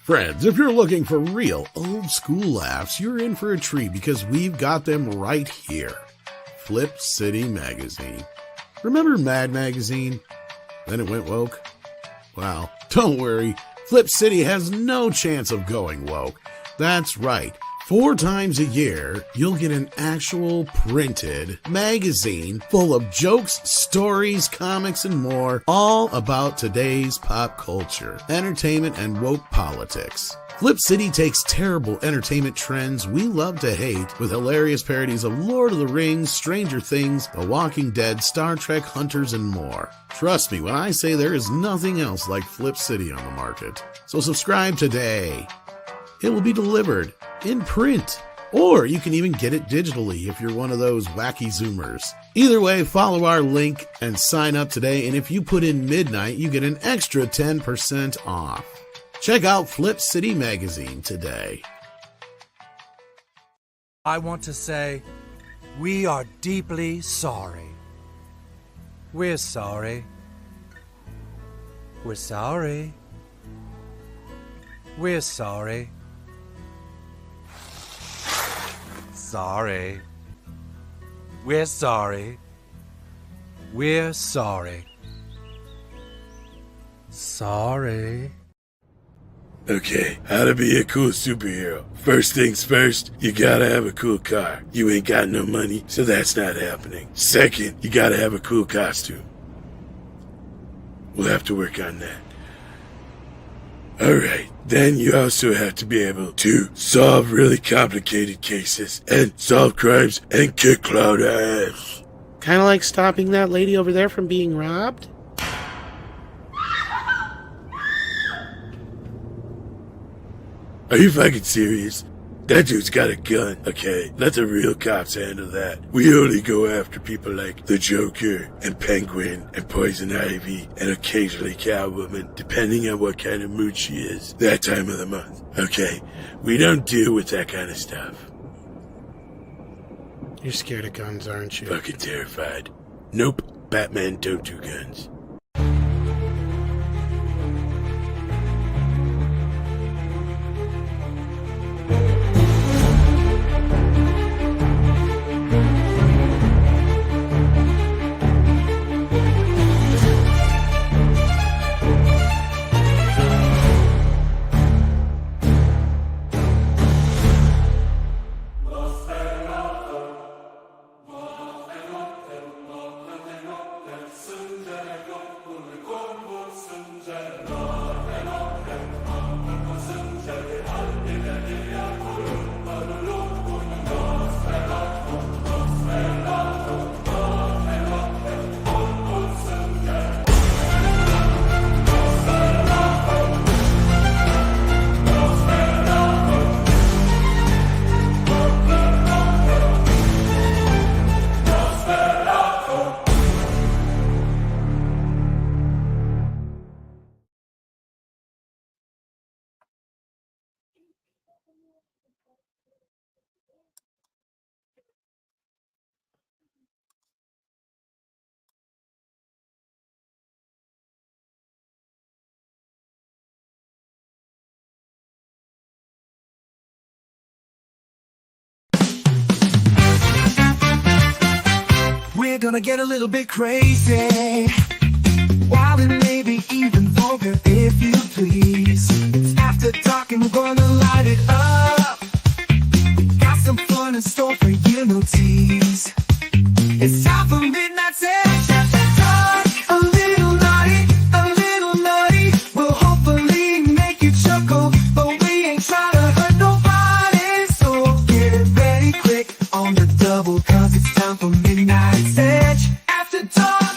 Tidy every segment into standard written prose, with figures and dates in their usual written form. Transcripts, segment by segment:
Friends, if you're looking for real old school laughs, you're in for a treat because we've got them right here. Flip City Magazine. Remember Mad Magazine? Then it went woke? Well, don't worry. Flip City has no chance of going woke. That's right. 4 times a year, you'll get an actual printed magazine full of jokes, stories, comics, and more, all about today's pop culture, entertainment, and woke politics. Flip City takes terrible entertainment trends we love to hate with hilarious parodies of Lord of the Rings, Stranger Things, The Walking Dead, Star Trek, Hunters, and more. Trust me when I say there is nothing else like Flip City on the market. So subscribe today. It will be delivered in print, or you can even get it digitally if you're one of those wacky Zoomers. Either way, follow our link and sign up today, and if you put in midnight, you get an extra 10% off. Check out Flip City Magazine today. I want to say, we are deeply sorry. We're sorry. We're sorry. We're sorry. Sorry. We're sorry. We're sorry. Sorry. Okay, how to be a cool superhero. First things first, you gotta have a cool car. You ain't got no money, so that's not happening. Second, you gotta have a cool costume. We'll have to work on that. Alright, then you also have to be able to solve really complicated cases and solve crimes and kick cloud ass. Kinda like stopping that lady over there from being robbed? Are you fucking serious? That dude's got a gun, okay? Let the real cops handle that. We only go after people like the Joker and Penguin and Poison Ivy and occasionally Catwoman, depending on what kind of mood she is that time of the month, okay? We don't deal with that kind of stuff. You're scared of guns, aren't you? Fucking terrified. Nope, Batman don't do guns. We're gonna get a little bit crazy. Wild and maybe even vulgar, if you please. It's after dark and we're gonna light it up. We got some fun in store for you, no tease. It's time for midnight sex. Talk a little naughty. We'll hopefully make you chuckle, but we ain't trying to hurt nobody. So get ready quick on the double, cause it's time for midnight sex. After dark.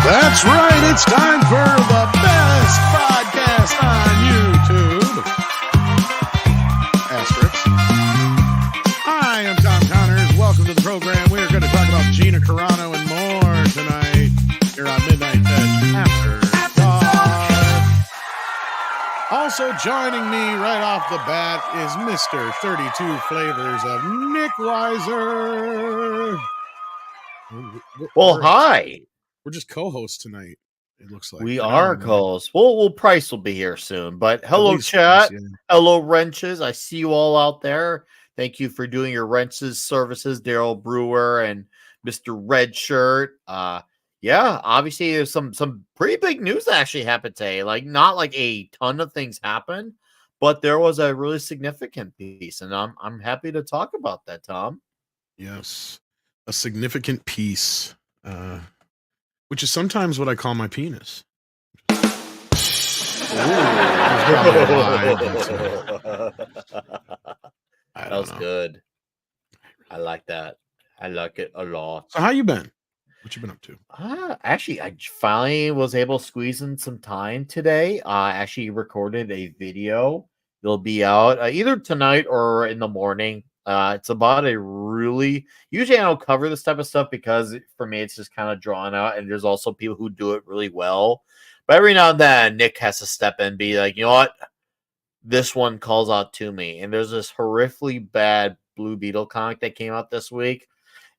That's right, it's time for the best podcast on YouTube. Asterisk. I am Tom Connors. Welcome to the program. We're going to talk about Gina Carano and more tonight here on Midnight Fetch After Dark. Also joining me right off the bat is Mr. 32 Flavors of Nick Weiser. Well, hi. We're just co-hosts tonight. It looks like We for are now, co-hosts. Well, Price will be here soon. But at hello, least Price, chat. yeah. Hello, wrenches. I see you all out there. Thank you for doing your wrenches services, Daryl Brewer and Mr. Red Shirt. Yeah, obviously there's some pretty big news that actually happened today. Like not like a ton of things happened, but there was a really significant piece, and I'm happy to talk about that, Tom. Yes, a significant piece, which is sometimes what I call my penis. There's probably a lie, I That don't was know. good. I like that. I like it a lot. So how you been? What you been up to? Actually, I finally was able to squeeze in some time today. I actually recorded a video. It'll be out either tonight or in the morning. It's about a really usually I don't cover this type of stuff because for me it's just kind of drawn out, and there's also people who do it really well. But every now and then Nick has to step in and be like, you know what? This one calls out to me. And there's this horrifically bad Blue Beetle comic that came out this week.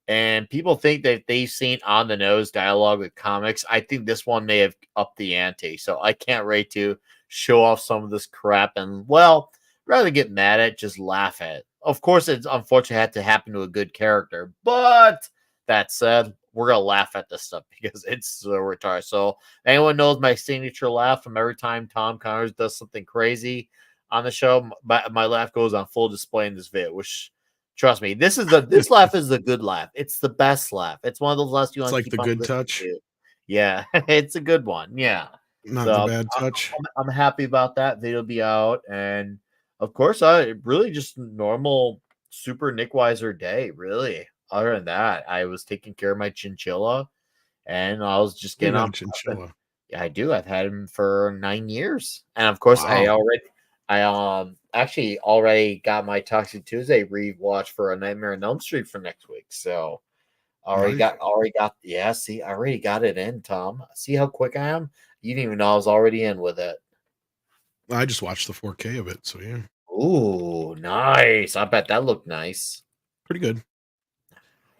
And people think that they've seen on the nose dialogue with comics. I think this one may have upped the ante. So I can't wait to show off some of this crap. And well, rather get mad at, just laugh at it. Of course, it's unfortunate had to happen to a good character. But that said, we're gonna laugh at this stuff because it's so retarded. So anyone knows my signature laugh from every time Tom Connors does something crazy on the show, my laugh goes on full display in this video, which trust me, this laugh is the good laugh. It's the best laugh. It's one of those laughs you It's want to like keep the on good listening touch, to. Yeah, it's a good one. Yeah. not the So bad touch. I'm happy about that. Video will be out, and of course, I really just normal super Nick Weiser day. Really, other than that, I was taking care of my chinchilla, and I was just You getting got on. a chinchilla. Yeah, I do. I've had him for 9 years, and of course, Wow. I actually already got my Toxic Tuesday rewatch for A Nightmare on Elm Street for next week. So Nice. yeah. See, I already got it in, Tom. See how quick I am. You didn't even know I was already in with it. I just watched the 4K of it, so yeah, Ooh, nice. I bet that looked nice. pretty good.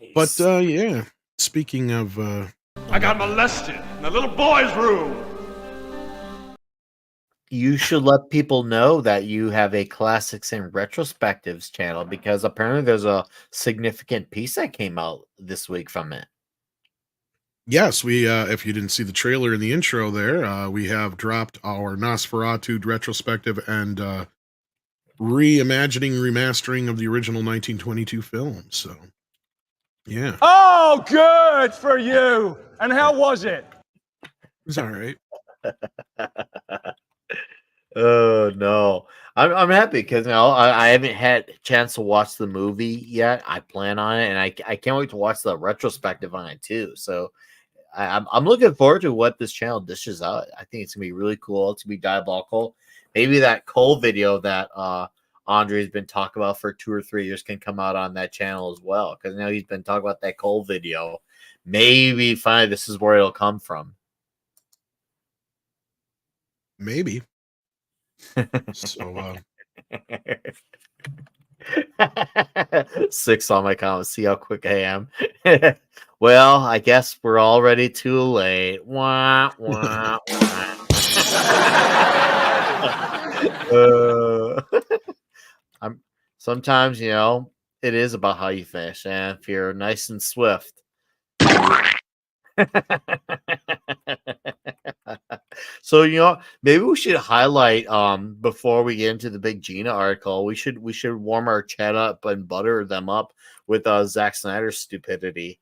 Nice. But yeah, speaking of, I got molested in a little boy's room. You should let people know that you have a classics and retrospectives channel because apparently there's a significant piece that came out this week from it. yes, we if you didn't see the trailer in the intro there, we have dropped our Nosferatu retrospective and reimagining, remastering of the original 1922 film. So yeah, Oh, good for you. And how was it? it's all right. Oh no, I'm happy because I haven't had a chance to watch the movie yet. I plan on it, and I can't wait to watch the retrospective on it too. So I'm looking forward to what this channel dishes out. I think it's gonna be really cool. It's gonna be diabolical. Maybe that Cole video that Andre's been talking about for 2 or 3 years can come out on that channel as well. Because now he's been talking about that Cole video. Maybe finally this is where it'll come from. Maybe. So 6 on my comments. See how quick I am. Well, I guess we're already too late. Wah, wah, wah. I'm sometimes, it is about how you finish, and if you're nice and swift. So maybe we should highlight before we get into the big Gina article. We should warm our chat up and butter them up with Zack Snyder's stupidity.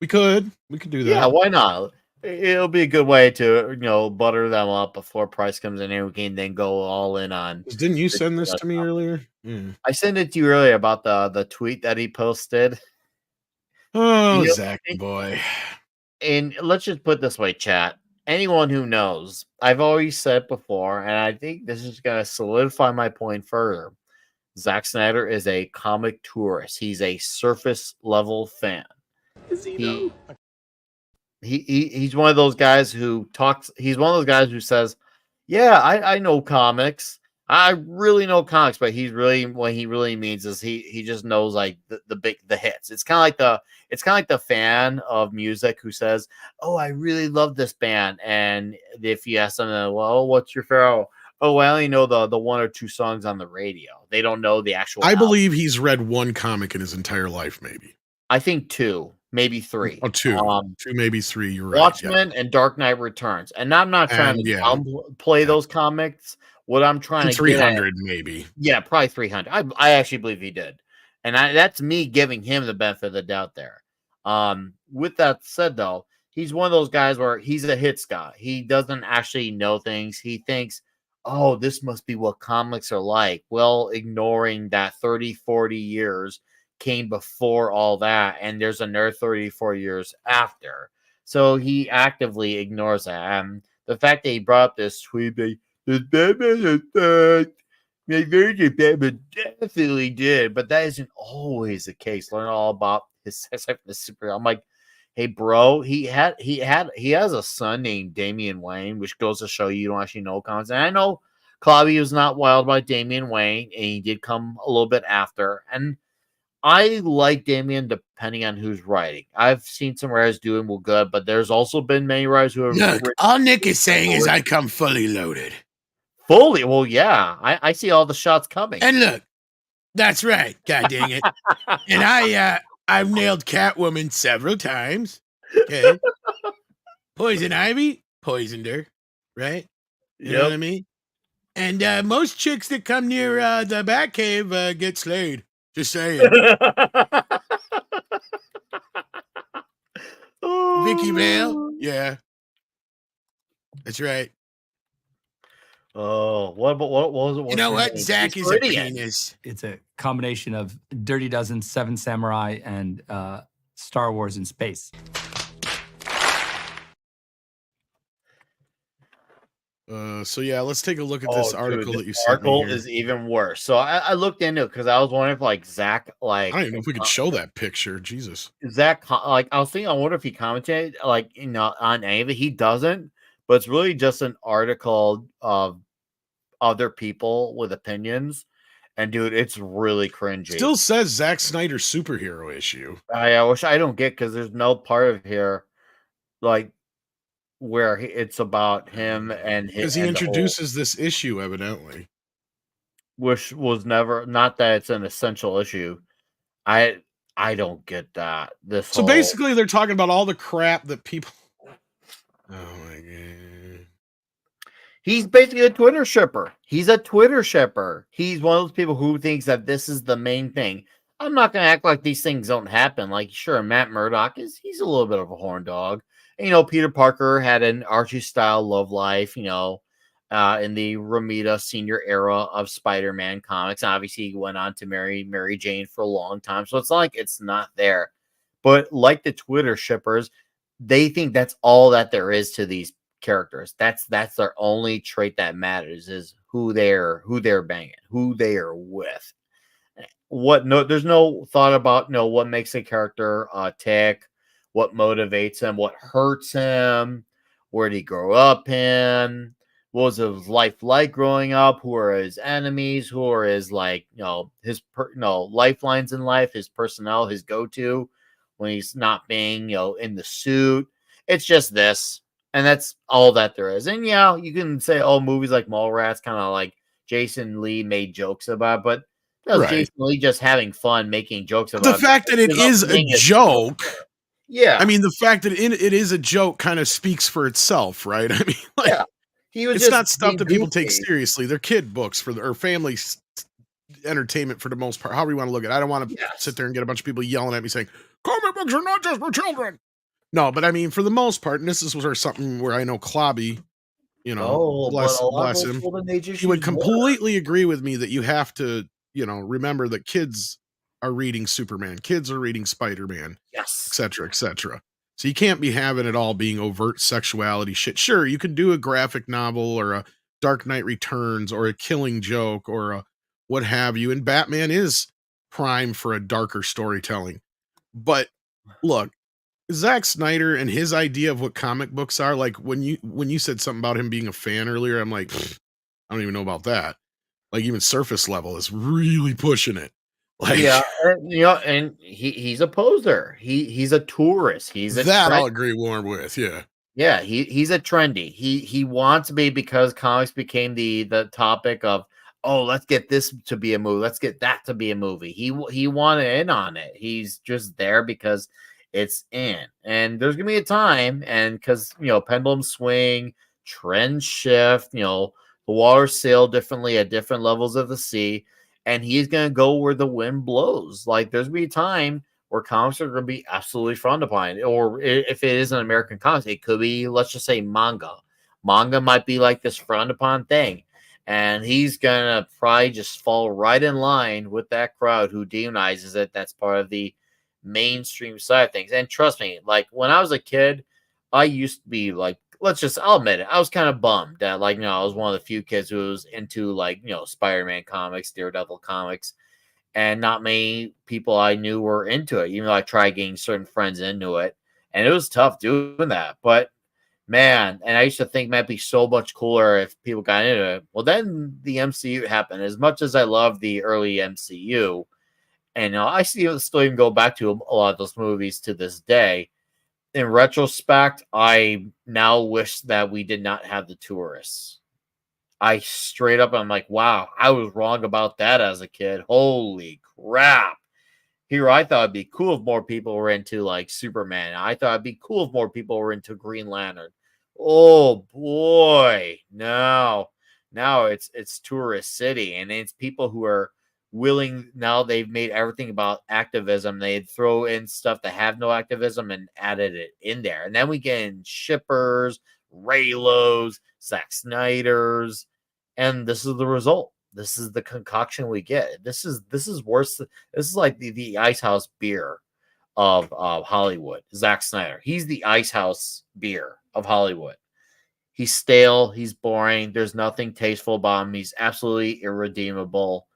we could do that. Yeah, why not? It'll be a good way to butter them up before Price comes in here. We can then go all in on. Didn't you send this to me earlier? Yeah. I sent it to you earlier about the tweet that he posted. Oh, Zack boy. And let's just put it this way, chat. Anyone who knows, I've always said before, and I think this is going to solidify my point further. Zack Snyder is a comic tourist. He's a surface level fan. Is he? He's one of those guys who talks. He's one of those guys who says, "Yeah, I know comics. I really know comics, but he's really what he really means is he just knows like the hits. It's kind of like the fan of music who says, "Oh, I really love this band," and if you ask them, "Well, what's your favorite?" Oh, I only know the one or two songs on the radio. They don't know the actual I album. believe he's read one comic in his entire life, maybe. I think two, maybe three. Oh, two, maybe three. You're right. Yeah. Watchmen and Dark Knight Returns. And I'm not trying And to yeah, downplay those comics. What I'm trying and to get at, 300 maybe. yeah, probably 300. I actually believe he did. And that's me giving him the benefit of the doubt there. With that said, though, he's one of those guys where he's a hits guy. He doesn't actually know things. He thinks, oh, this must be what comics are like. Well, ignoring that 30, 40 years came before all that, and there's another 34 years after. So he actively ignores that. The fact that he brought up this tweet, this Batman is bad. My version of Batman definitely did, but that isn't always the case. Learn all about his sex life in the superhero. I'm like, hey, bro, he has a son named Damian Wayne, which goes to show you don't actually know comics. And I know Claudia was not wild by Damian Wayne, and he did come a little bit after. And I like Damian depending on who's writing. I've seen some writers doing well good, but there's also been many writers who have Look, all Nick is saying is I come fully loaded. fully. Well, yeah, I see all the shots coming. And look, that's right. God dang it. And I've nailed Catwoman several times. Okay. Poison Ivy poisoned her, right? You know what I mean? And most chicks that come near the Batcave get slayed. Just saying. Vicky Vale, yeah, that's right. Oh, what was it? You know what? Zack is a penis. It's a combination of Dirty Dozen, Seven Samurai, and Star Wars in space. So yeah, let's take a look at this article that you sent article me here. is even worse. So I looked into it because I was wondering if like Zack, like I don't even know if we could show that picture. Jesus. Zack, like I was thinking, I wonder if he commented like on any of it. He doesn't, but it's really just an article of other people with opinions. And dude, it's really cringy. Still says Zack Snyder superhero issue. I wish I don't get because there's no part of here like where it's about him and his. Because he introduces this issue, evidently. Which was never, not that it's an essential issue. I don't get that. So basically, they're talking about all the crap that people. Oh my god. He's basically a Twitter shipper. He's a Twitter shipper. He's one of those people who thinks that this is the main thing. I'm not going to act like these things don't happen. Like, sure, Matt Murdock he's a little bit of a horn dog. And, Peter Parker had an Archie-style love life, in the Romita senior era of Spider-Man comics. And obviously, he went on to marry Mary Jane for a long time. So it's not like it's not there. But like the Twitter shippers, they think that's all that there is to these characters. That's their only trait that matters is who they're banging, who they are with. There's no thought about what makes a character tick, what motivates him, what hurts him, where did he grow up in, what was his life like growing up, who are his enemies, who are his his lifelines in life, his personnel, his go-to when he's not being in the suit. It's just this, and that's all that there is. And yeah, you can say, oh, movies like Mallrats kind of like Jason Lee made jokes about, but that was Jason Lee just having fun making jokes about the fact that it is a joke. Yeah, I mean, the fact that it is a joke kind of speaks for itself, right? I mean, like, it's not stuff that people take seriously. They're kid books or family entertainment for the most part. However you want to look at it. I don't want to sit there and get a bunch of people yelling at me saying comic books are not just for children. No, but I mean, for the most part, and this is something where I know Clobby, bless him, he would completely agree with me that you have to, remember that kids are reading Superman, kids are reading Spider-Man, yes, etc., etc. So you can't be having it all being overt sexuality shit. Sure, you can do a graphic novel or a Dark Knight Returns or a Killing Joke or a what have you, and Batman is prime for a darker storytelling. But look, Zack Snyder and his idea of what comic books are, like when you said something about him being a fan earlier, I'm like, I don't even know about that. Like even surface level is really pushing it. Like Yeah, and he's a poser. He's a tourist. He's a that trend. I'll agree more with. Yeah. Yeah, he's a trendy. He wants to be because comics became the topic of, oh, let's get this to be a movie. Let's get that to be a movie. He wanted in on it. He's just there because it's in. And there's gonna be a time, and because pendulum swing, trend shift, the water sail differently at different levels of the sea, and he's gonna go where the wind blows. Like there's gonna be a time where comics are going to be absolutely frowned upon. Or if it is an American comics, it could be, let's just say, manga. Manga might be like this frowned upon thing. And he's going to probably just fall right in line with that crowd who demonizes it. That's part of the mainstream side of things. And trust me, like when I was a kid, I used to be like, I'll admit it, I was kind of bummed that, like, I was one of the few kids who was into, like, Spider-Man comics, Daredevil comics, and not many people I knew were into it, even though I tried getting certain friends into it. And it was tough doing that. But man, and I used to think it might be so much cooler if people got into it. Well, then the MCU happened. As much as I love the early MCU, and I still even go back to a lot of those movies to this day. In retrospect, I now wish that we did not have the tourists. I straight up, I'm like, wow, I was wrong about that as a kid. Holy crap. Here, I thought it'd be cool if more people were into like Superman. I thought it'd be cool if more people were into Green Lantern. Oh boy. Now it's tourist city, and it's people who are willing. Now they've made everything about activism. They throw in stuff that have no activism and added it in there. And then we get in shippers, Raylos, Zack Snyder's, and this is the result. This is the concoction we get. This is worse. This is like the Ice House beer of Hollywood. Zack Snyder. He's the Ice House beer of Hollywood. He's stale. He's boring. There's nothing tasteful about him. He's absolutely irredeemable.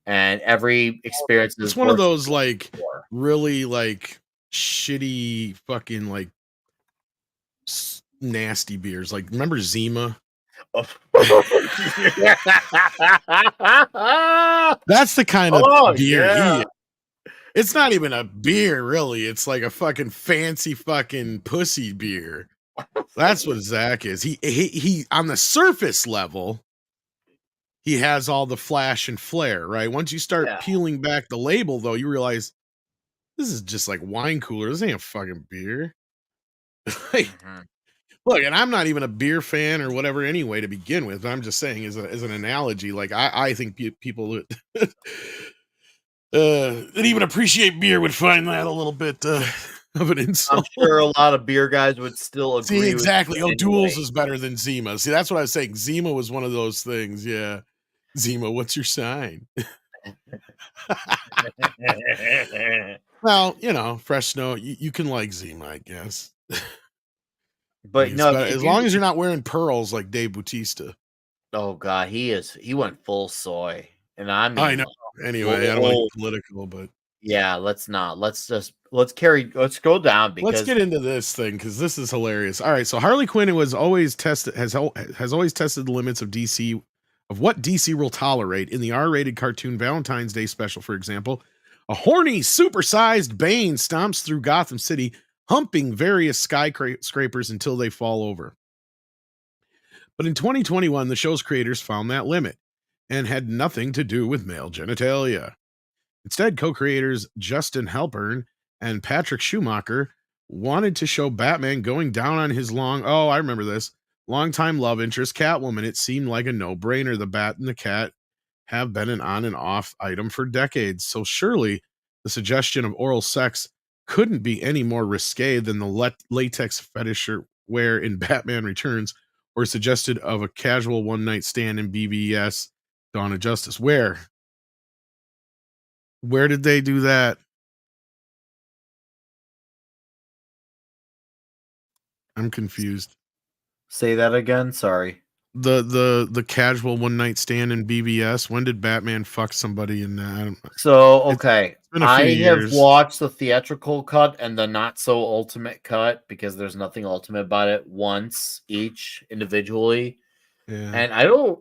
And every experience is it's one of worse those than like before. really like shitty fucking like nasty beers. Like remember Zima? That's the kind of beer he is. It's not even a beer, really. It's like a fucking fancy fucking pussy beer. That's what Zack is. He on the surface level, he has all the flash and flare, right? Once you start peeling back the label, though, you realize this is just like wine cooler. This ain't a fucking beer. Like, look, and I'm not even a beer fan or whatever anyway to begin with. I'm just saying as an analogy, like I think people that even appreciate beer would find that a little bit of an insult. I'm sure a lot of beer guys would still agree. See, exactly. With Duels is better than Zima. See, that's what I was saying. Zima was one of those things. Yeah. Zima, what's your sign? Well, fresh snow. You can like Zima, I guess. But no, as long as you're not wearing pearls like Dave Bautista. Oh God, he went full soy, and I mean, I know. Anyway, I don't like political, but yeah, let's not. Let's go down because let's get into this thing because this is hilarious. All right, so Harley Quinn has always tested the limits of DC, of what DC will tolerate. In the R-rated cartoon Valentine's Day special, for example, a horny, supersized Bane stomps through Gotham City, humping various skyscrapers until they fall over. But in 2021, the show's creators found that limit and had nothing to do with male genitalia. Instead, co-creators Justin Halpern and Patrick Schumacher wanted to show Batman going down on his longtime love interest, Catwoman. It seemed like a no-brainer. The Bat and the Cat have been an on and off item for decades, so surely the suggestion of oral sex couldn't be any more risque than the latex fetish wear in Batman Returns, or suggested of a casual one-night stand in BVS Dawn of Justice. Where did they do that? I'm confused. Say that again. Sorry. The casual one-night stand in BVS. When did Batman fuck somebody in that? So, okay. I have years. watched the theatrical cut and the not so ultimate cut because there's nothing ultimate about it once each individually. Yeah. And I don't,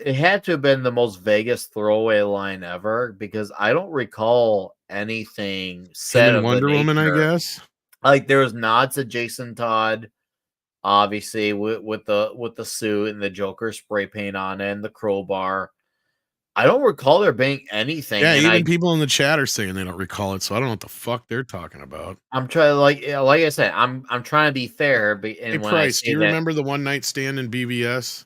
it had to have been the most Vegas throwaway line ever because I don't recall anything said Him and of the Wonder Woman, I nature. guess. Like there was nods to Jason Todd, obviously with the suit and the Joker spray paint on it and the crowbar. I don't recall there being anything. Yeah, and even people in the chat are saying they don't recall it, so I don't know what the fuck they're talking about. I'm trying like I said, I'm trying to be fair, but Hey, and when I Price, do say you that, remember the one night stand in BVS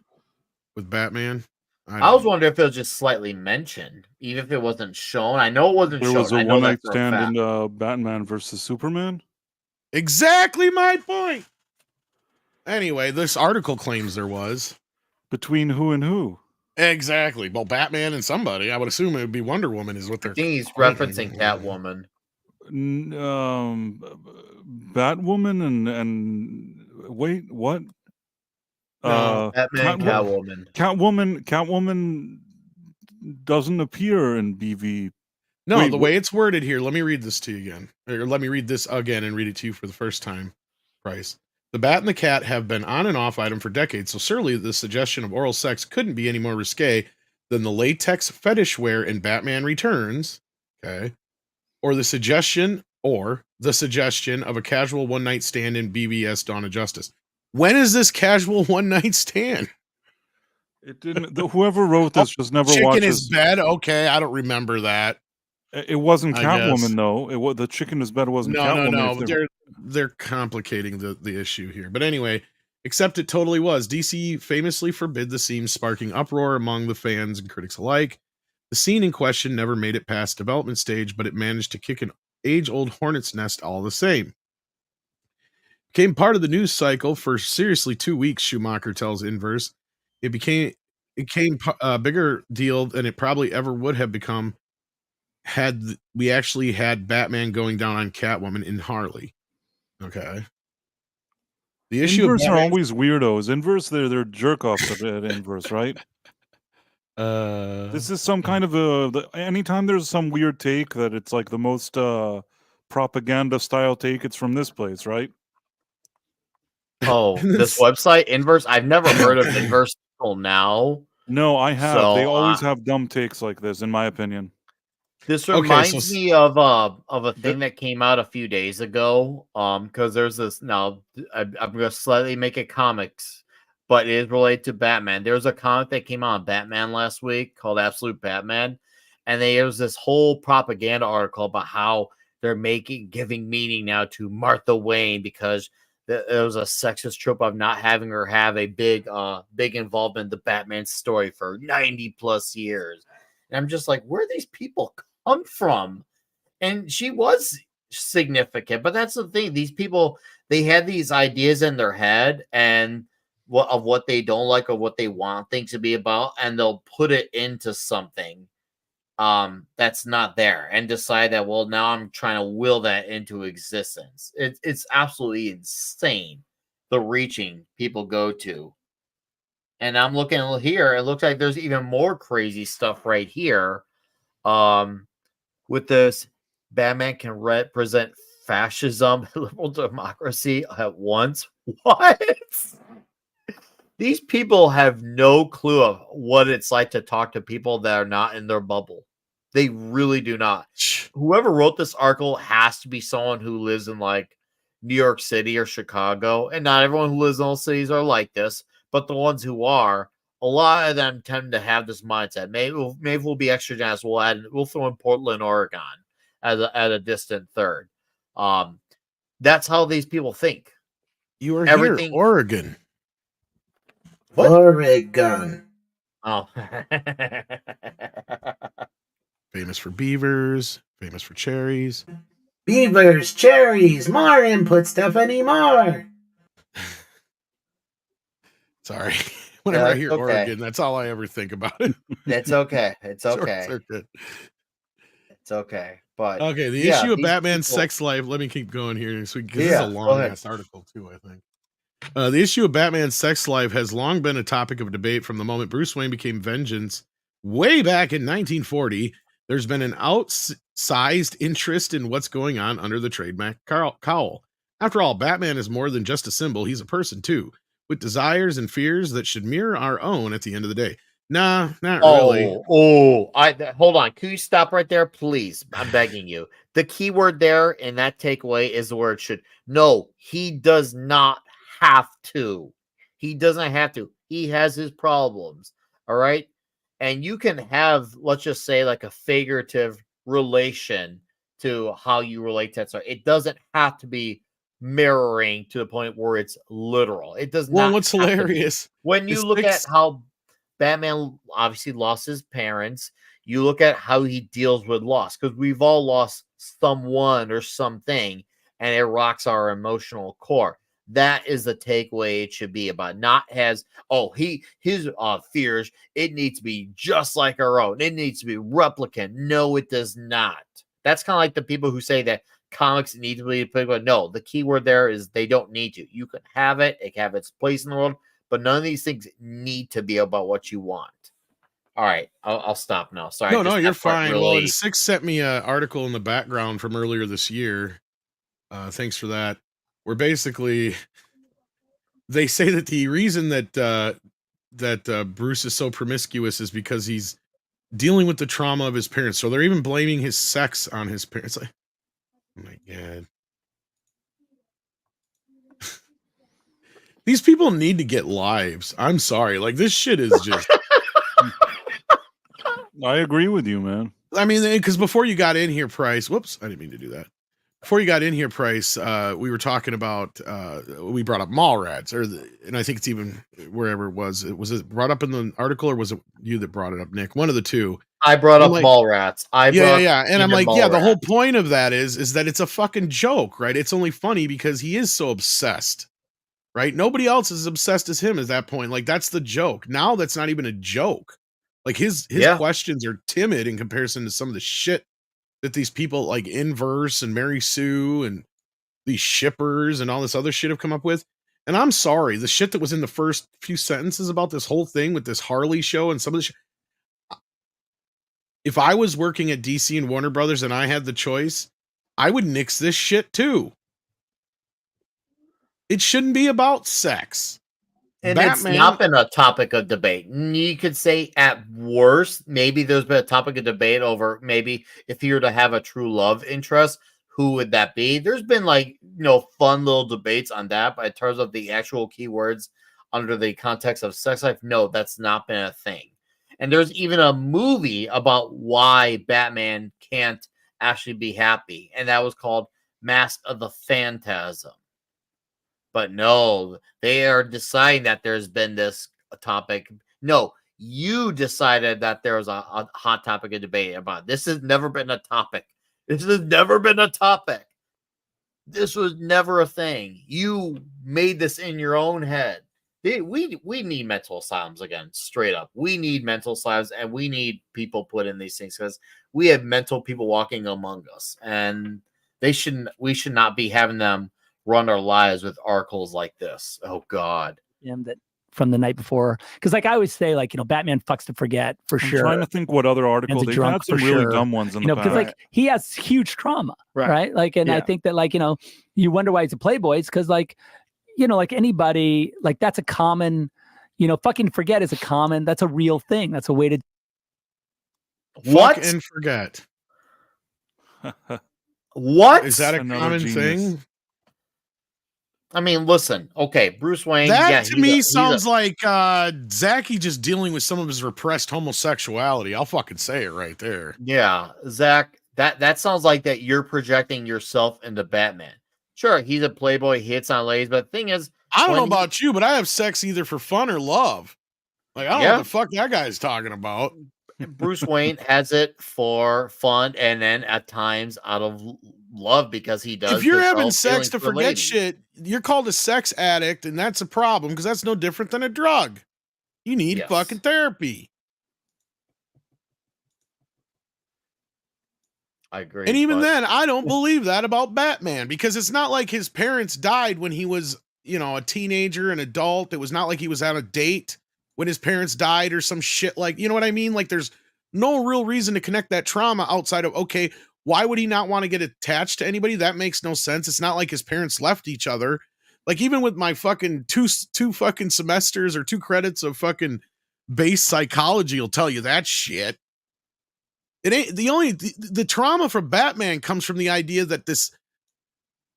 with Batman? I was don't. wondering if it was just slightly mentioned, even if it wasn't shown. I know it wasn't There shown. was a I know one that night for a stand fact. in Batman versus Superman. Exactly my point. Anyway, this article claims there was. Between who and who? Exactly. Well, Batman and somebody. I would assume it would be Wonder Woman is what I they're think he's claiming. referencing Catwoman. Batwoman and wait, what? No, Batman, Catwoman. Catwoman doesn't appear in BV. No, Wait, the way it's worded here, let me read this to you again. Or let me read this again and read it to you for the first time, Price. The Bat and the Cat have been on and off item for decades, so surely the suggestion of oral sex couldn't be any more risque than the latex fetish wear in Batman Returns, okay? Or the suggestion of a casual one-night stand in BBS Dawn of Justice. When is this casual one-night stand? It didn't. Whoever wrote this just never Chick in watches. his bed? Okay, I don't remember that. It wasn't I guess. Catwoman though. It was the chick in his bed wasn't Catwoman. No. They're complicating the issue here. But anyway, except it totally was. DC famously forbid the scene, sparking uproar among the fans and critics alike. The scene in question never made it past development stage, but it managed to kick an age-old hornet's nest all the same. Became part of the news cycle for seriously 2 weeks, Schumacher tells Inverse. It became a bigger deal than it probably ever would have become had we actually had Batman going down on Catwoman in Harley. Okay. The issue Inverse of are always weirdos. Inverse, they're jerk offs at Inverse, right? This is some kind of anytime there's some weird take that it's like the most propaganda style take, it's from this place, right? Oh, this website, Inverse. I've never heard of Inverse until now. No, I have. So, they always have dumb takes like this, in my opinion. This reminds me of a thing that came out a few days ago. Because there's this now. I'm going to slightly make it comics, but it is related to Batman. There's a comic that came out on Batman last week called Absolute Batman, and there was this whole propaganda article about how they're giving meaning now to Martha Wayne because there was a sexist trope of not having her have a big involvement in the Batman story for 90 plus years. And I'm just like, where do these people come from? And she was significant, but that's the thing. These people, they had these ideas in their head and of what they don't like or what they want things to be about, and they'll put it into something that's not there and decide that, well, now I'm trying to will that into existence. It's absolutely insane the reaching people go to. And I'm looking here, it looks like there's even more crazy stuff right here. With this, Batman can represent fascism and liberal democracy at once. What? These people have no clue of what it's like to talk to people that are not in their bubble. They really do not. Whoever wrote this article has to be someone who lives in like New York City or Chicago. And not everyone who lives in those cities are like this, but the ones who are, a lot of them tend to have this mindset. Maybe we'll be extra generous. We'll throw in Portland, Oregon at a distant third. That's how these people think. You are here, Oregon. What? Oregon. Oh. Famous for beavers, famous for cherries. Beavers, cherries, more input, Stephanie, more. Sorry. Whenever I hear Oregon, that's all I ever think about it. It's okay. It's okay. It's okay. But okay, the issue of Batman's sex life. Let me keep going here because this is a long ass article too, I think. The issue of Batman's sex life has long been a topic of debate from the moment Bruce Wayne became Vengeance way back in 1940. There's been an outsized interest in what's going on under the trademark cowl. After all, Batman is more than just a symbol. He's a person too, with desires and fears that should mirror our own at the end of the day. Nah, not really. Hold on. Can you stop right there, please? I'm begging you. The key word there in that takeaway is the word should. No, he does not have to. He doesn't have to. He has his problems. All right. And you can have, let's just say, like a figurative relation to how you relate to that story. It doesn't have to be mirroring to the point where it's literal. It does Well, not. what's have to be. hilarious When you is look at how Batman obviously lost his parents, you look at how he deals with loss, because we've all lost someone or something, and it rocks our emotional core. That is the takeaway it should be about. Not his fears. It needs to be just like our own. It needs to be replicant. No, it does not. That's kind of like the people who say that comics need to be played. No, the key word there is they don't need to. You can have it. It can have its place in the world, but none of these things need to be about what you want. All right, I'll stop now. Sorry. no, you're fine. Really... Well, and Six sent me an article in the background from earlier this year. Thanks for that. Where basically they say that the reason that Bruce is so promiscuous is because he's dealing with the trauma of his parents. So they're even blaming his sex on his parents. Like, oh my God. These people need to get lives. I'm sorry. Like, this shit is just... I agree with you, man. I mean, because before you got in here, Price... Whoops, I didn't mean to do that. Before you got in here, Price, we were talking about... we brought up Mallrats, and I think it's even wherever it was. Was it brought up in the article, or was it you that brought it up, Nick? One of the two. I brought up Mallrats. Yeah. And I'm like, yeah, the whole point of that is that it's a fucking joke, right? It's only funny because he is so obsessed. Right? Nobody else is obsessed as him at that point. Like, that's the joke. Now that's not even a joke. Like, his questions are timid in comparison to some of the shit that these people like Inverse and Mary Sue and these shippers and all this other shit have come up with. And I'm sorry, the shit that was in the first few sentences about this whole thing with this Harley show and some of the if I was working at DC and Warner Brothers and I had the choice, I would nix this shit too. It shouldn't be about sex. And Batman, it's not been a topic of debate. You could say at worst, maybe there's been a topic of debate over maybe if you were to have a true love interest, who would that be? There's been fun little debates on that, but in terms of the actual keywords under the context of sex life, no, that's not been a thing. And there's even a movie about why Batman can't actually be happy, and that was called Mask of the Phantasm. But no, they are deciding that there's been this topic. No, you decided that there was a hot topic of debate about. This has never been a topic. This has never been a topic. This was never a thing. You made this in your own head. We need mental asylums again, straight up. We need mental asylums, and we need people put in these things because we have mental people walking among us, and we should not be having them run our lives with articles like this. Oh God. That from the night before. Because I always say, Batman fucks to forget for sure. I'm trying to think what other article. They've had some really dumb ones in the past. Because he has huge trauma, right? I think that you wonder why he's a playboy. It's because anybody, that's a common, fucking forget is that's a real thing. That's a way to fuck and forget. What? Is that a common thing? I mean, listen, okay, Bruce Wayne. That to me sounds like Zacky just dealing with some of his repressed homosexuality. I'll fucking say it right there. Yeah, Zack, that sounds like that you're projecting yourself into Batman. Sure, he's a playboy, he hits on ladies, but the thing is, I don't know about you, but I have sex either for fun or love. Like, I don't know what the fuck that guy's talking about. Bruce Wayne has it for fun and then at times out of love because he does. If you're having sex to forget shit, you're called a sex addict, and that's a problem because that's no different than a drug. You need fucking therapy. I agree. And even then, I don't believe that about Batman because it's not like his parents died when he was, a teenager, an adult. It was not like he was on a date when his parents died or some shit like, you know what I mean? Like, there's no real reason to connect that trauma outside of, okay, why would he not want to get attached to anybody? That makes no sense. It's not like his parents left each other. Like, even with my fucking two fucking semesters or 2 credits of fucking base psychology will tell you that shit. It ain't the trauma from Batman comes from the idea that this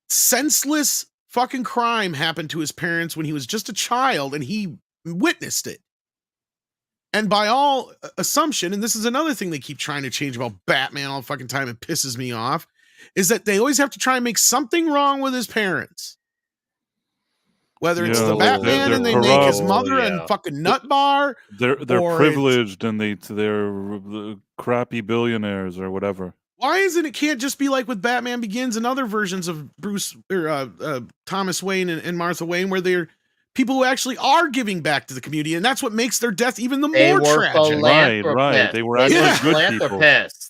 senseless fucking crime happened to his parents when he was just a child and he witnessed it. And by all assumption, and this is another thing they keep trying to change about Batman all the fucking time, it pisses me off, is that they always have to try and make something wrong with his parents. Whether it's the Batman and they make his mother and fucking nut bar. They're privileged and they're crappy billionaires or whatever. Why isn't it can't just be like with Batman Begins and other versions of Bruce or Thomas Wayne and Martha Wayne, where they're people who actually are giving back to the community, and that's what makes their death even the more tragic. Right. They were actually good people.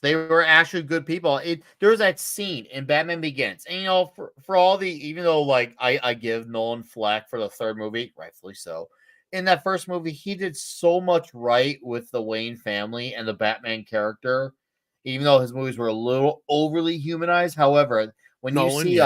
They were actually good people. There was that scene in Batman Begins, and you know, for all the, even though like I give Nolan flack for the third movie, rightfully so. In that first movie, he did so much right with the Wayne family and the Batman character, even though his movies were a little overly humanized. However, when you see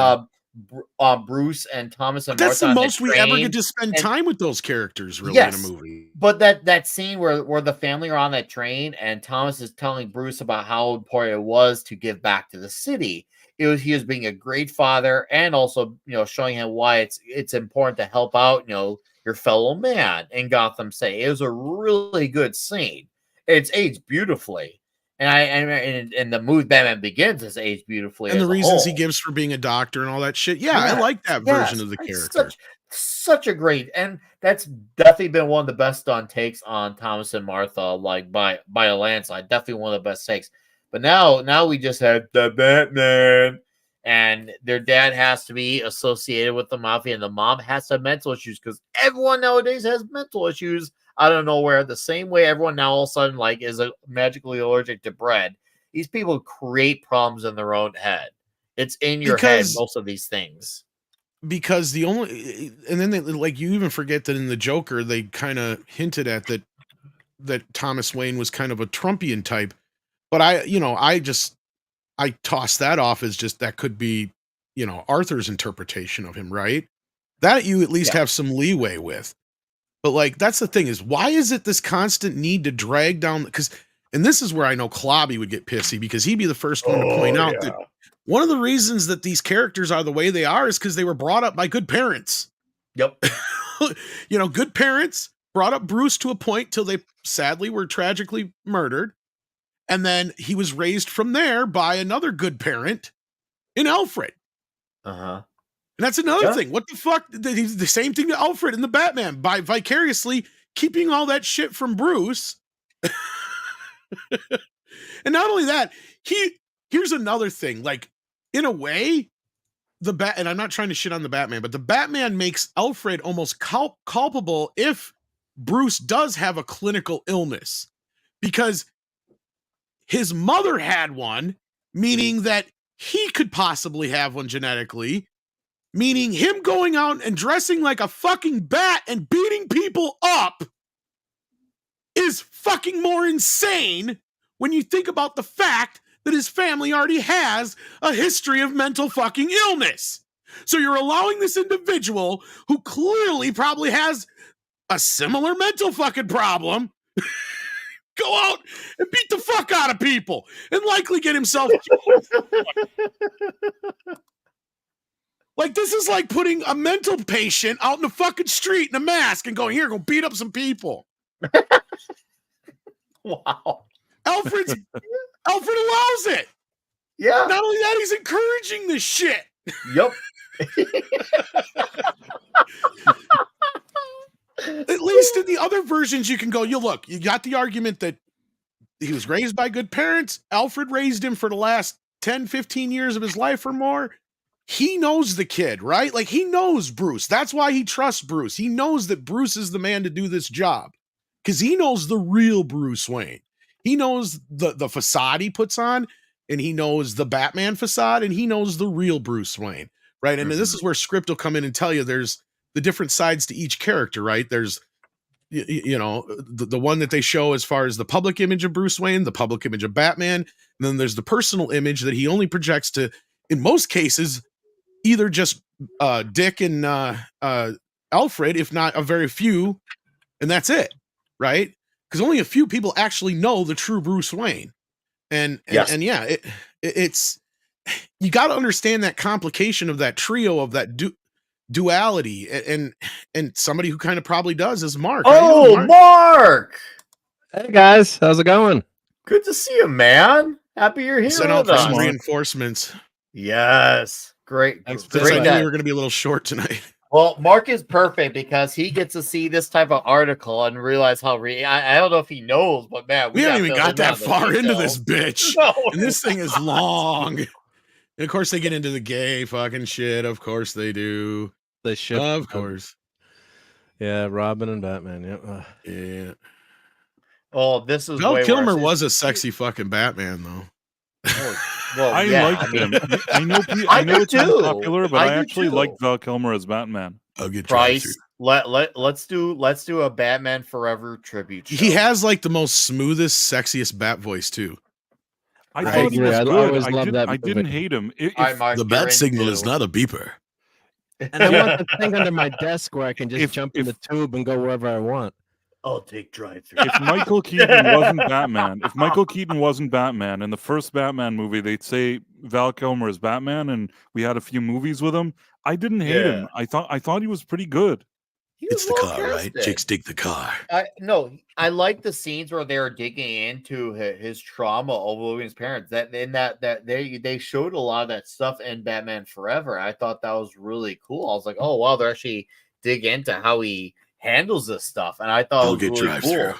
Bruce and Thomas and that's Martha the most we ever get to spend time with those characters, really, in a movie. But that scene where the family are on that train and Thomas is telling Bruce about how important it was to give back to the city. He was being a great father and also, you know, showing him why it's important to help out, you know, your fellow man in Gotham City. It was a really good scene. It's aged beautifully. And the movie Batman Begins is aged beautifully. And the reasons he gives for being a doctor and all that shit. Yeah, I like that version of the character. Such a great, and that's definitely been one of the best done takes on Thomas and Martha, like by a landslide. Definitely one of the best takes. But now we just have the Batman, and their dad has to be associated with the mafia, and the mom has to have mental issues because everyone nowadays has mental issues. I don't know where, the same way everyone now all of a sudden like is magically allergic to bread. These people create problems in their own head. It's in your head, most of these things. Because and then they, like, you even forget that in the Joker, they kind of hinted at that Thomas Wayne was kind of a Trumpian type. But I toss that off as just, that could be, you know, Arthur's interpretation of him, right? That you at least have some leeway with. But like, that's the thing, is why is it this constant need to drag down? And this is where I know Klobby would get pissy, because he'd be the first one to point out that one of the reasons that these characters are the way they are is because they were brought up by good parents. Yep. You know, good parents brought up Bruce to a point till they sadly were tragically murdered. And then he was raised from there by another good parent in Alfred. Uh-huh. And that's another thing. What the fuck? The same thing to Alfred in the Batman, by vicariously keeping all that shit from Bruce. And not only that, here's another thing. Like, in a way, and I'm not trying to shit on the Batman, but the Batman makes Alfred almost culpable if Bruce does have a clinical illness, because his mother had one, meaning that he could possibly have one genetically. Meaning him going out and dressing like a fucking bat and beating people up is fucking more insane when you think about the fact that his family already has a history of mental fucking illness. So you're allowing this individual who clearly probably has a similar mental fucking problem go out and beat the fuck out of people and likely get himself like, this is like putting a mental patient out in the fucking street in a mask and going, here, go beat up some people. Wow. Alfred allows it. Yeah. Not only that, he's encouraging this shit. Yep. At least in the other versions, you can go, you got the argument that he was raised by good parents. Alfred raised him for the last 10, 15 years of his life or more. He knows the kid, right? Like, he knows Bruce. That's why he trusts Bruce. He knows that Bruce is the man to do this job, because he knows the real Bruce Wayne. He knows the facade he puts on, and he knows the Batman facade, and he knows the real Bruce Wayne, right? And this is where script will come in and tell you there's the different sides to each character, right? There's, you know, the one that they show as far as the public image of Bruce Wayne, the public image of Batman, and then there's the personal image that he only projects to, in most cases, either just Dick and Alfred, if not a very few, and that's it, right? because only a few people actually know the true Bruce Wayne. And yeah, it's you got to understand that complication of that trio of that duality, and somebody who kind of probably does is Mark. Oh, Mark! Hey guys, how's it going? Good to see you, man. Happy you're here Sent out with for some us. reinforcements. Yes, great. I Great. knew we were going to be a little short tonight. Well, Mark is perfect because he gets to see this type of article and realize how I don't know if he knows, but man, we haven't even got that far into this bitch. No, and this thing is long. And of course they get into the gay fucking shit. Of course they do. They ship. Of course. Yeah, Robin and Batman. Yep. Yeah. Oh, this is Val Kilmer was a sexy fucking Batman, though. Well, I liked him. I know it's unpopular, but I actually like Val Kilmer as Batman. I'll get Price. Let's do a Batman Forever tribute show. He has like the most smoothest, sexiest bat voice too. I thought he was good. I didn't hate him. The bat signal is not a beeper. And I want the thing under my desk where I can just jump in the tube and go wherever I want. I'll take drive-through. If Michael Keaton wasn't Batman, in the first Batman movie, they'd say Val Kilmer is Batman, and we had a few movies with him. I didn't hate him. I thought he was pretty good. It's the car, right? Chicks dig the car. I like the scenes where they're digging into his trauma of losing his parents. That they showed a lot of that stuff in Batman Forever. I thought that was really cool. I was like, oh wow, they're actually dig into how he handles this stuff, and I thought it was really cool.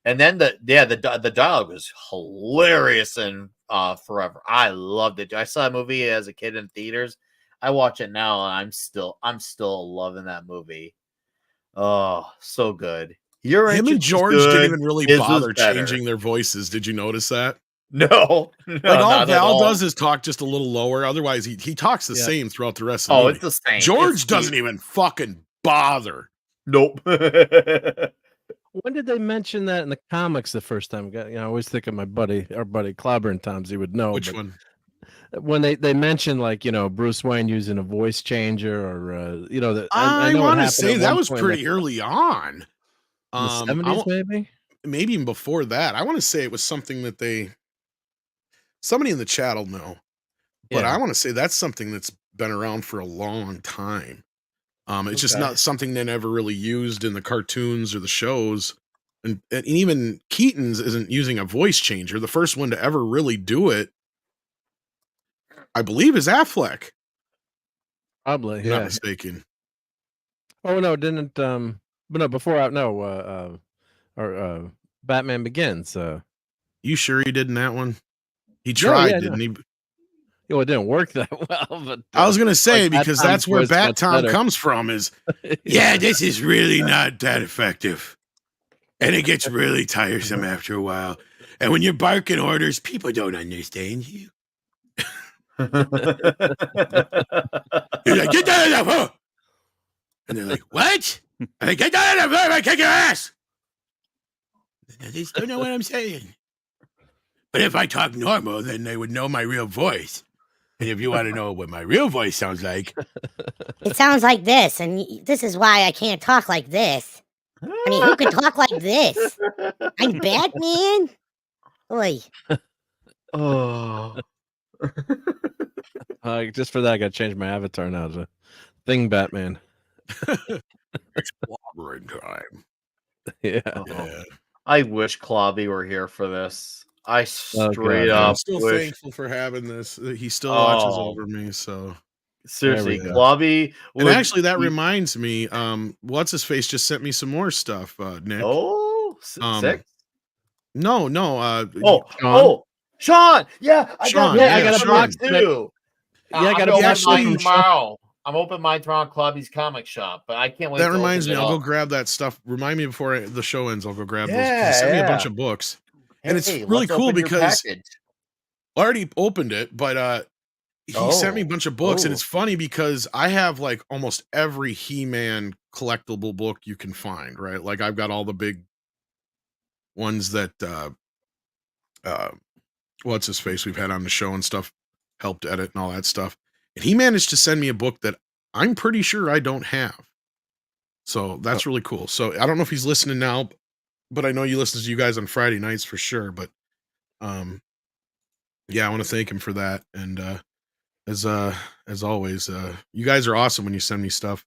And then the dialogue was hilarious in Forever. I loved it. I saw a movie as a kid in theaters. I watch it now, and I'm still loving that movie. Oh, so good. Him and George didn't even really bother changing their voices. Did you notice that? No. Like all Val does is talk just a little lower. Otherwise, he talks the same throughout the rest of the movie. It's the same. George doesn't even fucking bother. Nope. When did they mention that in the comics the first time? I always think of our buddy Clobber and Tom's. He would know. Which one? When they mentioned Bruce Wayne using a voice changer or I want to say that was pretty early on. In the 70s, maybe even before that. I want to say it was something that somebody in the chat will know, but I want to say that's something that's been around for a long time. It's just not something they never really used in the cartoons or the shows, and even Keaton's isn't using a voice changer. The first one to ever really do it, I believe, is Affleck. Probably, not mistaken. Oh no, didn't but no, before Batman Begins. You sure he did in that one? He tried, didn't he? Well, it didn't work that well. But I was gonna say because that's where Bat Tom comes from. Is this is really not that effective, and it gets really tiresome after a while. And when you're barking orders, people don't understand you. You're like, get down on the floor. And they're like, what? I'm like, get down on the floor, I kick your ass. They just don't know what I'm saying. But if I talk normal, then they would know my real voice. And if you want to know what my real voice sounds like, it sounds like this, and this is why I can't talk like this. I mean, who can talk like this? I'm Batman? Oi. Oh. Just for that, I got to change my avatar now to Thing Batman. It's clobbering time. Yeah. I wish Clobby were here for this. I straight up. I'm still thankful for having this. He still watches over me. So seriously, Clobby. And actually, that reminds me. What's his face just sent me some more stuff. Nick. Oh, sick. No. Sean. Yeah, I Sean. got a box too. I got a box tomorrow. I'm open my tomorrow Clobby's comic shop, but I can't wait. That reminds me. I'll go grab that stuff. Remind me before the show ends. I'll go grab those. He sent me a bunch of books. And it's really cool because I already opened it, but he sent me a bunch of books, and it's funny because I have like almost every He-Man collectible book you can find, right? Like I've got all the big ones that what's his face we've had on the show and stuff, helped edit and all that stuff. And he managed to send me a book that I'm pretty sure I don't have. So that's really cool. So I don't know if he's listening now. but I know you listen to you guys on Friday nights for sure. But yeah, I want to thank him for that. And as always, you guys are awesome when you send me stuff.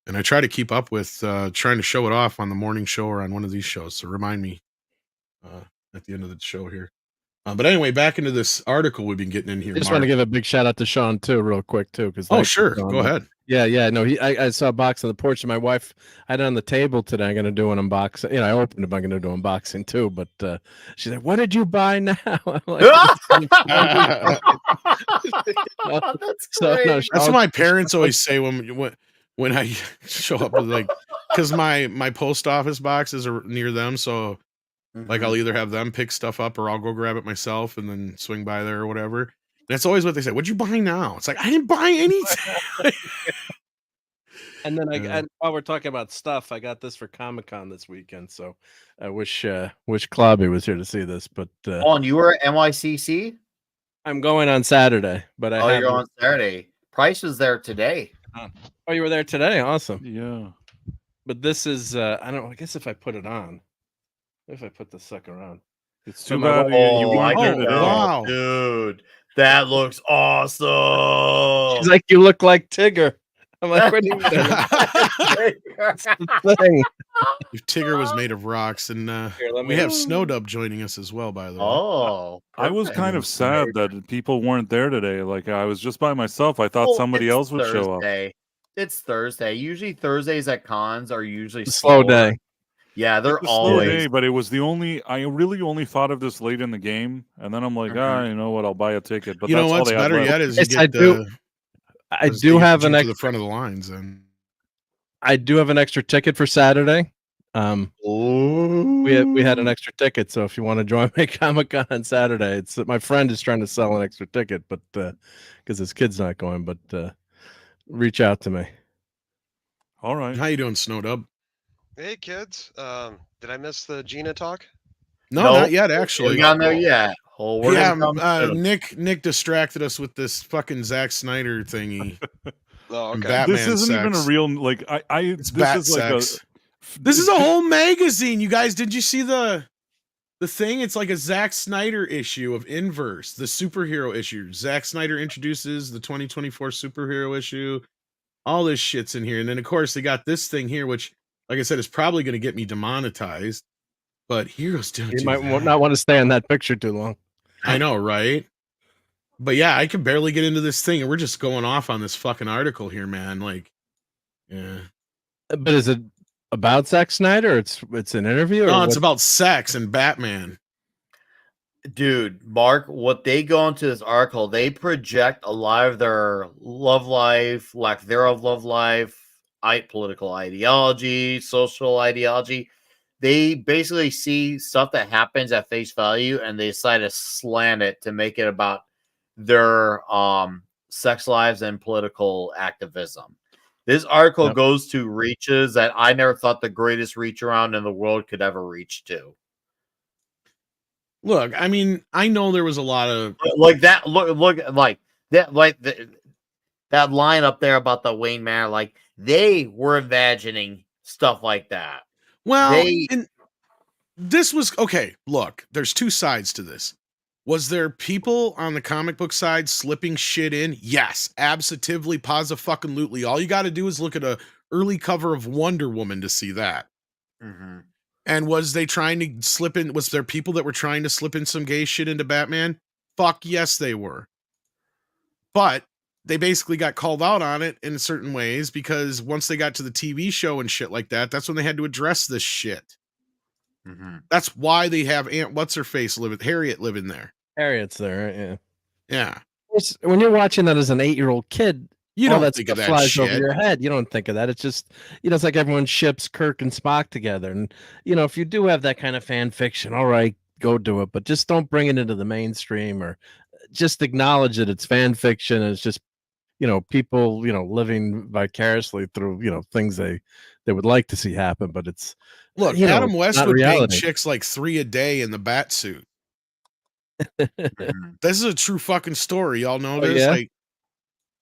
And I try to keep up with trying to show it off on the morning show or on one of these shows. So remind me at the end of the show here. But anyway, back into this article we've been getting in here. I just want to give a big shout out to Sean too, real quick too, because sure, go ahead. Yeah, no, I saw a box on the porch, and my wife had it on the table today. I'm gonna do an unboxing. You know, I opened it. I'm gonna do unboxing too, but she's like, "What did you buy now?" I'm like, That's what my parents always say when I show up with like, because my post office boxes are near them, so. Like I'll either have them pick stuff up or I'll go grab it myself and then swing by there or whatever. And that's always what they say. What'd you buy now? It's like, I didn't buy anything. And then and while we're talking about stuff, I got this for ComicCon this weekend. So I wish Klobby was here to see this. But and you were at NYCC? I'm going on Saturday, but you're going on Saturday. Price was there today. Oh, you were there today? Awesome. Yeah. But this is I guess if I put it on. If I put the sucker on, it's too bad you weren't there today. Wow, dude, that looks awesome. She's like, you look like Tigger. I'm like, what do you mean? If Tigger was made of rocks, and we have Snowdub joining us as well, by the way. Oh, I was kind of sad that people weren't there today. Like I was just by myself. I thought somebody else would show up. It's Thursday. Usually Thursdays at cons are usually slow day. Yeah, they're always. Day, but it was the only. I really only thought of this late in the game, and then I'm like, you know what? I'll buy a ticket. But you know what's better yet is you get I do have an extra to the front of the lines, and I do have an extra ticket for Saturday. We had an extra ticket, so if you want to join me at Comic-Con on Saturday, it's my friend is trying to sell an extra ticket, but because his kid's not going, but reach out to me. All right, how you doing, Snowdub? Hey kids, did I miss the Gina talk? No, not yet. Actually, not there yet. Nick distracted us with this fucking Zack Snyder thingy. Oh, okay. Batman this isn't even a real like. It's this is sex. Like this is a whole magazine, you guys. Did you see the thing? It's like a Zack Snyder issue of Inverse, the superhero issue. Zack Snyder introduces the 2024 superhero issue. All this shit's in here, and then of course they got this thing here, which. Like I said, it's probably going to get me demonetized, but heroes don't. You might not want to stay on that picture too long. I know, right? But yeah, I can barely get into this thing, and we're just going off on this fucking article here, man. Like, yeah. But is it about Zack Snyder? It's an interview? No, it's about sex and Batman. Dude, Mark, what they go into this article, they project a lot of their love life, lack thereof love life, political ideology, social ideology. They basically see stuff that happens at face value and they decide to slant it to make it about their sex lives and political activism. This article goes to reaches that I never thought the greatest reach around in the world could ever reach to. Look, I mean, I know there was a lot of like that. Look like that, that line up there about the Wayne Manor, like they were imagining stuff like that. Well, and this was okay. Look, there's two sides to this. Was there people on the comic book side slipping shit in? Yes, absolutely, positive-fucking-lutely. All you got to do is look at a early cover of Wonder Woman to see that. Mm-hmm. And was they trying to slip in? Was there people that were trying to slip in some gay shit into Batman? Fuck yes, they were. But they basically got called out on it in certain ways because once they got to the TV show and shit like that, that's when they had to address this shit. Mm-hmm. That's why they have What's-Her-Face Harriet living there. Harriet's there, yeah. Yeah. When you're watching that as an 8-year-old kid, you don't think of that flies shit over your head. You don't think of that. It's just, it's like everyone ships Kirk and Spock together. And, if you do have that kind of fan fiction, all right, go do it. But just don't bring it into the mainstream or just acknowledge that it's fan fiction. And it's just, people, living vicariously through, things they would like to see happen. But it's, look, Adam West would bang chicks like 3 a day in the bat suit. This is a true fucking story. Y'all know this? Yeah? Like,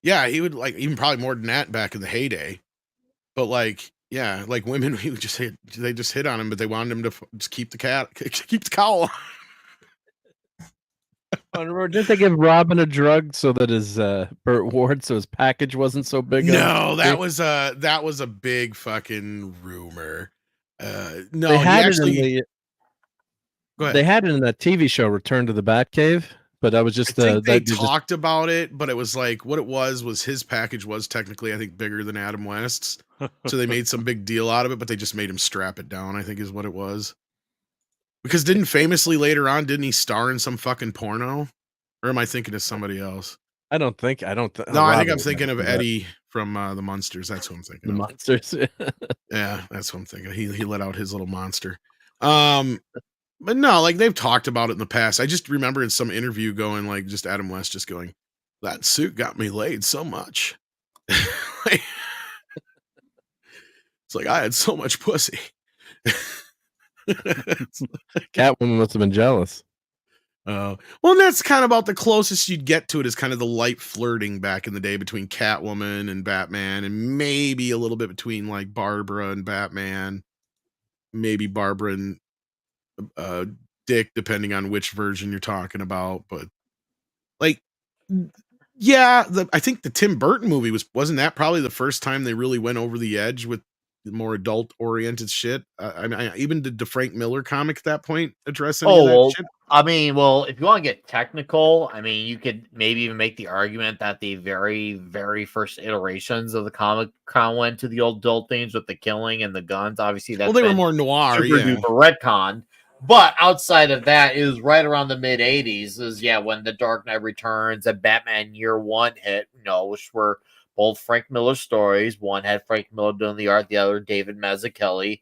yeah, he would like even probably more than that back in the heyday. But like, Yeah, like women, they just hit on him, but they wanted him to just keep the cowl on. Didn't they give Robin a drug so that his Burt Ward, so his package wasn't so big? No, that was a big fucking rumor. No, they he had actually. Go ahead. They had it in that TV show, Return to the Batcave, but that was just they talked about it, but it was like what it was his package was technically, I think, bigger than Adam West's, so they made some big deal out of it, but they just made him strap it down, I think is what it was. Because didn't he star in some fucking porno? Or am I thinking of somebody else? I think I'm thinking of Eddie from the Munsters. That's who I'm thinking of. The Munsters. Yeah, that's what I'm thinking. He let out his little monster. But no, like they've talked about it in the past. I just remember in some interview going, like, just Adam West just going, "That suit got me laid so much." It's like I had so much pussy. Catwoman must have been jealous. Well, that's kind of about the closest you'd get to it, is kind of the light flirting back in the day between Catwoman and Batman, and maybe a little bit between like Barbara and Batman, maybe Barbara and Dick, depending on which version you're talking about. But like, yeah, I think the Tim Burton movie wasn't that probably the first time they really went over the edge with more adult oriented shit. I mean, even did the Frank Miller comic at that point address any of that shit? I mean, well, if you want to get technical, I mean, you could maybe even make the argument that the very, very first iterations of the ComicCon went to the old adult themes with the killing and the guns. Obviously, that's they were more noir, super yeah. duper retcon. But outside of that, it was right around the mid '80s. Is when The Dark Knight Returns and Batman Year One hit. Which were both Frank Miller stories. One had Frank Miller doing the art, the other David Mazzucchelli.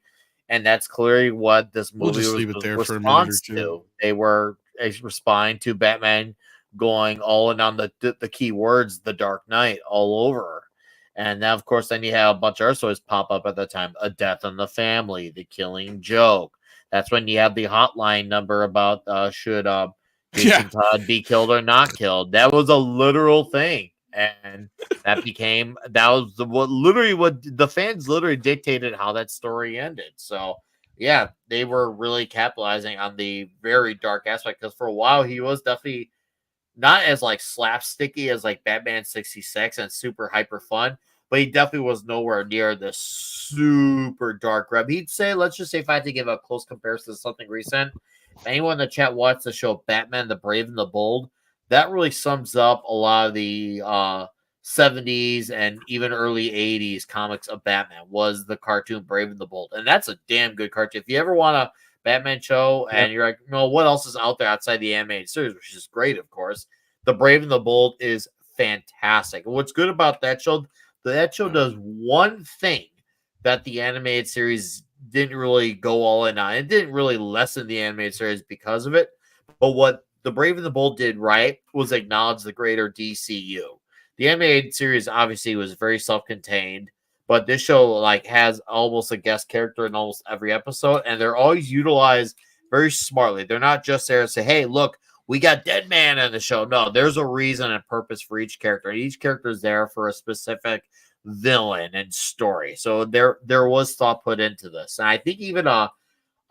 And that's clearly what this movie was response to. They were responding to Batman going all in on the key words, The Dark Knight, all over. And now, of course, then you have a bunch of other stories pop up at the time. A Death in the Family, The Killing Joke. That's when you have the hotline number about should Jason Todd be killed or not killed. That was a literal thing. And that was what the fans literally dictated how that story ended. So yeah, they were really capitalizing on the very dark aspect, because for a while he was definitely not as like slapsticky as like Batman 66 and super hyper fun, but he definitely was nowhere near the super dark rub. He'd say, let's just say, if I had to give a close comparison to something recent, if anyone in the chat watched the show Batman the Brave and the Bold, that really sums up a lot of the 70s and even early 80s comics of Batman, was the cartoon Brave and the Bold. And that's a damn good cartoon. If you ever want a Batman show and you're like, what else is out there outside the animated series, which is great, of course, the Brave and the Bold is fantastic. And what's good about that show does one thing that the animated series didn't really go all in on. It didn't really lessen the animated series because of it. But what the Brave and the Bold did right was acknowledge the greater DCU. The animated series obviously was very self-contained, but this show like has almost a guest character in almost every episode, and they're always utilized very smartly. They're not just there to say, hey, look, we got Dead Man on the show. No, there's a reason and purpose for each character. Each character is there for a specific villain and story. So there was thought put into this. And I think even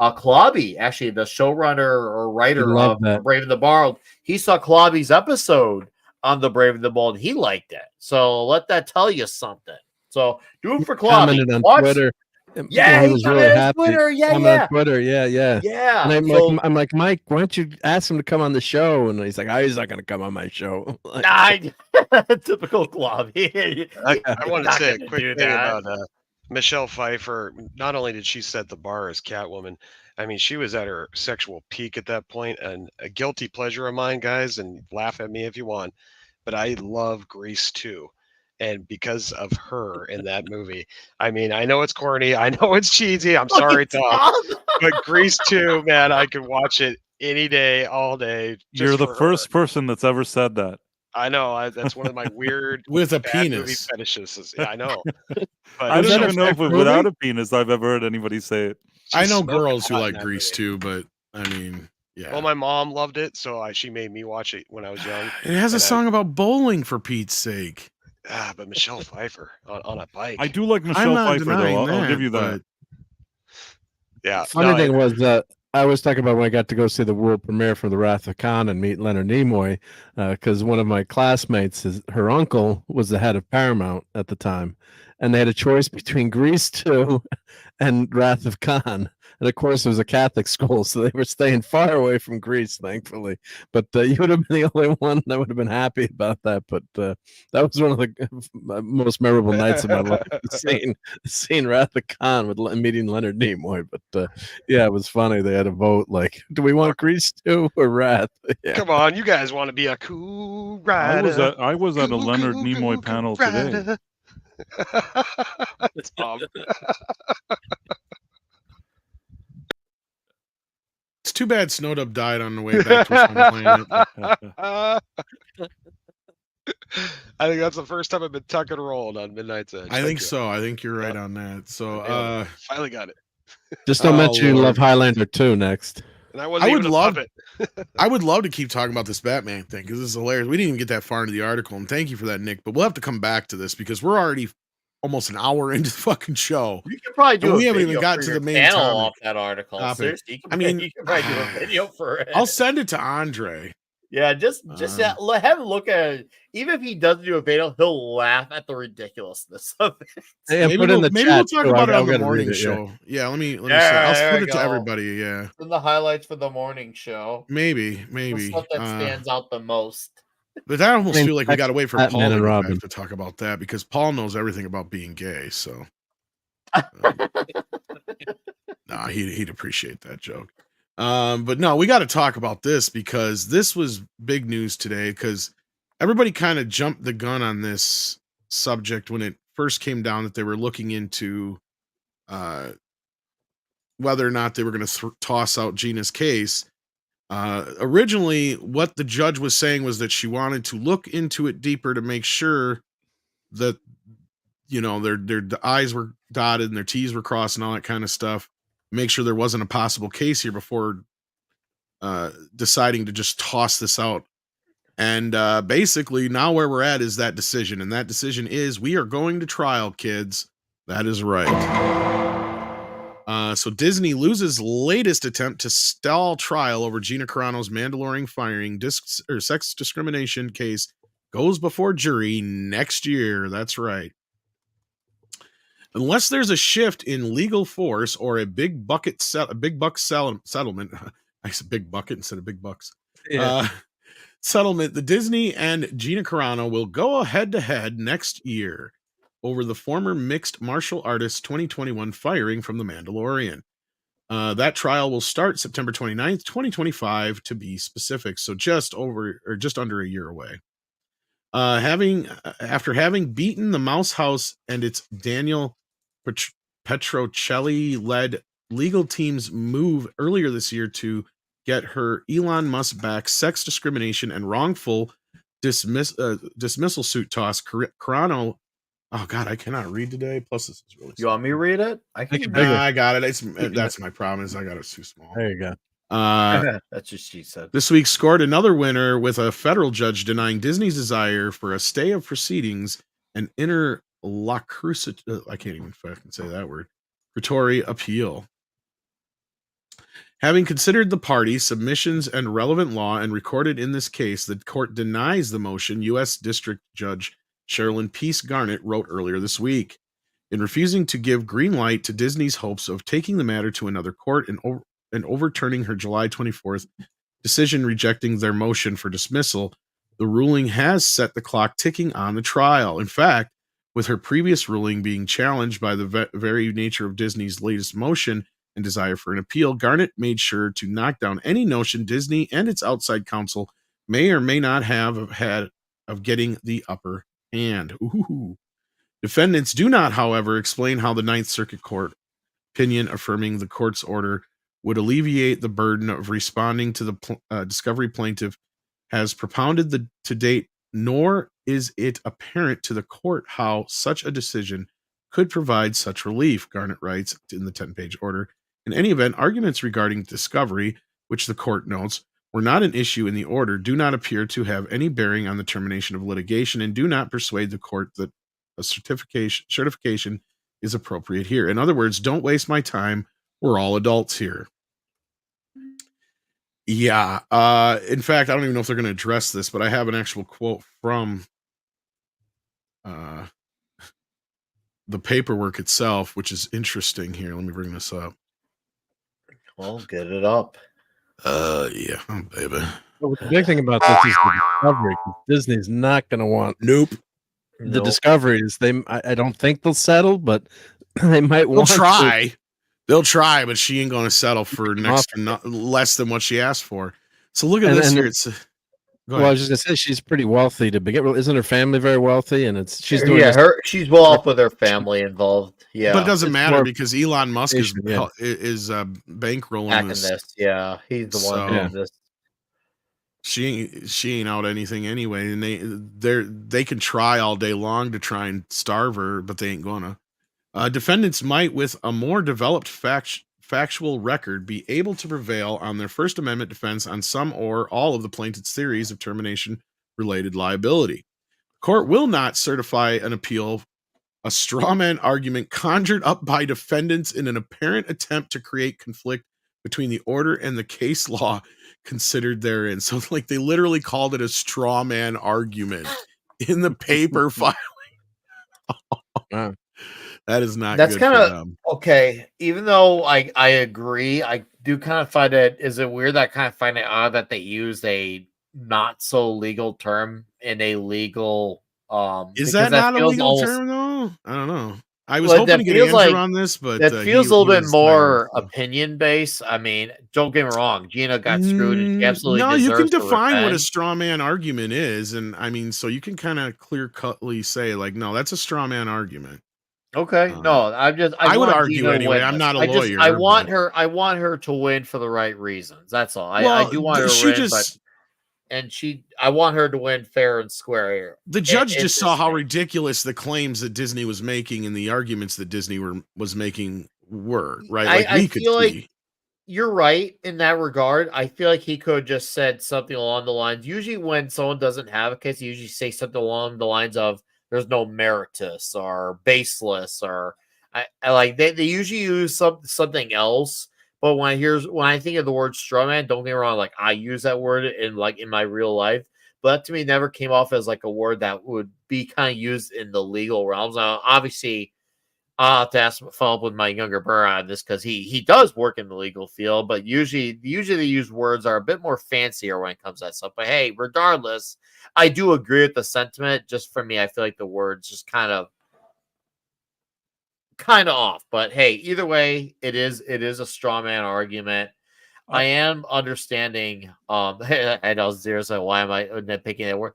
Klobby, actually the showrunner or writer of Brave and the Bold, he saw Klobby's episode on the Brave and the Bold. He liked it. So let that tell you something. So do it for Klobby. Commented on Twitter. Yeah, he was really happy. Twitter. Yeah. And I'm like, Mike, why don't you ask him to come on the show? And he's like, he's not going to come on my show. Typical Klobby. I wanted to say a quick thing about Michelle Pfeiffer. Not only did she set the bar as Catwoman, I mean, she was at her sexual peak at that point, and a guilty pleasure of mine, guys, and laugh at me if you want, but I love Grease 2. And because of her in that movie, I mean, I know it's corny, I know it's cheesy, I'm sorry, Tom, but Grease 2, man, I could watch it any day, all day. You're the first person that's ever said that. I know. That's one of my weird with a movie penis fetishes. Yeah, I know. But I don't even know if without a penis I've ever heard anybody say it. I know girls who like Grease too, but I mean, yeah. Well, my mom loved it, so she made me watch it when I was young. It has a song about bowling, for Pete's sake. But Michelle Pfeiffer on a bike. I do like I'm Michelle not Pfeiffer, though. denying I'll give that, you that. Yeah. Funny thing was that I was talking about when I got to go see the world premiere for The Wrath of Khan and meet Leonard Nimoy, because one of my classmates, her uncle was the head of Paramount at the time, and they had a choice between Grease 2 and Wrath of Khan. And of course, it was a Catholic school, so they were staying far away from Greece, thankfully. But you would have been the only one that would have been happy about that. But that was one of the most memorable nights of my life, seeing Wrath of Khan with meeting Leonard Nimoy. But yeah, it was funny. They had a vote like, do we want Grease 2 or Wrath? Yeah. Come on, you guys want to be a cool rider. I was at a Leonard Nimoy panel today. Tom. It's too bad Snowdub died on the way back to his home planet. I think that's the first time I've been tuck and rolled on Midnight's Edge. I think so. I think you're right on that. So finally got it. Just don't mention you love Highlander 2 next. And I would love it. I would love to keep talking about this Batman thing because this is hilarious. We didn't even get that far into the article, and thank you for that, Nick. But we'll have to come back to this because we're already almost an hour into the fucking show. You could probably do. We haven't even got to the main panel topic. off that article. Seriously, I mean, you could probably do a video for it. I'll send it to Andre. Yeah, just have him look at it. Even if he doesn't do a video, he'll laugh at the ridiculousness of it. Hey, maybe we'll talk about it on the morning show. Yeah, let me see. I'll put it to everybody. Yeah, in the highlights for the morning show. Maybe the stuff that stands out the most. But I almost feel like we got to wait for Paul to talk about that because Paul knows everything about being gay. So, nah, he'd appreciate that joke. But no, we got to talk about this because this was big news today because everybody kind of jumped the gun on this subject when it first came down that they were looking into whether or not they were going to toss out Gina's case. Originally, what the judge was saying was that she wanted to look into it deeper to make sure that, you know, their I's were dotted and their T's were crossed and all that kind of stuff. Make sure there wasn't a possible case here before deciding to just toss this out. And basically now where we're at is that decision. And that decision is we are going to trial, kids. That is right. So Disney loses latest attempt to stall trial over Gina Carano's Mandalorian firing sex discrimination case goes before jury next year. That's right. Unless there's a shift in legal force or a big buck settlement. I said big bucket instead of big bucks. Yeah. Settlement. The Disney and Gina Carano will go head to head next year over the former mixed martial artist 2021 firing from The Mandalorian. That trial will start September 29th, 2025 to be specific. So just under a year away. After having beaten the Mouse House and its Daniel Petrocelli-led legal team's move earlier this year to get her Elon Musk-backed sex discrimination and wrongful dismissal suit tossed, Carano. Oh God, I cannot read today. Plus, this is really. You want me to read it? I got it. That's my problem. Is I got it too small. There you go. That's just she said. This week scored another winner with a federal judge denying Disney's desire for a stay of proceedings and interlocutory. I can't even fucking say that word. Appeal. Having considered the party submissions and relevant law and recorded in this case, the court denies the motion. U.S. District Judge Sherilyn Peace Garnett wrote earlier this week. In refusing to give green light to Disney's hopes of taking the matter to another court and overturning her July 24th decision rejecting their motion for dismissal, the ruling has set the clock ticking on the trial. In fact, with her previous ruling being challenged by the very nature of Disney's latest motion and desire for an appeal, Garnett made sure to knock down any notion Disney and its outside counsel may or may not have had of getting the upper hand. Ooh. Defendants do not, however, explain how the Ninth Circuit Court opinion affirming the court's order would alleviate the burden of responding to the discovery plaintiff has propounded to date, nor is it apparent to the court how such a decision could provide such relief, Garnett writes in the 10-page order. In any event, arguments regarding discovery, which the court notes, were not an issue in the order, do not appear to have any bearing on the termination of litigation, and do not persuade the court that a certification is appropriate here. In other words, don't waste my time. We're all adults here. Yeah. In fact, I don't even know if they're going to address this, but I have an actual quote from the paperwork itself, which is interesting here. Let me bring this up. Well, get it up. Yeah, baby. Well, the big thing about this is the discovery. Disney's not going to want. Nope. The discovery is I don't think they'll settle, but they might want. They'll try. They'll try, but she ain't going to settle for next to less than what she asked for. So look at this here. It's. Well, I was just gonna say she's pretty wealthy to begin with. Isn't her family very wealthy? And she's doing she's well off with her family involved. Yeah, but it doesn't matter because Elon Musk is bankrolling this. Yeah, he's the one doing this. She ain't out anything anyway, and they can try all day long to try and starve her, but they ain't gonna. Defendants might, with a more developed factual record, be able to prevail on their First Amendment defense on some or all of the plaintiff's theories of termination-related liability. The court will not certify an appeal, a straw man argument conjured up by defendants in an apparent attempt to create conflict between the order and the case law considered therein. So, like, they literally called it a straw man argument in the paper filing. That is not. That's kind of okay. Even though I agree, I do kind of find it. Is it weird that I kind of find it odd that they use a not so legal term in a legal? Is that not a legal term though? I don't know. I was hoping to get an answer on this, but that feels a little bit more opinion based. I mean, don't get me wrong. Gina got screwed. And she absolutely no, you can deserves define what a straw man argument is, and I mean, so you can kind of clear cutly say like, no, that's a straw man argument. Okay, no, I would argue anyway. I'm not a lawyer. I want her to win for the right reasons. That's all. I do want her to win, I want her to win fair and square here. The judge just saw how ridiculous the claims that Disney was making and the arguments that Disney was making were, right? Like I feel like you're right in that regard. I feel like he could have just said something along the lines. Usually when someone doesn't have a case, they usually say something along the lines of there's no meritus or baseless or I like they usually use something else. But when I think of the word straw man, don't get me wrong, like I use that word in my real life, but that to me never came off as like a word that would be kind of used in the legal realms. Now, obviously, I'll have to follow up with my younger brother on this because he does work in the legal field, but usually they use words are a bit more fancier when it comes to that stuff. But hey, regardless, I do agree with the sentiment. Just for me, I feel like the words just kind of off. But hey, either way, it is a straw man argument. I am understanding. I know Zero said, why am I nitpicking that word?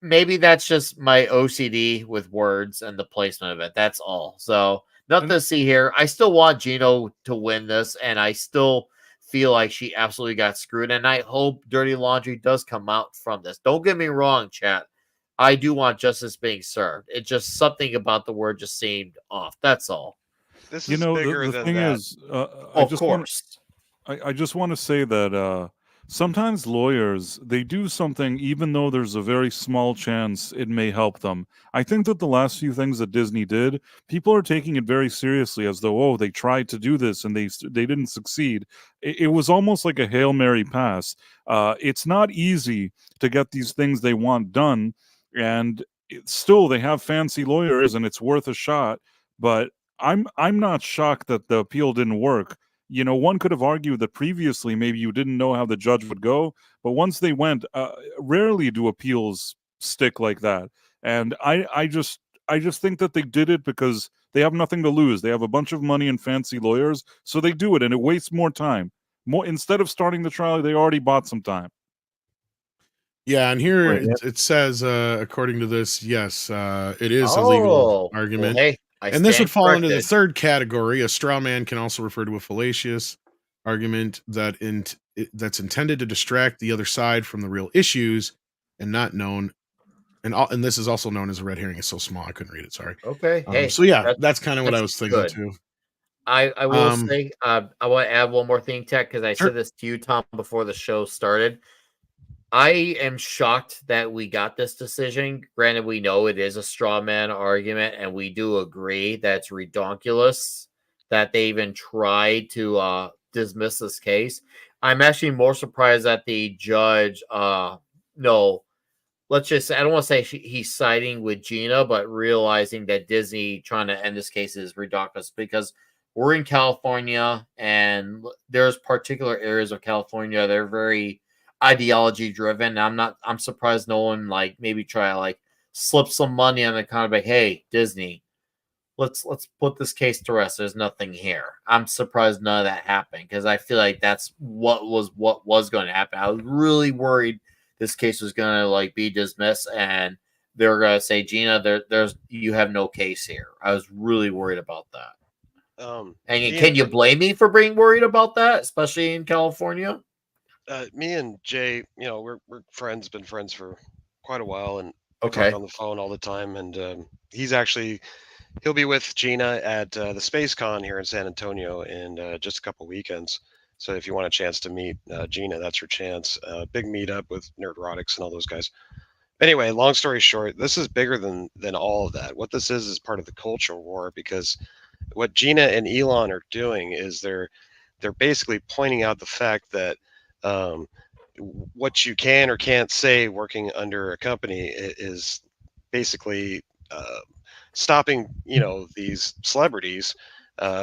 Maybe that's just my OCD with words and the placement of it. That's all. So nothing to see here. I still want Gino to win this, and I still feel like she absolutely got screwed. And I hope Dirty Laundry does come out from this. Don't get me wrong, chat. I do want justice being served. It's just something about the word just seemed off. That's all. This is bigger the thing that. is, I just want to say that sometimes lawyers, they do something even though there's a very small chance it may help them. I think that the last few things that Disney did, people are taking it very seriously as though, they tried to do this and they didn't succeed. It was almost like a Hail Mary pass. It's not easy to get these things they want done, and still they have fancy lawyers and it's worth a shot, but I'm not shocked that the appeal didn't work. You know, one could have argued that previously maybe you didn't know how the judge would go, but once they went, rarely do appeals stick like that. And I just think that they did it because they have nothing to lose. They have a bunch of money and fancy lawyers, so they do it, and it wastes more time. Instead of starting the trial, they already bought some time. Yeah, and here it says, according to this, yes, it is a legal argument. Well, hey. And this would fall into the third category. A straw man can also refer to a fallacious argument that's intended to distract the other side from the real issues and not known. And this is also known as a red herring. It's so small I couldn't read it. Sorry. Okay. Hey. So yeah, that's kind of what I was thinking too. I will say, I want to add one more thing, Tech, because I said this to you, Tom, before the show started. I am shocked that we got this decision. Granted, we know it is a straw man argument, and we do agree that it's redonkulous that they even tried to dismiss this case. I'm actually more surprised that the judge, no, let's just say, I don't want to say he's siding with Gina, but realizing that Disney trying to end this case is redonkulous because we're in California and there's particular areas of California that are very ideology driven. I'm surprised no one like maybe try to like slip some money on the kind of like, hey, Disney, let's put this case to rest. There's nothing here. I'm surprised none of that happened because I feel like that's what was going to happen. I was really worried this case was going to like be dismissed and they're going to say, Gina, there's you have no case here. I was really worried about that. And can you blame me for being worried about that, especially in California? Me and Jay, we're friends, been friends for quite a while, and we Okay. talk on the phone all the time. And he'll be with Gina at the Space Con here in San Antonio in just a couple weekends. So if you want a chance to meet Gina, that's your chance. Big meetup with Nerdrotics and all those guys. Anyway, long story short, this is bigger than all of that. What this is part of the culture war, because what Gina and Elon are doing is they're basically pointing out the fact that what you can or can't say working under a company is basically stopping these celebrities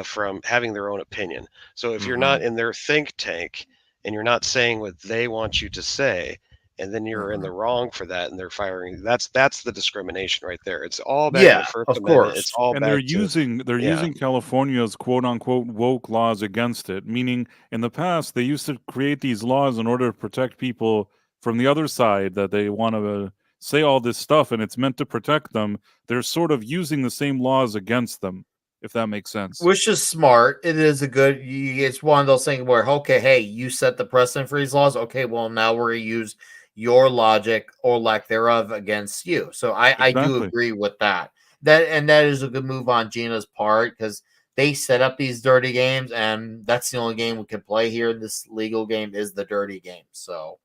from having their own opinion. So if you're not in their think tank and you're not saying what they want you to say, and then you're in the wrong for that, and they're firing. That's the discrimination right there. It's all back to the First Amendment. Course. It's all and back they're using California's quote unquote woke laws against it. Meaning, in the past, they used to create these laws in order to protect people from the other side that they want to say all this stuff, and it's meant to protect them. They're sort of using the same laws against them, if that makes sense. Which is smart. It is a good. It's one of those things where, okay, hey, you set the precedent for these laws. Okay, well, now we're going to use your logic or lack thereof against you. So I do agree with that. That is a good move on Gina's part because they set up these dirty games, and that's the only game we can play here. This legal game is the dirty game. So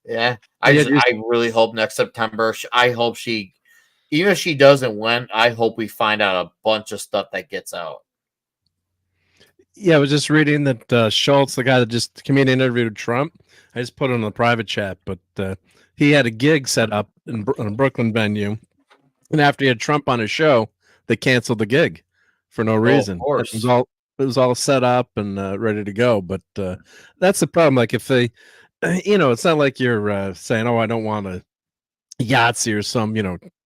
yeah, I really hope next September. I hope she. Even if she doesn't win, I hope we find out a bunch of stuff that gets out. Yeah, I was just reading that Schultz, the guy that just comedian interviewed Trump, I just put it in the private chat, but he had a gig set up in a Brooklyn venue, and after he had Trump on his show, they canceled the gig for no reason. Of course. It was all set up and ready to go, but that's the problem. Like if they, it's not like you're saying, "Oh, I don't want a Yahtzee or some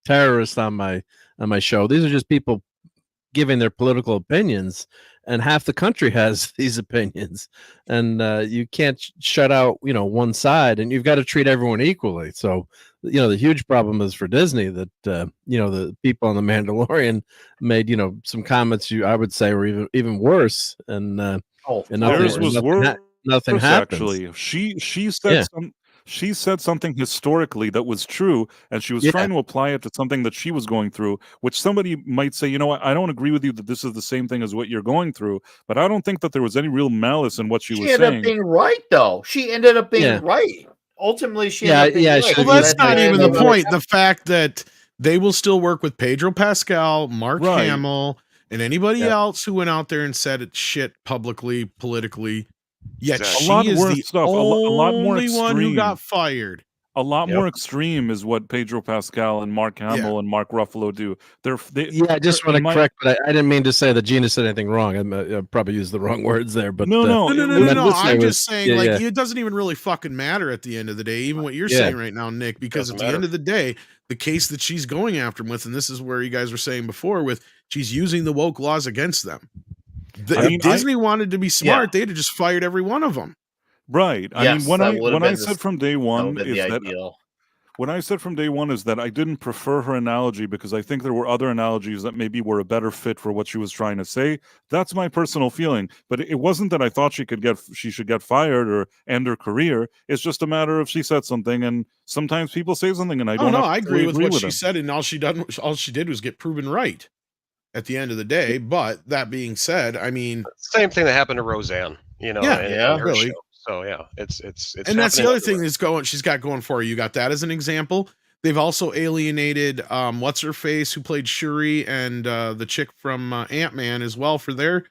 terrorist on my show." These are just people giving their political opinions, and half the country has these opinions, and you can't shut out one side, and you've got to treat everyone equally. So the huge problem is for Disney that the people on The Mandalorian made some comments I would say were even worse, and theirs was worse. Nothing happens. Actually, she said she said something historically that was true, and she was trying to apply it to something that she was going through, which somebody might say, I don't agree with you that this is the same thing as what you're going through, but I don't think that there was any real malice in what she was saying. She ended up being right, though. She ended up being right. Ultimately, she ended up being right. Well, that's not even the point. The fact that they will still work with Pedro Pascal, Mark Hamill, and anybody else who went out there and said shit publicly, politically. Yet she is the only one who got fired. A lot more extreme is what Pedro Pascal and Mark Hamill and Mark Ruffalo do. I just want to correct, but I didn't mean to say that Gina said anything wrong. I probably used the wrong words there. But no. I'm just saying, it doesn't even really fucking matter at the end of the day, even what you're saying right now, Nick, because at the end of the day, the case that she's going after him with, and this is where you guys were saying before, with she's using the woke laws against them. If Disney wanted to be smart, they'd have just fired every one of them. Right. I mean, when I said from day one is that I didn't prefer her analogy because I think there were other analogies that maybe were a better fit for what she was trying to say. That's my personal feeling. But it wasn't that I thought she should get fired or end her career. It's just a matter of she said something, and sometimes people say something, and I don't. I agree with what she said, and all she did was get proven right. at the end of the day. But that being said, I mean, same thing that happened to Roseanne, you know, yeah, and her really. show. So yeah, it's And that's the happening other thing everywhere. she's got going for her. You got that as an example. They've also alienated what's her face who played Shuri and the chick from Ant-Man as well for their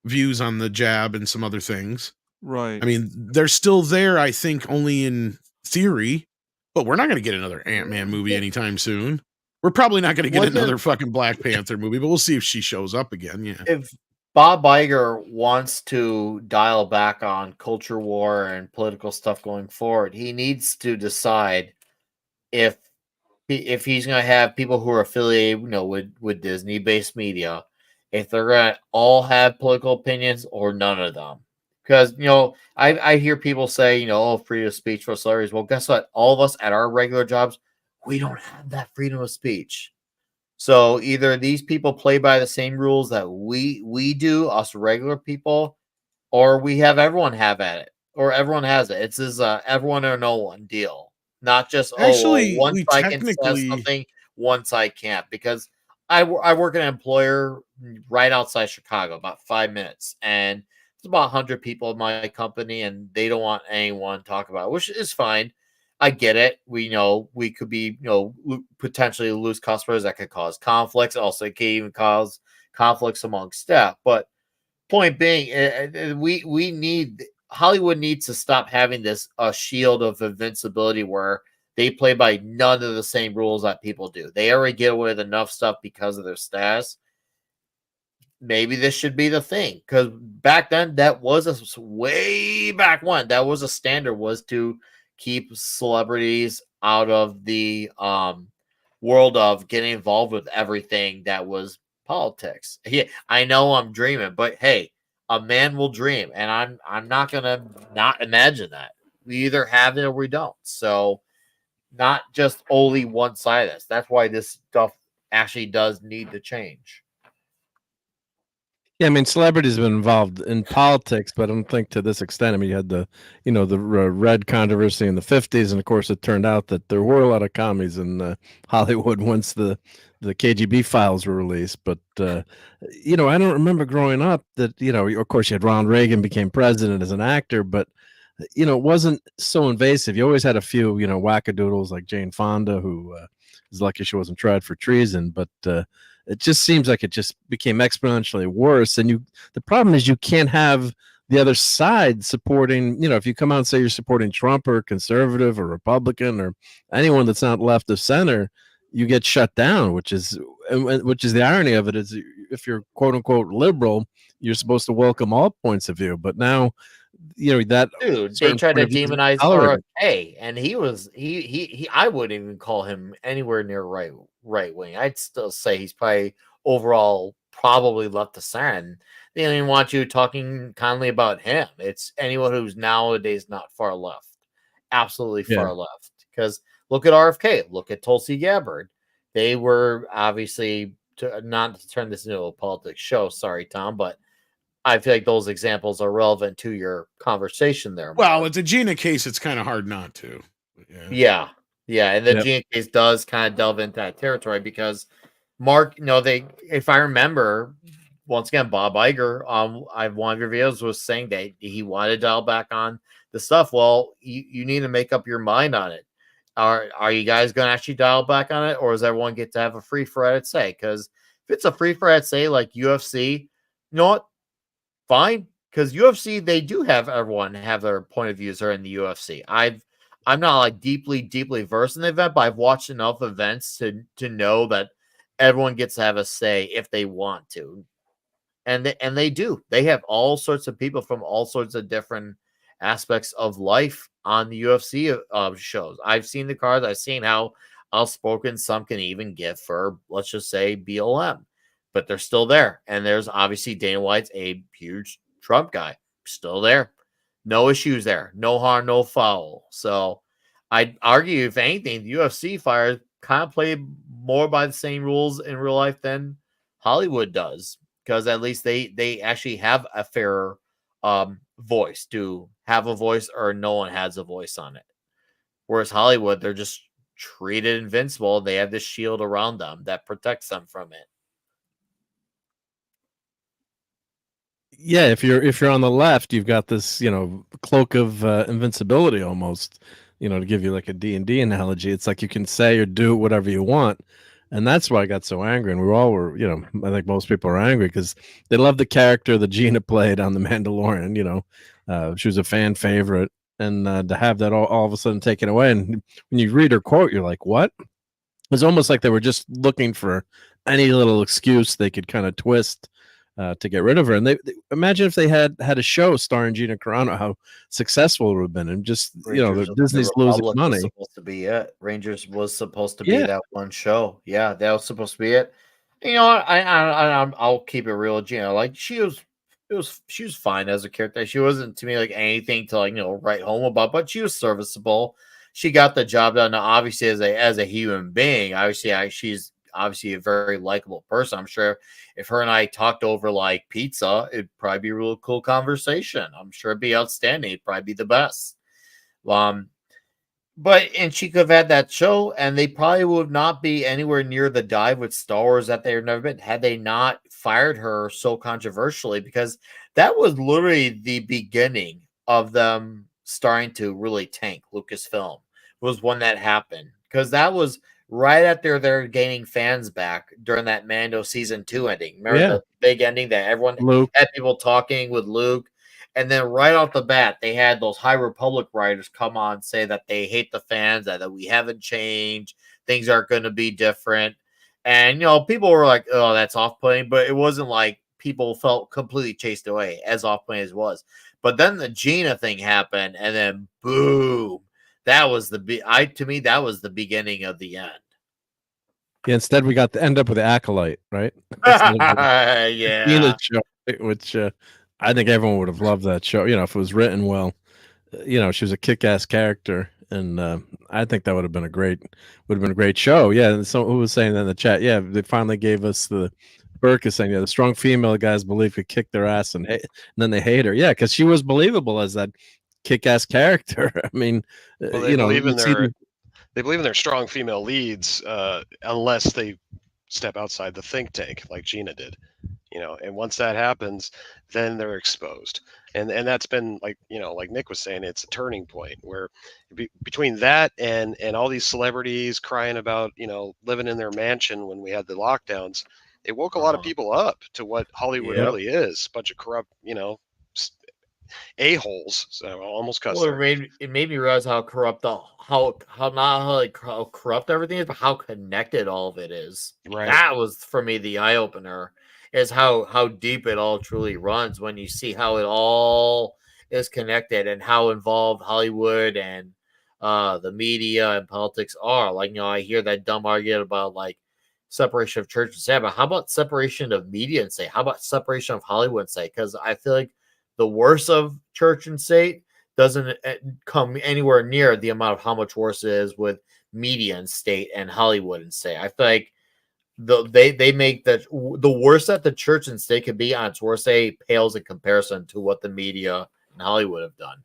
views on the jab and some other things. Right. I mean, they're still there, I think, only in theory, but we're not going to get another Ant-Man movie anytime soon. We're probably not going to get another fucking Black Panther movie, but we'll see if she shows up again. Yeah. If Bob Iger wants to dial back on culture war and political stuff going forward, he needs to decide if he's going to have people who are affiliated, with Disney-based media, if they're going to all have political opinions or none of them. Because I hear people say, oh, freedom of speech for celebrities. Well, guess what? All of us at our regular jobs, we don't have that freedom of speech. So either these people play by the same rules that we do, us regular people, or we have everyone have at it, or everyone has it. It's this everyone or no one deal, not just Actually, one we side can say technically something, one side can't. Because I work at an employer right outside Chicago, about 5 minutes, and it's about 100 people in my company, and they don't want anyone to talk about it, which is fine. I get it. We know we could be, potentially lose customers that could cause conflicts. Also, it can even cause conflicts among staff. But point being, we need Hollywood needs to stop having this shield of invincibility where they play by none of the same rules that people do. They already get away with enough stuff because of their status. Maybe this should be the thing, because back then that was way back when that was a standard, was to keep celebrities out of the world of getting involved with everything that was politics. Yeah, I know I'm dreaming, but hey, a man will dream, and I'm not gonna not imagine that. We either have it or we don't. So not just only one side of this. That's why this stuff actually does need to change. Yeah, I mean, celebrities have been involved in politics, but I don't think to this extent. I mean, you had the red controversy in the 50s, and of course, it turned out that there were a lot of commies in Hollywood once the KGB files were released. But I don't remember growing up that of course, you had Ronald Reagan became president as an actor, but it wasn't so invasive. You always had a few wackadoodles like Jane Fonda, who is lucky she wasn't tried for treason, but it just seems like it just became exponentially worse. And the problem is you can't have the other side supporting, if you come out and say you're supporting Trump or conservative or Republican or anyone that's not left of center, you get shut down, which is the irony of it, is if you're quote unquote liberal, you're supposed to welcome all points of view. But now, that dude, they tried to demonize RFK, and I wouldn't even call him anywhere near right wing. I'd still say he's probably overall probably left of center. They don't even want you talking kindly about him. It's anyone who's nowadays not far left, absolutely far left. Because look at RFK, look at Tulsi Gabbard. They were obviously, not to turn this into a politics show, sorry Tom, but I feel like those examples are relevant to your conversation there. Well, it's a Gina case. It's kind of hard not to. Yeah. And the Gina case does kind of delve into that territory because Mark, if I remember, once again, Bob Iger, one of your videos was saying that he wanted to dial back on the stuff. Well, you need to make up your mind on it. Are you guys going to actually dial back on it, or does everyone get to have a free for edit say? Because if it's a free for edit say like UFC, you know what? Fine, because UFC, they do have everyone have their point of views are in the UFC. I'm not like deeply versed in the event, but I've watched enough events to know that everyone gets to have a say if they want to, and they do. They have all sorts of people from all sorts of different aspects of life on the UFC shows. I've seen the cards. I've seen how outspoken some can even get for, let's just say, BLM. But they're still there. And there's obviously Dana White's a huge Trump guy. Still there. No issues there. No harm, no foul. So I'd argue, if anything, the UFC fighters kind of play more by the same rules in real life than Hollywood does. Because at least they actually have a fairer voice, to have a voice, or no one has a voice on it. Whereas Hollywood, they're just treated invincible. They have this shield around them that protects them from it. yeah, if you're on the left, you've got this, cloak of invincibility almost, to give you like a D&D analogy. It's like you can say or do whatever you want. And that's why I got so angry. And we all were, I think most people are angry because they love the character that Gina played on The Mandalorian. She was a fan favorite. And to have that all of a sudden taken away. And when you read her quote, you're like, what? It's almost like they were just looking for any little excuse they could kind of twist to get rid of her. And they imagine if they had a show starring Gina Carano, how successful it would have been. And just Disney's losing money. Was supposed to be it. Rangers was supposed to be that one show. Yeah, that was supposed to be it. You know, I'll keep it real, Gina. Like she was fine as a character. She wasn't to me like anything to write home about, but she was serviceable. She got the job done. Now, obviously, as a human being, she's obviously a very likable person. I'm sure if her and I talked over like pizza, it'd probably be a real cool conversation. I'm sure it'd be outstanding. It'd probably be the best. And she could have had that show, and they probably would not be anywhere near the dive with Star Wars that they've never been had they not fired her so controversially, because that was literally the beginning of them starting to really tank Lucasfilm. Was when that happened, because that was right after they're gaining fans back during that Mando season 2 ending. Remember the big ending that everyone had people talking with Luke? And then right off the bat, they had those High Republic writers come on, say that they hate the fans, that we haven't changed, things are going to be different. And, people were like, oh, that's off-putting. But it wasn't like people felt completely chased away, as off-putting as it was. But then the Gina thing happened, and then boom. That was to me, that was the beginning of the end. Yeah, instead we got to end up with the Acolyte, right? Yeah. Show, which I think everyone would have loved that show. If it was written well. She was a kick-ass character, and I think that would have been a great show. Yeah, and so who was saying that in the chat? Yeah, they finally gave us the Burke is saying, the strong female guys believe could kick their ass, and then they hate her. Yeah, because she was believable as that kick-ass character. I mean, they believe in their strong female leads, unless they step outside the think tank like Gina did. And once that happens, then they're exposed. And that's been like Nick was saying, it's a turning point where between that and all these celebrities crying about, living in their mansion when we had the lockdowns, it woke a lot of people up to what Hollywood really is. A bunch of corrupt, a-holes. So I almost cussed. Well, it made me realize how corrupt how corrupt everything is, but how connected all of it is. Right. That was for me the eye opener, is how deep it all truly runs when you see how it all is connected and how involved Hollywood and the media and politics are. Like, I hear that dumb argument about like separation of church and state, but how about separation of media and state? How about separation of Hollywood and state? Because I feel like the worst of church and state doesn't come anywhere near the amount of how much worse it is with media and state and Hollywood and state. I feel like they make the worst that the church and state could be on its worst day pales in comparison to what the media and Hollywood have done.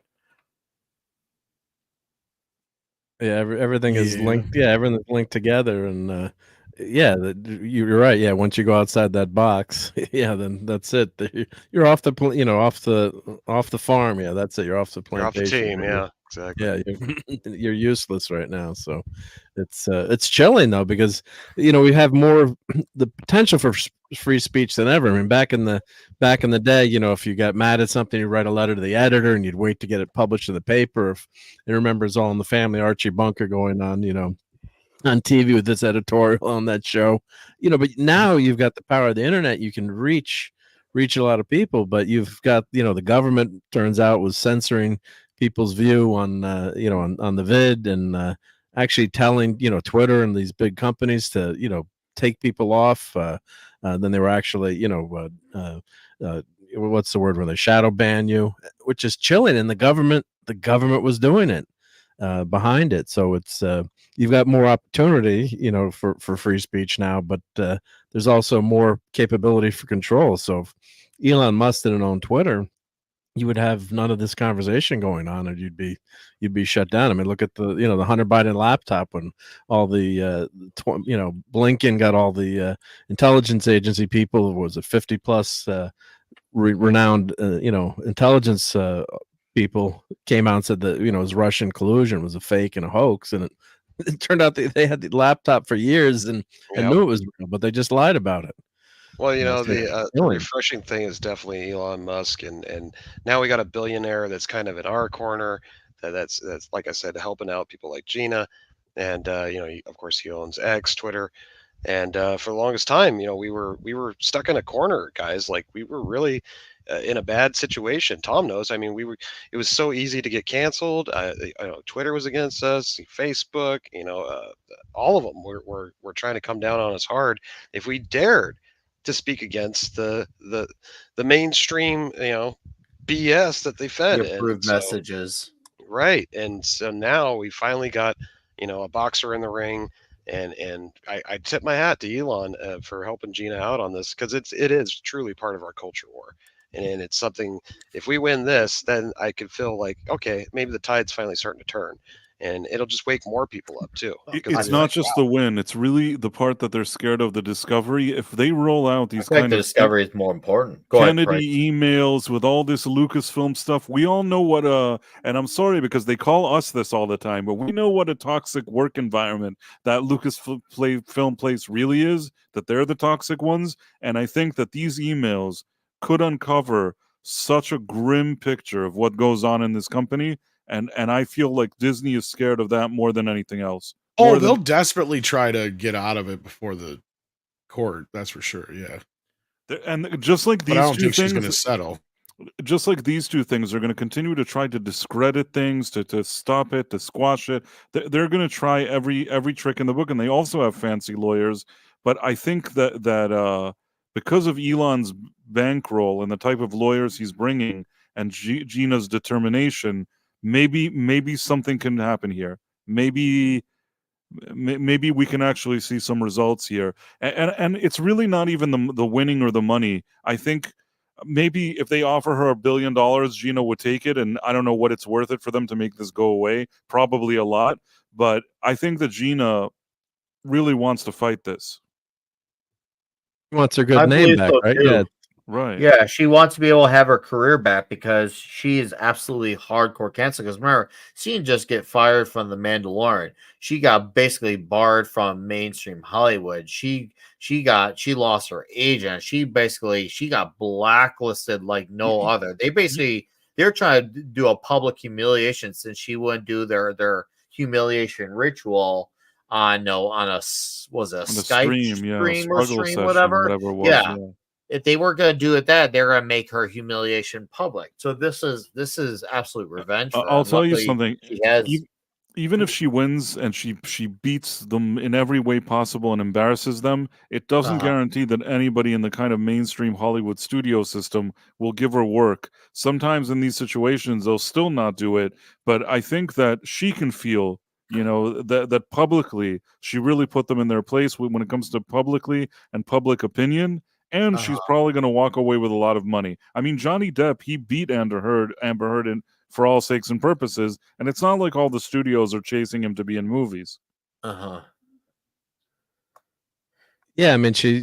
Yeah, everything is linked. Yeah, everything's linked together, and you're right. Yeah, once you go outside that box, then that's it. You're off the off the farm. Yeah, that's it. You're off the plantation. You're off the team. Yeah, exactly. Yeah, you're useless right now. So it's chilling though, because we have more of the potential for free speech than ever. I mean, back in the day, if you got mad at something, you write a letter to the editor and you'd wait to get it published in the paper. If it remembers All in the Family, Archie Bunker going on TV with this editorial on that show, but now you've got the power of the internet. You can reach a lot of people, but you've got, the government turns out was censoring people's view on, on the vid, and actually telling, Twitter and these big companies to, take people off. Then they were actually, what's the word when they shadow ban you, which is chilling. And the government was doing it behind it. So it's, you've got more opportunity, for free speech now, but there's also more capability for control. So if Elon Musk didn't own Twitter, you would have none of this conversation going on, and you'd be shut down. I mean, look at the the Hunter Biden laptop, when all the Blinken got all the intelligence agency people, was it 50 plus renowned, intelligence people came out and said that, it was Russian collusion, was a fake and a hoax, and it turned out they had the laptop for years and knew it was real, but they just lied about it. Well, It's the killing. refreshing thing is definitely Elon Musk, and now we got a billionaire that's kind of in our corner. That's like I said, helping out people like Gina, and of course he owns X, Twitter, and for the longest time, we were stuck in a corner, guys. Like we were really in a bad situation. Tom knows. I mean, it was so easy to get canceled. Twitter was against us, Facebook, all of them were trying to come down on us hard if we dared to speak against the mainstream, BS that they fed. The approved messages. Right. And so now we finally got, a boxer in the ring. And I tip my hat to Elon for helping Gina out on this, because it is truly part of our culture war. And it's something, if we win this, then I could feel like, okay, maybe the tide's finally starting to turn. And it'll just wake more people up too. It's not just the win; it's really the part that they're scared of, the discovery. If they roll out these kind of discovery is more important. Kennedy emails with all this Lucasfilm stuff, we all know what and I'm sorry because they call us this all the time, but we know what a toxic work environment that Lucasfilm place really is. That they're the toxic ones, and I think that these emails could uncover such a grim picture of what goes on in this company. And I feel like Disney is scared of that more than anything else. They'll desperately try to get out of it before the court. That's for sure. Yeah. And just like these I don't two think things, she's going to settle. Just like these two things are going to continue to try to discredit things, to stop it, to squash it. They're going to try every trick in the book, and they also have fancy lawyers. But I think that because of Elon's bankroll and the type of lawyers he's bringing, and Gina's determination, maybe something can happen here. Maybe we can actually see some results here. And it's really not even the winning or the money. I think maybe if they offer her $1 billion, Gina would take it. And I don't know what it's worth it for them to make this go away. Probably a lot. But I think that Gina really wants to fight this. She wants her good name back, right? Too. Yeah. Right. Yeah, she wants to be able to have her career back because she is absolutely hardcore canceled. Because remember, she didn't just get fired from The Mandalorian. She got basically barred from mainstream Hollywood. She lost her agent. She got blacklisted like no other. They're trying to do a public humiliation since she wouldn't do their humiliation ritual on a Skype stream or stream, whatever it was. Yeah. If they were going to do it they're going to make her humiliation public. So this is absolute revenge. I'll tell you something. Even if she wins and she beats them in every way possible and embarrasses them, it doesn't guarantee that anybody in the kind of mainstream Hollywood studio system will give her work. Sometimes in these situations, they'll still not do it. But I think that she can feel, that publicly she really put them in their place when it comes to publicly and public opinion. And she's probably going to walk away with a lot of money. I mean, Johnny Depp, he beat Amber Heard in For All Sakes and Purposes, and it's not like all the studios are chasing him to be in movies. Yeah, I mean, she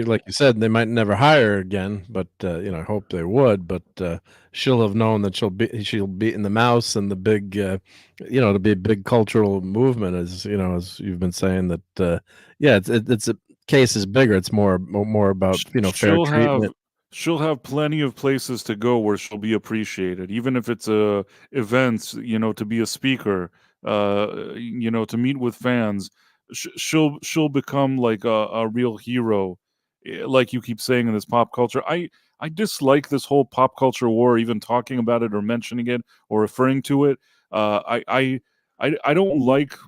like you said, they might never hire her again, but I hope they would. But she'll have known that she'll be in the mouse and the big, to be a big cultural movement, as you've been saying that. It's a case is bigger. It's more about fair treatment. She'll have plenty of places to go where she'll be appreciated, even if it's events, to be a speaker, to meet with fans. She'll become like a real hero, like you keep saying in this pop culture. I dislike this whole pop culture war, even talking about it or mentioning it or referring to it. I don't like,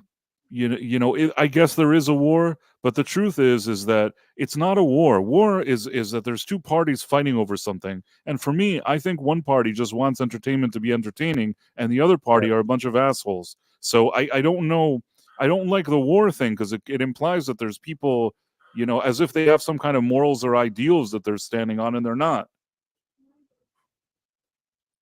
I guess there is a war, but the truth is that it's not a war. War is that there's two parties fighting over something. And for me, I think one party just wants entertainment to be entertaining, and the other party are a bunch of assholes. So I don't know. I don't like the war thing because it implies that there's people, as if they have some kind of morals or ideals that they're standing on, and they're not.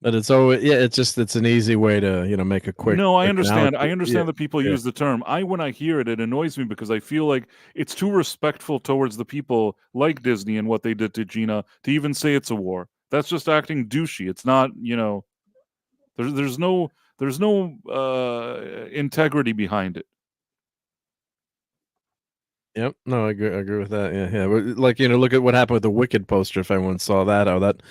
But it's an easy way to make a quick. No, I understand. I understand that people use the term. When I hear it, it annoys me because I feel like it's too respectful towards the people like Disney and what they did to Gina to even say it's a war. That's just acting douchey. It's not, there's no integrity behind it. Yep. No, I agree with that. Yeah. Like, look at what happened with the Wicked poster. If anyone saw that, how that,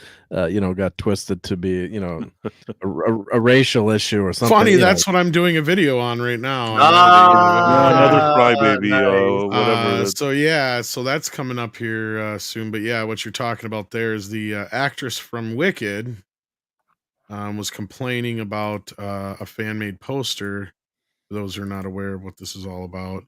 got twisted to be, a racial issue or something. Funny, that's what I'm doing a video on right now. Another crybaby, whatever. So that's coming up here soon. But yeah, what you're talking about there is the actress from Wicked was complaining about a fan-made poster. For those who are not aware of what this is all about.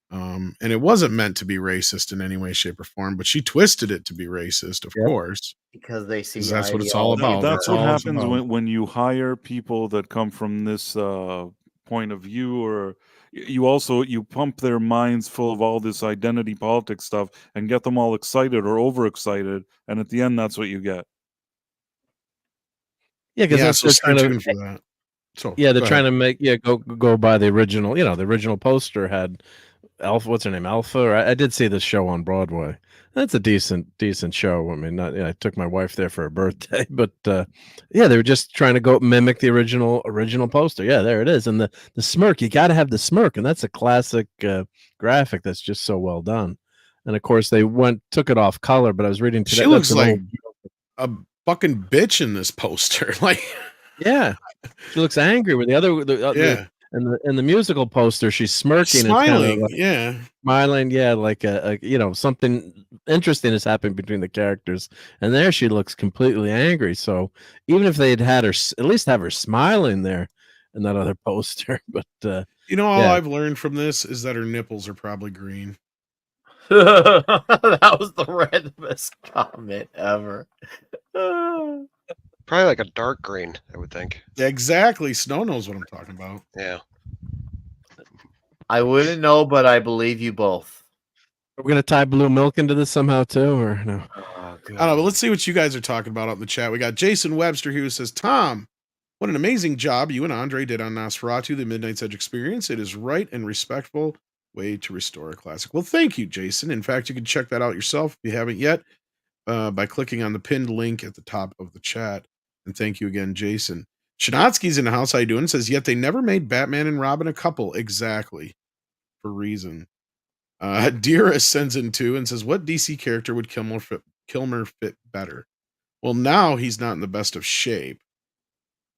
And it wasn't meant to be racist in any way, shape, or form, but she twisted it to be racist, of course. Because they see that's what it's all about. That's what happens when you hire people that come from this point of view, or you pump their minds full of all this identity politics stuff and get them all excited or overexcited, and at the end, that's what you get. Yeah, because so stay tuned for that. So they're trying to make go by the original. The original poster had Alpha. What's her name? Alpha. I did see this show on Broadway. That's a decent show. I mean, I took my wife there for her birthday, but they were just trying to go mimic the original poster. Yeah, there it is. And the smirk, you got to have the smirk, and that's a classic graphic that's just so well done. And of course, they took it off color. But I was reading today. She looks like a fucking bitch in this poster. Like, yeah, she looks angry. With the other, and the musical poster, she's smirking, smiling, smiling, like something interesting is happening between the characters, and there she looks completely angry. So even if they'd had her, at least have her smiling there in that other poster. But all I've learned from this is that her nipples are probably green. That was the randomest comment ever. Probably like a dark green, I would think. Exactly. Snow knows what I'm talking about. Yeah. I wouldn't know, but I believe you both. Are we going to tie blue milk into this somehow too, or no? I don't know, but let's see what you guys are talking about out in the chat. We got Jason Webster here who says, Tom, what an amazing job you and Andre did on Nosferatu, the Midnight's Edge experience. It is right and respectful way to restore a classic. Well, thank you, Jason. In fact, you can check that out yourself if you haven't yet by clicking on the pinned link at the top of the chat. And thank you again, Jason. Chinatsky's in the house. How you doing? Says, yet they never made Batman and Robin a couple. Exactly. For reason. Dira sends in 2 and says, what DC character would Kilmer fit better? Well, now he's not in the best of shape.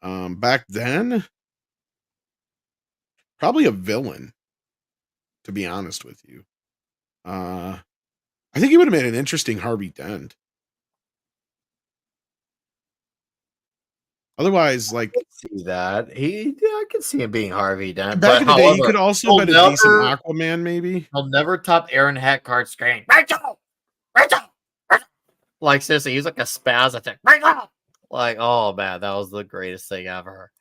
Back then, probably a villain, to be honest with you. I think he would have made an interesting Harvey Dent. Otherwise, like, I can see that I can see him being Harvey Dent. Back in the day, he could also be a decent Aquaman, maybe. He'll never top Aaron Eckhart screaming, Rachel! Like, seriously, he's like a spaz attack. Rachel! Like, oh man, that was the greatest thing ever.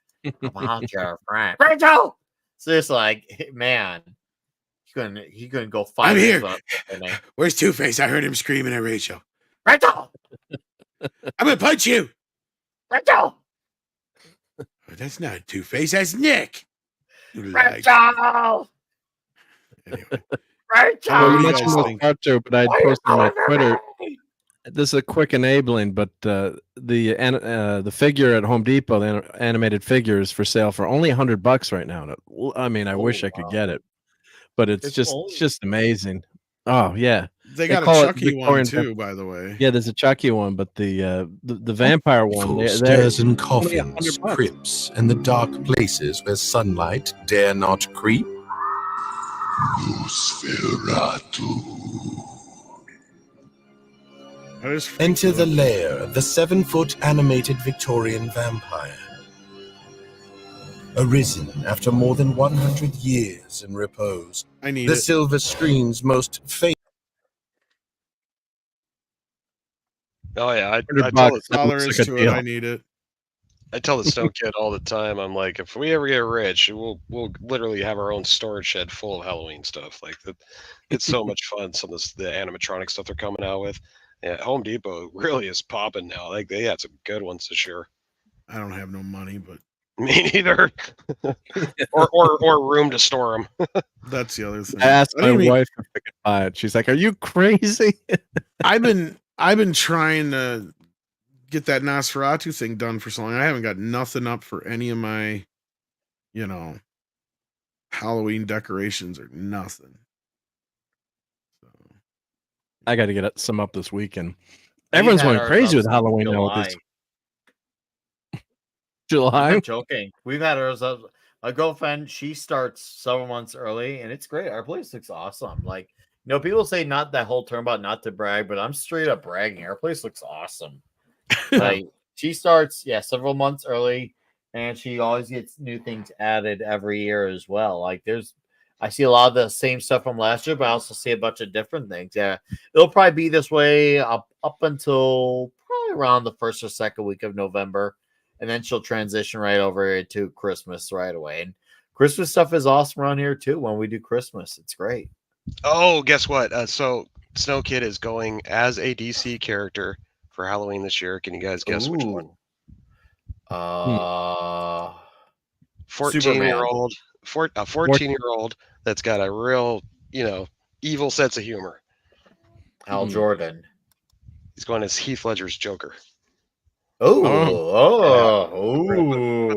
About your friend, Rachel! Seriously, like, man, he couldn't go fight. I'm here. Where's Two-Face? I heard him screaming at Rachel. Rachel! I'm gonna punch you. Rachel! Oh, that's not Two-Face. That's Nick. Rachel! Anyway. Rachel! You mentioned the cartoon, but I posted on my Twitter. This is a quick enabling, but the figure at Home Depot, the animated figure, is for sale for only $100 right now. I mean, I wish I could get it, but it's just amazing. Oh yeah, they got a Chucky one too, by the way. Yeah, there's a Chucky one, but the vampire one. Stairs and coffins, crypts, and the dark places where sunlight dare not creep. Enter the lair of the 7-foot animated Victorian vampire. Arisen after more than 100 years in repose. I need the it. silver screen's most famous. Oh yeah, I tell I need it. I tell the Stone Kid all the time. I'm like, if we ever get rich, we'll literally have our own storage shed full of Halloween stuff. Like that, it's so much fun. Some of the animatronic stuff they're coming out with. Yeah, Home Depot really is popping now. Like they had some good ones this year. I don't have no money, but me neither. or room to store them. That's the other thing. I asked my wife if I could buy it. She's like, "Are you crazy?" I've been trying to get that Nosferatu thing done for so long. I haven't got nothing up for any of my, Halloween decorations or nothing. I got to get some up this weekend. Everyone's going crazy with Halloween now. With this July. I'm not joking. We've had ours. A girlfriend. She starts several months early, and it's great. Our place looks awesome. Like, people say not that whole term about not to brag, but I'm straight up bragging. Our place looks awesome. Like, she starts several months early, and she always gets new things added every year as well. Like, I see a lot of the same stuff from last year, but I also see a bunch of different things. Yeah, it'll probably be this way up until probably around the first or second week of November, and then she'll transition right over to Christmas right away. And Christmas stuff is awesome around here too. When we do Christmas, it's great. Oh, guess what? So Snow Kid is going as a DC character for Halloween this year. Can you guys guess which one? 14-year-old. A 14-year-old that's got a real, evil sense of humor. Hal Jordan. He's going as Heath Ledger's Joker. With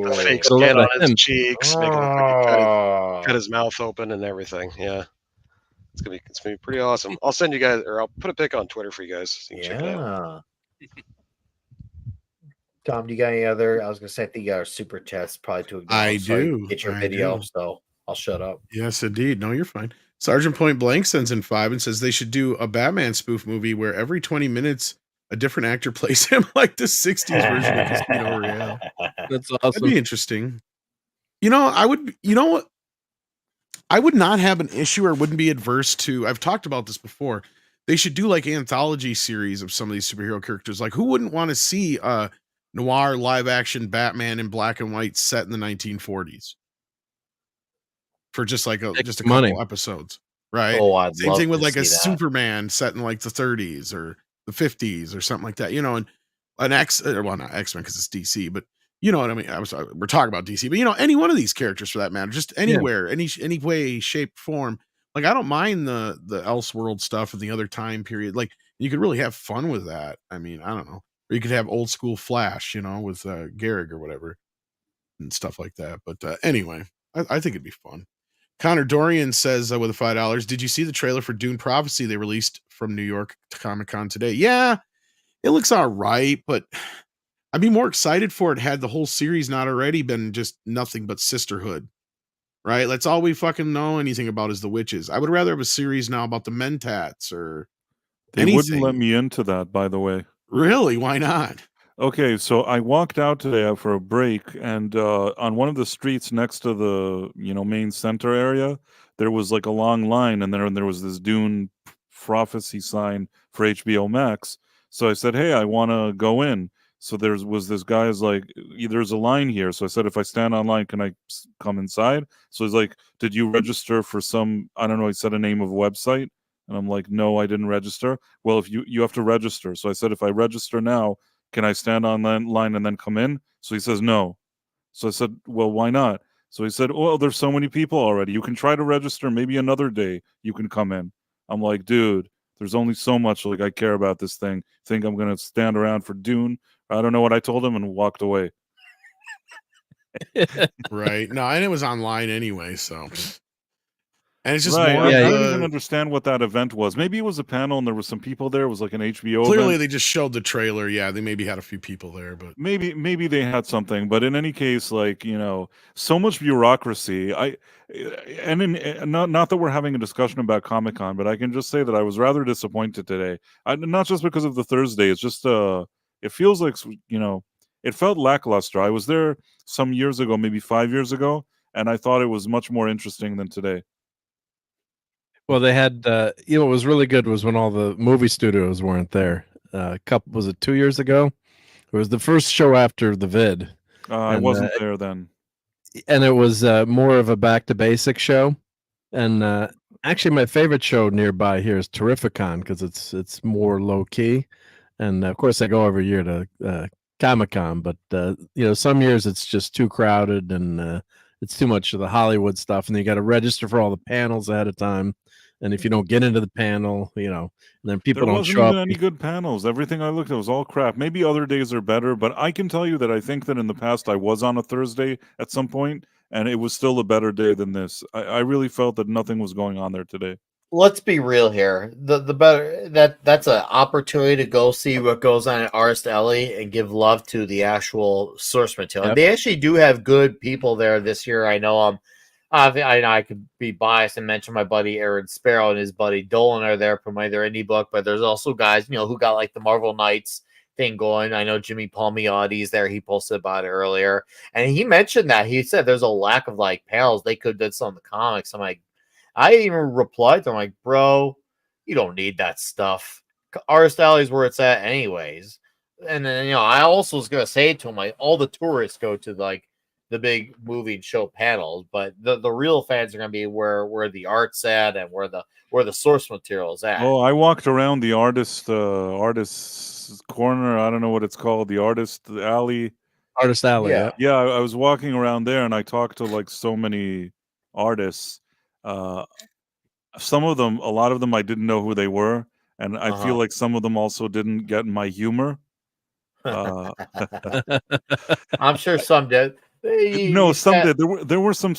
the fake skin on his cheeks, make him look like he cut his mouth open and everything. Yeah, it's gonna be pretty awesome. I'll send you guys, or I'll put a pic on Twitter for you guys so you can check it out. Tom, do you got any other? I was gonna say I think you got a super chest probably to acknowledge. I do. Get your video, so I'll shut up. Yes, indeed. No, you're fine. Sergeant Point Blank sends in 5 and says they should do a Batman spoof movie where every 20 minutes a different actor plays him, like the 60s version of Casino Royale. That's awesome. That'd be interesting. I would not have an issue or wouldn't be adverse to, I've talked about this before. They should do like anthology series of some of these superhero characters. Like, who wouldn't want to see a noir live action Batman in black and white set in the 1940s? For just like a couple episodes, right? Oh, I'd Same love thing with to like a see that. Superman set in like the 30s or the 50s or something like that, and an not X-Men because it's DC, but you know what I mean. We're talking about DC, but any one of these characters for that matter, just anywhere, any way, shape, form. Like, I don't mind the Elseworld stuff and the other time period. Like, you could really have fun with that. I mean, I don't know, or you could have old school Flash, with Garrick or whatever and stuff like that. But anyway, I think it'd be fun. Connor Dorian says with the $5, did you see the trailer for Dune Prophecy they released from New York to Comic-Con today? Yeah, it looks all right, but I'd be more excited for it had the whole series not already been just nothing but sisterhood, right? That's all we fucking know anything about is the witches. I would rather have a series now about the Mentats or They wouldn't let me into that, by the way. Really? Why not? Okay, so I walked out today for a break, and on one of the streets next to the main center area, there was like a long line, and there was this Dune Prophecy sign for HBO Max. So I said, "Hey, I want to go in." So there was this guy's like, "There's a line here." So I said, "If I stand online, can I come inside?" So he's like, "Did you register for some?" I don't know. He said a name of a website, and I'm like, "No, I didn't register." Well, if you have to register. So I said, "If I register now, can I stand on that line and then come in?" So he says, "No." So I said, "Well, why not?" So he said, "Well, there's so many people already. You can try to register. Maybe another day you can come in." I'm like, "Dude, there's only so much I care about this thing. Think I'm going to stand around for Dune?" I don't know what I told him and walked away. Right. No, and it was online anyway, so. And it's just right. more. I don't even understand what that event was. Maybe it was a panel and there was some people there. It was like an HBO Clearly, event. they just showed the trailer. Yeah, they maybe had a few people there, but maybe they had something. But in any case, so much bureaucracy. Not that we're having a discussion about Comic-Con, but I can just say that I was rather disappointed today. Not just because of the Thursday. It's just it feels like it felt lackluster. I was there some years ago, maybe 5 years ago, and I thought it was much more interesting than today. Well, they had, what was really good was when all the movie studios weren't there. Was it 2 years ago? It was the first show after the vid. I wasn't there then. And it was more of a back to basics show. And actually, my favorite show nearby here is Terrificon because it's more low key. And of course, I go every year to Comic-Con, but some years it's just too crowded and it's too much of the Hollywood stuff, and then you got to register for all the panels ahead of time. And if you don't get into the panel, and then people There don't wasn't show even up. any good panels. Everything I looked at was all crap. Maybe other days are better, but I can tell you that I think that in the past I was on a Thursday at some point, and it was still a better day than this. I really felt that nothing was going on there today. Let's be real here. The better that's an opportunity to go see what goes on at Artist Alley and give love to the actual source material. And Yep. they actually do have good people there this year. I know I could be biased and mention my buddy Aaron Sparrow and his buddy Dolan are there promoting their indie book, but there's also guys, who got like the Marvel Knights thing going. I know Jimmy Palmiotti's there. He posted about it earlier. And he mentioned that. He said there's a lack of like panels. They could have done some of the comics. I'm like, I even replied to him like, bro, you don't need that stuff. Artist Alley is where it's at anyways. And then, I also was going to say to him, like, all the tourists go to like the big movie and show panels, but the real fans are going to be where the art's at and where the source material is at. Oh, I walked around the artist's corner. I don't know what it's called. The Artist Alley. Artist Alley. Yeah. Yeah. Yeah, I was walking around there and I talked to like so many artists. Some of them, a lot of them, I didn't know who they were, and I feel like some of them also didn't get my humor. I'm sure some did. No, some did. There were some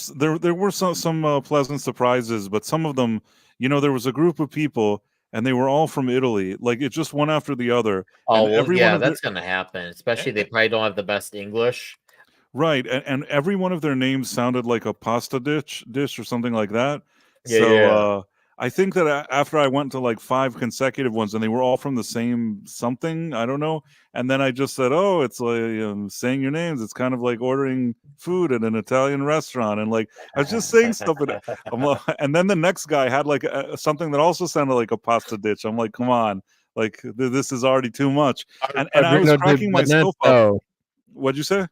pleasant surprises, but some of them, there was a group of people, and they were all from Italy. Like it's just one after the other. Oh, and well, yeah, that's going to happen. Especially they probably don't have the best English. Right, and every one of their names sounded like a pasta dish or something like that. Yeah, So yeah. I think that after I went to like 5 consecutive ones, and they were all from the same something, I don't know. And then I just said, "Oh, it's like saying your names. It's kind of like ordering food at an Italian restaurant." And like I was just saying stuff, and then the next guy had like something that also sounded like a pasta dish. I'm like, "Come on, like this is already too much." And I was cracking myself up. What'd you say?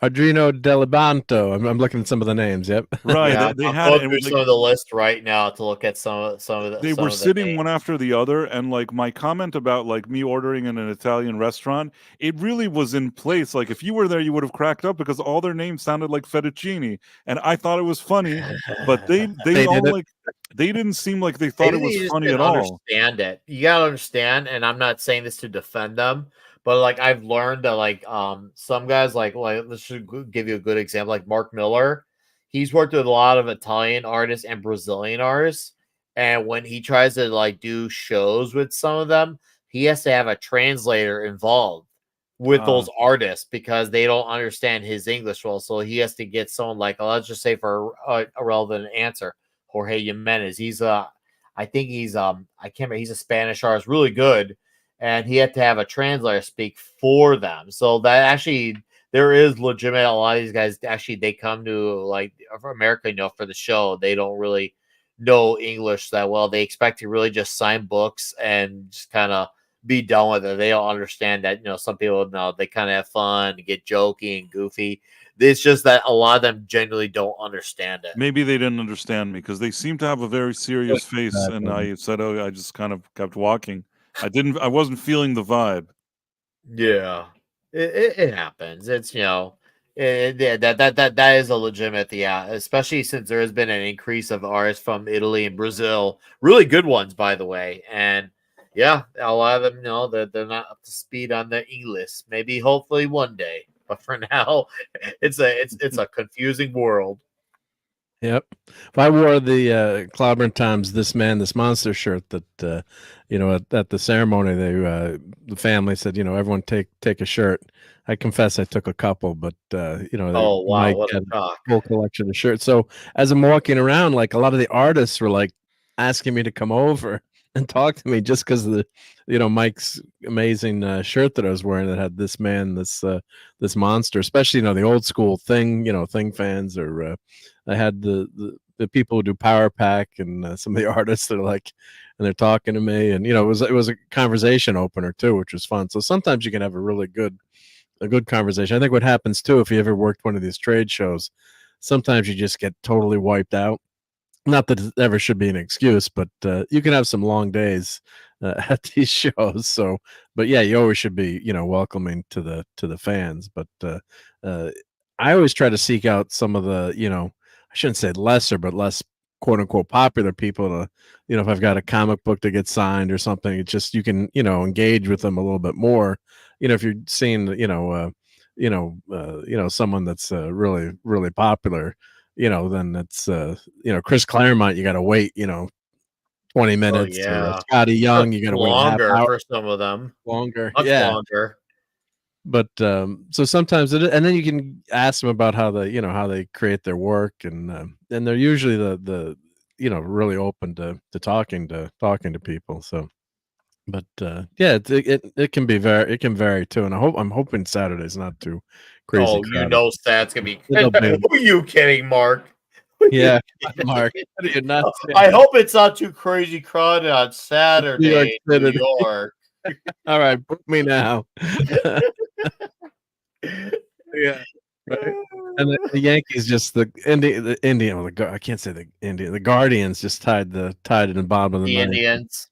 Adrino Delibanto. I'm looking at some of the names. Yep. Right. Yeah, They I'm had going it through was some of the list right now to look at some of the. they some were of the sitting names. one after the other, and like my comment about like me ordering in an Italian restaurant, it really was in place. Like if you were there, you would have cracked up because all their names sounded like fettuccine, and I thought it was funny, but they all like they didn't seem like they thought Maybe it was they just funny didn't at all. understand it. You gotta understand, and I'm not saying this to defend them, but like I've learned that like some guys like let's just give you a good example, like Mark Miller. He's worked with a lot of Italian artists and Brazilian artists, and when he tries to like do shows with some of them, he has to have a translator involved with those artists because they don't understand his English well. So he has to get someone like, let's just say for a relevant answer, Jorge Jimenez. He's I think he's I can't remember, he's a Spanish artist, really good, and he had to have a translator speak for them. So that actually there is legitimate. A lot of these guys actually they come to like America, for the show. They don't really know English that well. They expect to really just sign books and just kind of be done with it. They don't understand that some people they kind of have fun, get jokey and goofy. It's just that a lot of them genuinely don't understand it. Maybe they didn't understand me because they seemed to have a very serious face, and I said, "Oh," I just kind of kept walking. I wasn't feeling the vibe. Yeah, it happens. It's yeah, that is a legitimate especially since there has been an increase of artists from Italy and Brazil, really good ones by the way, and yeah, a lot of them they're not up to speed on the English. Maybe hopefully one day, but for now, it's a confusing world. Yep. If I wore the Clobberin Times This Monster shirt that at the ceremony the family said, everyone take a shirt. I confess I took a couple, but Oh wow, Mike what a had shock. full collection of shirts. So as I'm walking around, like a lot of the artists were like asking me to come over and talk to me just because of the Mike's amazing shirt that I was wearing that had this monster, especially the old school Thing Thing fans, or I had the people who do Power Pack and some of the artists that are like, and they're talking to me, and it was a conversation opener too, which was fun. So sometimes you can have a good conversation. I think what happens too, if you ever worked one of these trade shows, sometimes you just get totally wiped out. Not that it ever should be an excuse, but you can have some long days at these shows. So, but yeah, you always should be, welcoming to the fans. But I always try to seek out some of the, I shouldn't say lesser, but less quote unquote popular people to, if I've got a comic book to get signed or something, it's just you can, engage with them a little bit more. If you're seeing, someone that's really, really popular, then it's Chris Claremont, you got to wait, 20 minutes, or Scotty Young, you got to wait a half longer hour for some of them. longer. Much Yeah. longer. But so sometimes and then you can ask them about how how they create their work, and they're usually the really open to talking to people. So, but yeah, it can vary too, and I'm hoping Saturday's not too crazy. Oh, crowded. Sat's gonna be. It'll be- Who are you kidding, Mark? Yeah, Mark. What are you nuts? I hope it's not too crazy crowded on Saturday in City. New York. All right, book me now. Yeah. Right. And the Yankees just the Indian. I can't say the Indian. The Guardians just tied it in the bottom of the ninth. Indians.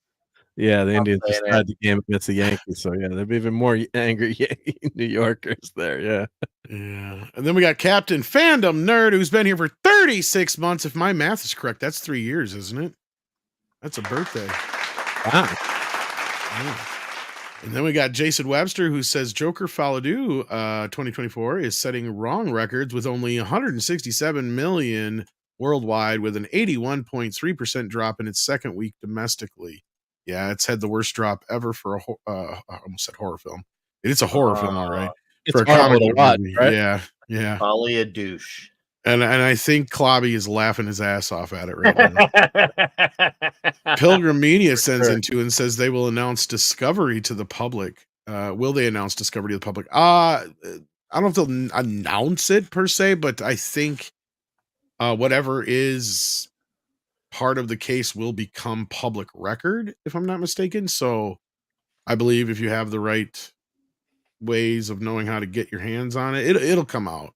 Yeah, the Indians just saying tied the game against the Yankees. So yeah, there'd be even more angry New Yorkers there. Yeah. Yeah. And then we got Captain Fandom Nerd, who's been here for 36 months. If my math is correct, that's 3 years, isn't it? That's a birthday. Wow. Yeah. And then we got Jason Webster, who says Joker Faladu 2024 is setting wrong records with only 167 million worldwide, with an 81.3% drop in its second week domestically. Yeah, it's had the worst drop ever for I almost said horror film. It's a horror film, all right. It's horrible to watch, right? Yeah, yeah. Probably a douche. And I think Clobby is laughing his ass off at it right now. Pilgrim Media sends into and says they will announce Discovery to the public. Will they announce Discovery to the public? I don't know if they'll announce it per se, but I think whatever is part of the case will become public record, if I'm not mistaken. So I believe if you have the right ways of knowing how to get your hands on it, it'll come out.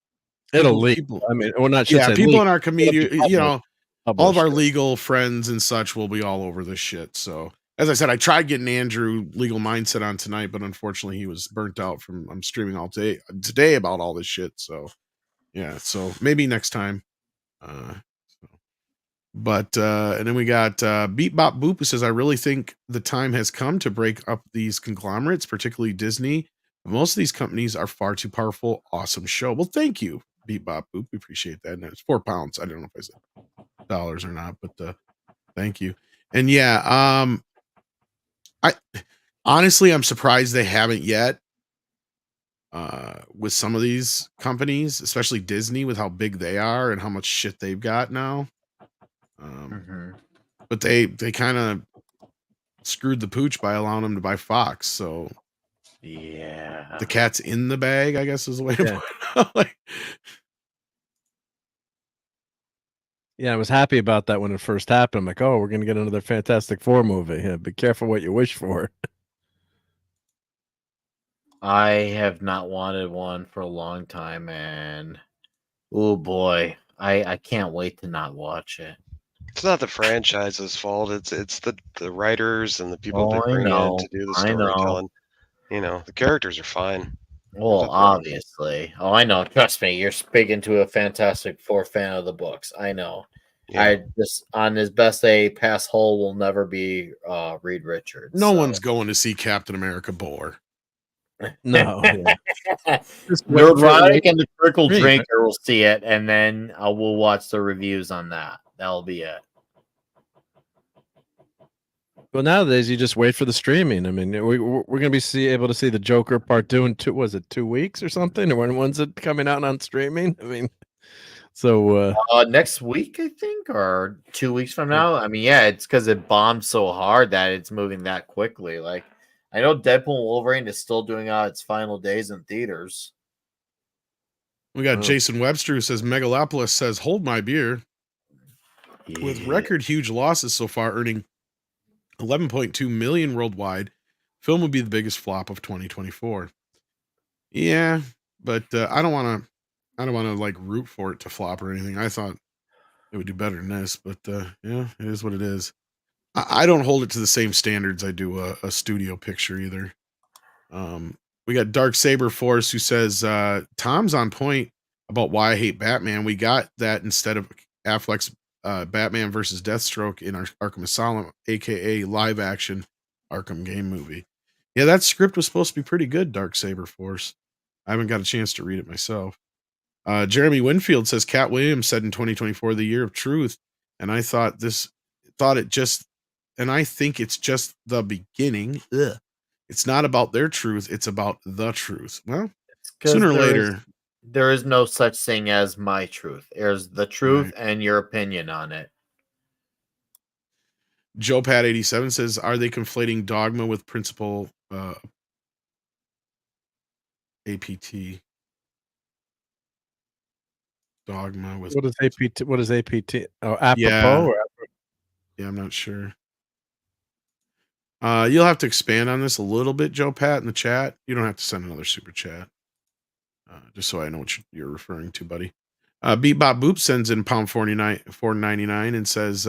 It'll leak. I mean, well, not Yeah, people leak. in our community, all of our published. legal friends and such will be all over this shit. So, as I said, I tried getting Andrew Legal Mindset on tonight, but unfortunately, he was burnt out from I'm streaming all day today about all this shit. So, yeah, so maybe next time. But and then we got Beat Bop Boop, who says, I really think the time has come to break up these conglomerates, particularly Disney. Most of these companies are far too powerful. Awesome show. Well, thank you, Beat Bop Boop. We appreciate that. And it's £4. I don't know if I said dollars or not, but thank you. And yeah, I honestly, I'm surprised they haven't yet. With some of these companies, especially Disney, with how big they are and how much shit they've got now. But they kind of screwed the pooch by allowing them to buy Fox. So yeah, the cat's in the bag, I guess is the way to put it. Yeah, I was happy about that when it first happened. I'm like, oh, we're gonna get another Fantastic Four movie. Yeah, be careful what you wish for. I have not wanted one for a long time, and oh boy, I can't wait to not watch it. It's not the franchise's fault. It's the writers and the people they bring in to do the storytelling. The characters are fine. Well, obviously. Oh, I know. Trust me, you're speaking to a Fantastic Four fan of the books. I know. Yeah. I just on his best day, pass hole will never be Reed Richards. No one's going to see Captain America bore. No. Neurotic and the Trickle Drinker will see it, and then we'll watch the reviews on that. That'll be it. Well, nowadays you just wait for the streaming. I mean, we're going to be able to see the Joker Part 2 in 2 weeks or something? Or when's it coming out on streaming? I mean, so next week, I think, or 2 weeks from now. I mean, yeah, it's because it bombed so hard that it's moving that quickly. Like, I know Deadpool and Wolverine is still doing its final days in theaters. We got Jason Webster, who says Megalopolis says, hold my beer. Yeah. With record huge losses so far, earning 11.2 million worldwide, film will be the biggest flop of 2024. Yeah, but I don't want to like root for it to flop or anything. I thought it would do better than this, but yeah, it is what it is. I don't hold it to the same standards I do a studio picture either. We got Dark Saber Force, who says Tom's on point about why I hate Batman, we got that instead of Affleck's Batman versus Deathstroke in our Arkham Asylum, aka live action Arkham game movie. Yeah, that script was supposed to be pretty good, Dark Saber Force. I haven't got a chance to read it myself. Jeremy Winfield says Cat Williams said in 2024 the year of truth, and I think it's just the beginning. Ugh. It's not about their truth, it's about the truth. Well, sooner or later, there is no such thing as my truth. There's the truth and your opinion on it. Joe Pat 87 says, are they conflating dogma with principle APT? Dogma with what is APT? What is APT? Oh, apropos. Yeah, I'm not sure. You'll have to expand on this a little bit, Joe Pat, in the chat. You don't have to send another super chat. Just so I know what you're referring to, buddy. Beat Bob Boop sends in pound 499 and says,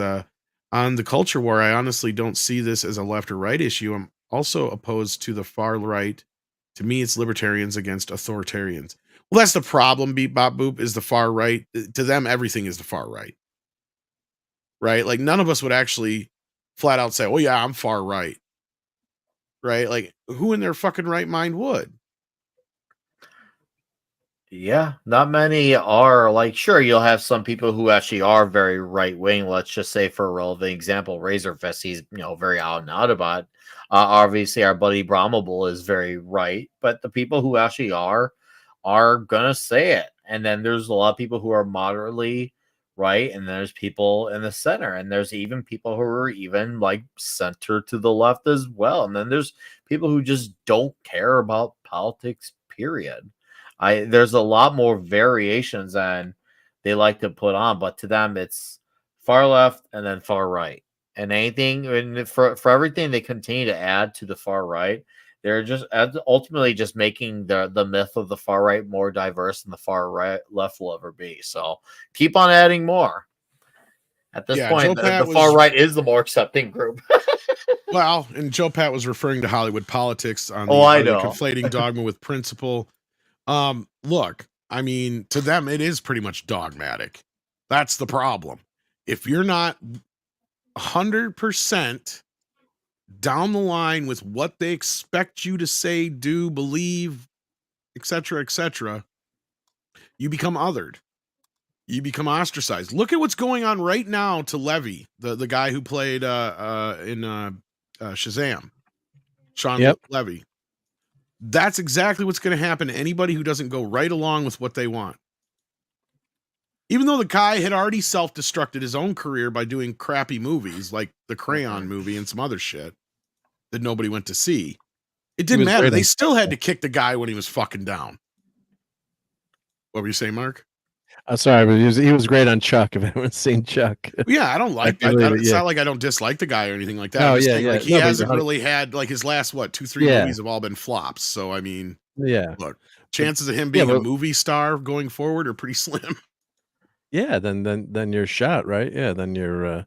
on the culture war, I honestly don't see this as a left or right issue. I'm also opposed to the far right. To me, it's libertarians against authoritarians. Well, that's the problem, Beat Bob Boop, is the far right. To them, everything is the far right. Right? Like, none of us would actually flat out say, well, yeah, I'm far right. Right? Like, who in their fucking right mind would? Yeah, not many are. Like, sure, you'll have some people who actually are very right wing. Let's just say, for a relevant example, Razorfist, he's very out and out about it. Obviously, our buddy Brahmable is very right, but the people who actually are gonna say it. And then there's a lot of people who are moderately right, and there's people in the center, and there's even people who are even like center to the left as well. And then there's people who just don't care about politics, period. There's a lot more variations than they like to put on, but to them it's far left and then far right. And anything, and for everything they continue to add to the far right, they're just ultimately just making the myth of the far right more diverse than the far right left will ever be. So keep on adding more. At this point, the far right is the more accepting group. Well, and Joe Pat was referring to Hollywood politics on I know. conflating dogma with principle. Look, I mean, to them, it is pretty much dogmatic. That's the problem. If you're not 100% down the line with what they expect you to say, do, believe, etc., you become othered. You become ostracized. Look at what's going on right now to Levy, the guy who played in Shazam, Sean Levy. That's exactly what's going to happen to anybody who doesn't go right along with what they want. Even though the guy had already self-destructed his own career by doing crappy movies like the Crayon movie and some other shit that nobody went to see. It didn't matter. They still had to kick the guy when he was fucking down. What were you saying, Mark? I'm sorry, but he was great on Chuck. If anyone's seen Chuck, yeah, I don't like. It's not like I don't dislike the guy or anything like that. No, like he hasn't really had like his last 2-3 movies have all been flops. So I mean, look, chances of him being a movie star going forward are pretty slim. Yeah, then you're shot, right? Yeah, then you're.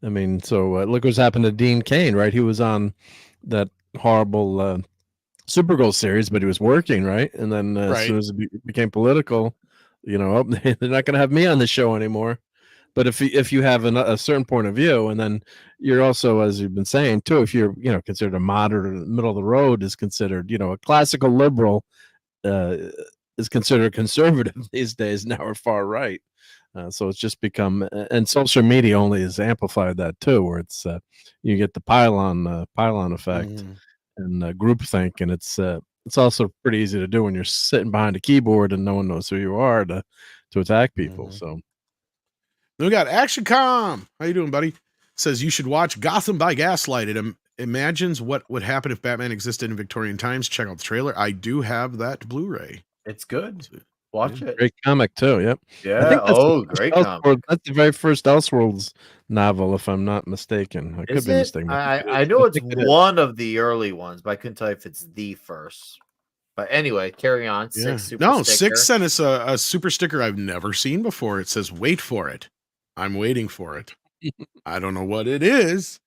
I mean, so look what's happened to Dean Cain, right? He was on that horrible Supergirl series, but he was working, right? And then as soon as it became political. They're not going to have me on the show anymore. But if you have a certain point of view, and then you're also, as you've been saying too, if you're considered a moderate or middle of the road is considered, a classical liberal is considered conservative these days now, or far right. So it's just become, and social media only has amplified that too, where it's you get the pylon effect and groupthink, and it's also pretty easy to do when you're sitting behind a keyboard and no one knows who you are to attack people. So we got Action Com. How you doing, buddy? Says you should watch Gotham by Gaslight. It imagines what would happen if Batman existed in Victorian times. Check out the trailer. I do have that Blu-ray. It's good. Watch it. Great comic too. Yep. Yeah. Great comic. That's the very first Elseworlds novel, if I'm not mistaken. I could be mistaken. I know it's one of the early ones, but I couldn't tell you if it's the first. But anyway, carry on. Six sent us a super sticker I've never seen before. It says, "Wait for it." I'm waiting for it. I don't know what it is,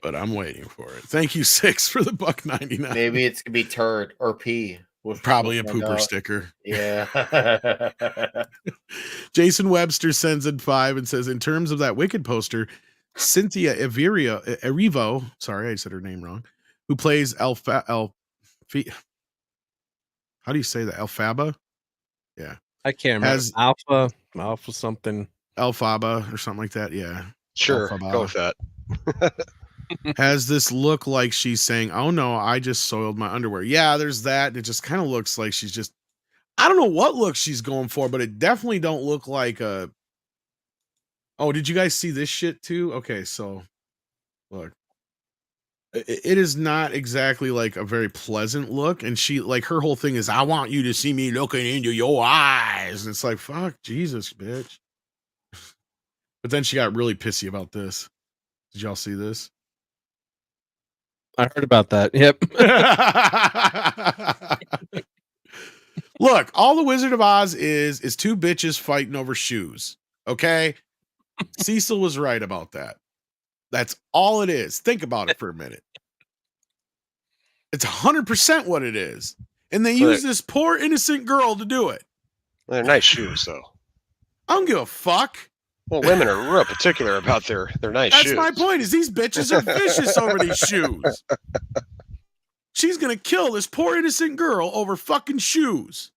but I'm waiting for it. Thank you, Six, for the $1.99. Maybe it's gonna be turd or pee. Probably a pooper sticker. Yeah. Jason Webster sends in 5 and says, in terms of that Wicked poster, Cynthia Erivo, sorry, I said her name wrong, who plays how do you say that? Elphaba? Yeah. I can't remember. Alpha something. Elphaba or something like that. Yeah. Sure. Elphaba. Go with that. Has this look like she's saying, oh no, I just soiled my underwear. Yeah, there's that. And it just kind of looks like she's just, I don't know what look she's going for, but it definitely don't look like a, oh, did you guys see this shit too? Okay, so look. It is not exactly like a very pleasant look. And she, like, her whole thing is, I want you to see me looking into your eyes. And it's like, fuck, Jesus, bitch. But then she got really pissy about this. Did y'all see this? I heard about that. Yep. Look, all the Wizard of Oz is two bitches fighting over shoes. Okay? Cecil was right about that. That's all it is. Think about it for a minute. It's 100% what it is. And they use this poor innocent girl to do it. They're nice shoes, though. I don't give a fuck. Well, women are real particular about their nice shoes. That's my point, is these bitches are vicious over these shoes. She's going to kill this poor innocent girl over fucking shoes.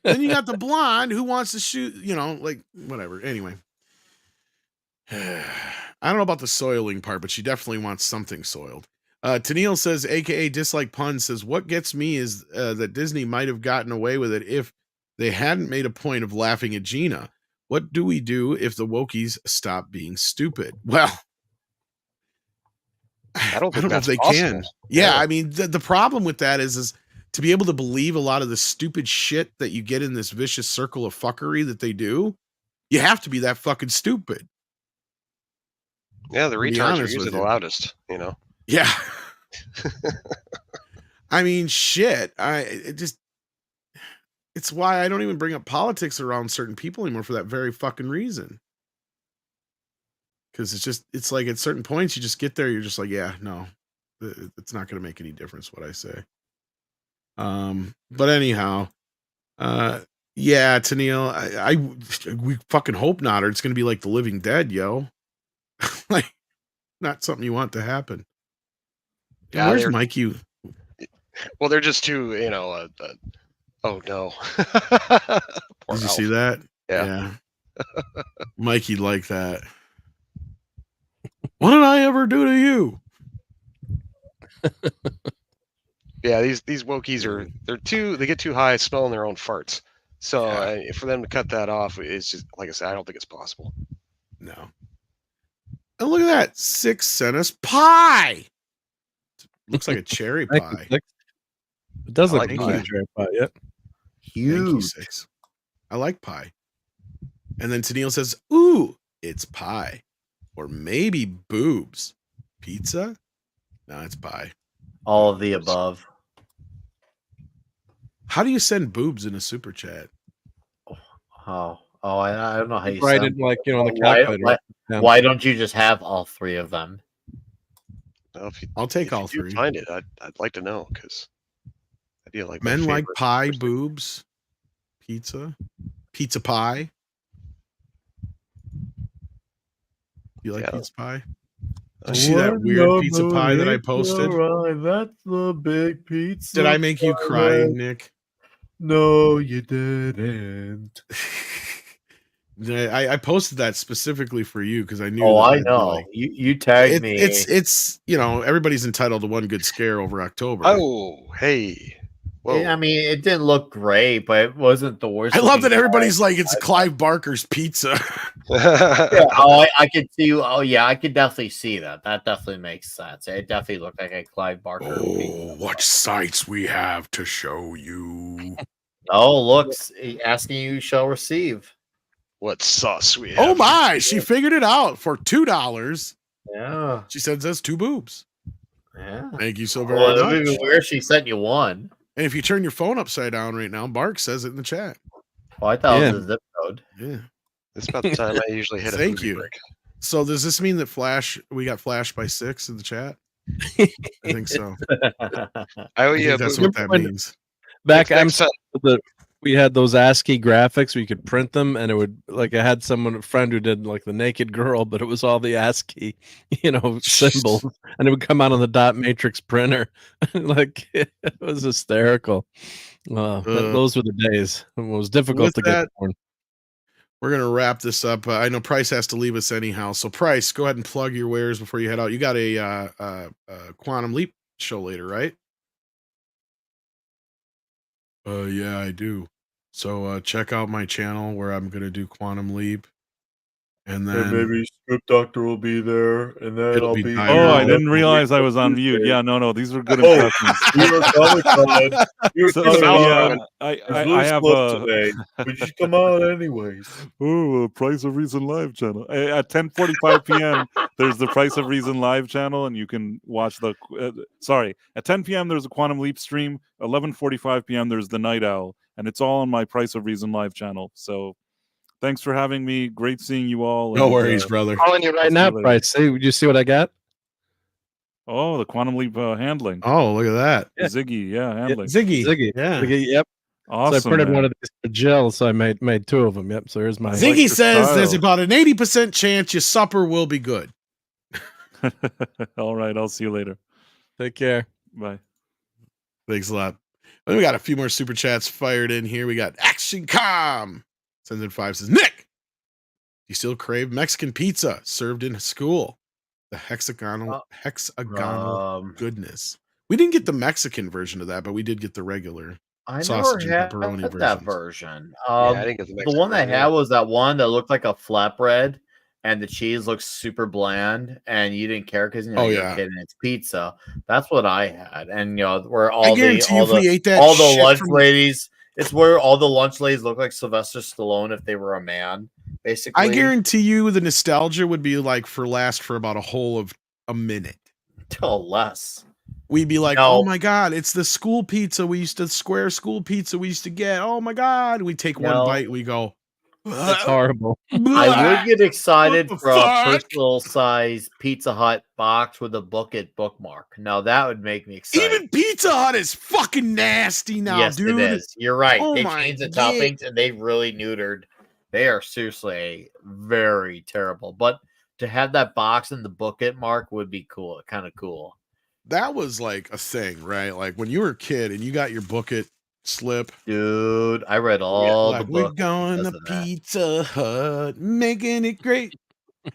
Then you got the blonde who wants to shoot, you know, like, whatever. Anyway. I don't know about the soiling part, but she definitely wants something soiled. Tennille says, aka Dislike Pun, says, what gets me is that Disney might have gotten away with it if they hadn't made a point of laughing at Gina. What do we do if the wokies stop being stupid? Well, I don't know if they can. Yeah, I mean, the problem with that is to be able to believe a lot of the stupid shit that you get in this vicious circle of fuckery that they do, you have to be that fucking stupid. Yeah, the retards are usually the loudest, you know? Yeah. I mean, shit. It's why I don't even bring up politics around certain people anymore for that very fucking reason. Because it's like at certain points you just get there, you're just like, yeah, no, it's not going to make any difference what I say. But anyhow, yeah, Tennille, we fucking hope not, or it's going to be like The Living Dead, yo. Like, not something you want to happen. Yeah, where's Mikey? Well, they're just too, you know, oh no. Did you see that? Yeah. Mikey like that. What did I ever do to you? Yeah, these wokies they get too high smelling their own farts. So for them to cut that off, it's just, like I said, I don't think it's possible. No. And look at that. 6 sent us pie. Looks like a cherry pie. It does look like like a cherry pie. Yep. Huge. 6. I like pie. And then Tennille says, ooh, it's pie. Or maybe boobs. Pizza? No, it's pie. All of the above. How do you send boobs in a super chat? I don't know how you write it like, you know, on the calculator. Why don't you just have all 3 of them? Well, I'll take all 3. Find it. I'd like to know, because I do like men like pie, boobs, pizza pie. You like pizza pie? Did you see that weird pizza pie that I posted? That's the big pizza. Did I make you cry, Nick? No, you didn't. I posted that specifically for you because I knew. Oh, I know. Like, you tagged me. It's you know, everybody's entitled to one good scare over October. Oh, hey. Whoa. I mean, it didn't look great, but it wasn't the worst. I love that everybody's like, it's Clive Barker's pizza. Yeah, I could see. Oh, yeah, I could definitely see that. That definitely makes sense. It definitely looked like a Clive Barker. Oh, what sights we have to show you. Oh, look, asking you shall receive. What sauce we have. Oh my, she figured it out for $2. Yeah. She sends us 2 boobs. Yeah. Thank you so very much. It would be weird she sent you 1. And if you turn your phone upside down right now, Mark says it in the chat. Oh, I thought it was a zip code. Yeah. That's about the time I usually hit a Thank booty you. break. So does this mean that we got flashed by 6 in the chat? I think so. I owe I you think a that's boot. what that means. Back, I'm next time. we had those ASCII graphics where you could print them, and it would like I had a friend who did like the naked girl, but it was all the ASCII, symbols, and it would come out on the dot matrix printer. Like it was hysterical. Those were the days. It was difficult With to that, get porn. we're gonna wrap this up. I know Price has to leave us anyhow, so Price, go ahead and plug your wares before you head out. You got a Quantum Leap show later, right? Yeah, I do. So check out my channel where I'm gonna do Quantum Leap, and then maybe Script Doctor will be there, and then it'll I'll be be Dire here. Oh, I Wolf. didn't realize I was on mute. Yeah, no, these were good Oh, impressions. New York Comic Con. New York So, Comic yeah, Con. I It's really have slow today, but you should come out anyways. Oh, Price of Reason live channel at 10:45 p.m. There's the Price of Reason live channel, and you can watch the. Sorry, at 10 p.m. there's a Quantum Leap stream. 11:45 p.m. there's the Night Owl, and it's all on my Price of Reason live channel. So, thanks for having me. Great seeing you all. No and, worries, brother. Calling you right now, Price. See, would you see what I got? Oh, the Quantum Leap handling. Oh, look at that. Yeah. Ziggy, yeah, handling. Ziggy. Yeah. Ziggy, yep. Awesome. So I printed man. one of these for Jill, so I made two of them. Yep. So here's my Ziggy says there's about an 80% chance your supper will be good. All right, I'll see you later. Take care. Bye. Thanks a lot. Then we got a few more super chats fired in here. We got Action Com sends in 5, says, Nick, do you still crave Mexican pizza served in school? The hexagonal goodness. We didn't get the Mexican version of that, but we did get the regular I sausage and never pepperoni had version. that version. I didn't get the The Mexican one I version had either. was that one that looked like a flatbread, and the cheese looks super bland, and you didn't care because you're a kid and it's pizza. That's what I had, and where all the lunch ladies. It's where all the lunch ladies look like Sylvester Stallone if they were a man. Basically, I guarantee you the nostalgia would be like for about a whole of a minute. Till less. We'd be like, oh my God, it's the school pizza. Square school pizza we used to get. Oh my God. We take one bite. We go, that's horrible. I would get excited for a personal size Pizza Hut box with a bookmark. Now that would make me excited. Even Pizza Hut is fucking nasty now, yes, dude. it is. You're right. Oh they my changed the God. toppings and they really neutered. They are seriously very terrible. But to have that box and the bookmark would be cool. Kind of cool. That was like a thing, right? Like when you were a kid and you got your book it slip. Dude, I read all the books. We're going to Pizza Hut, making it great.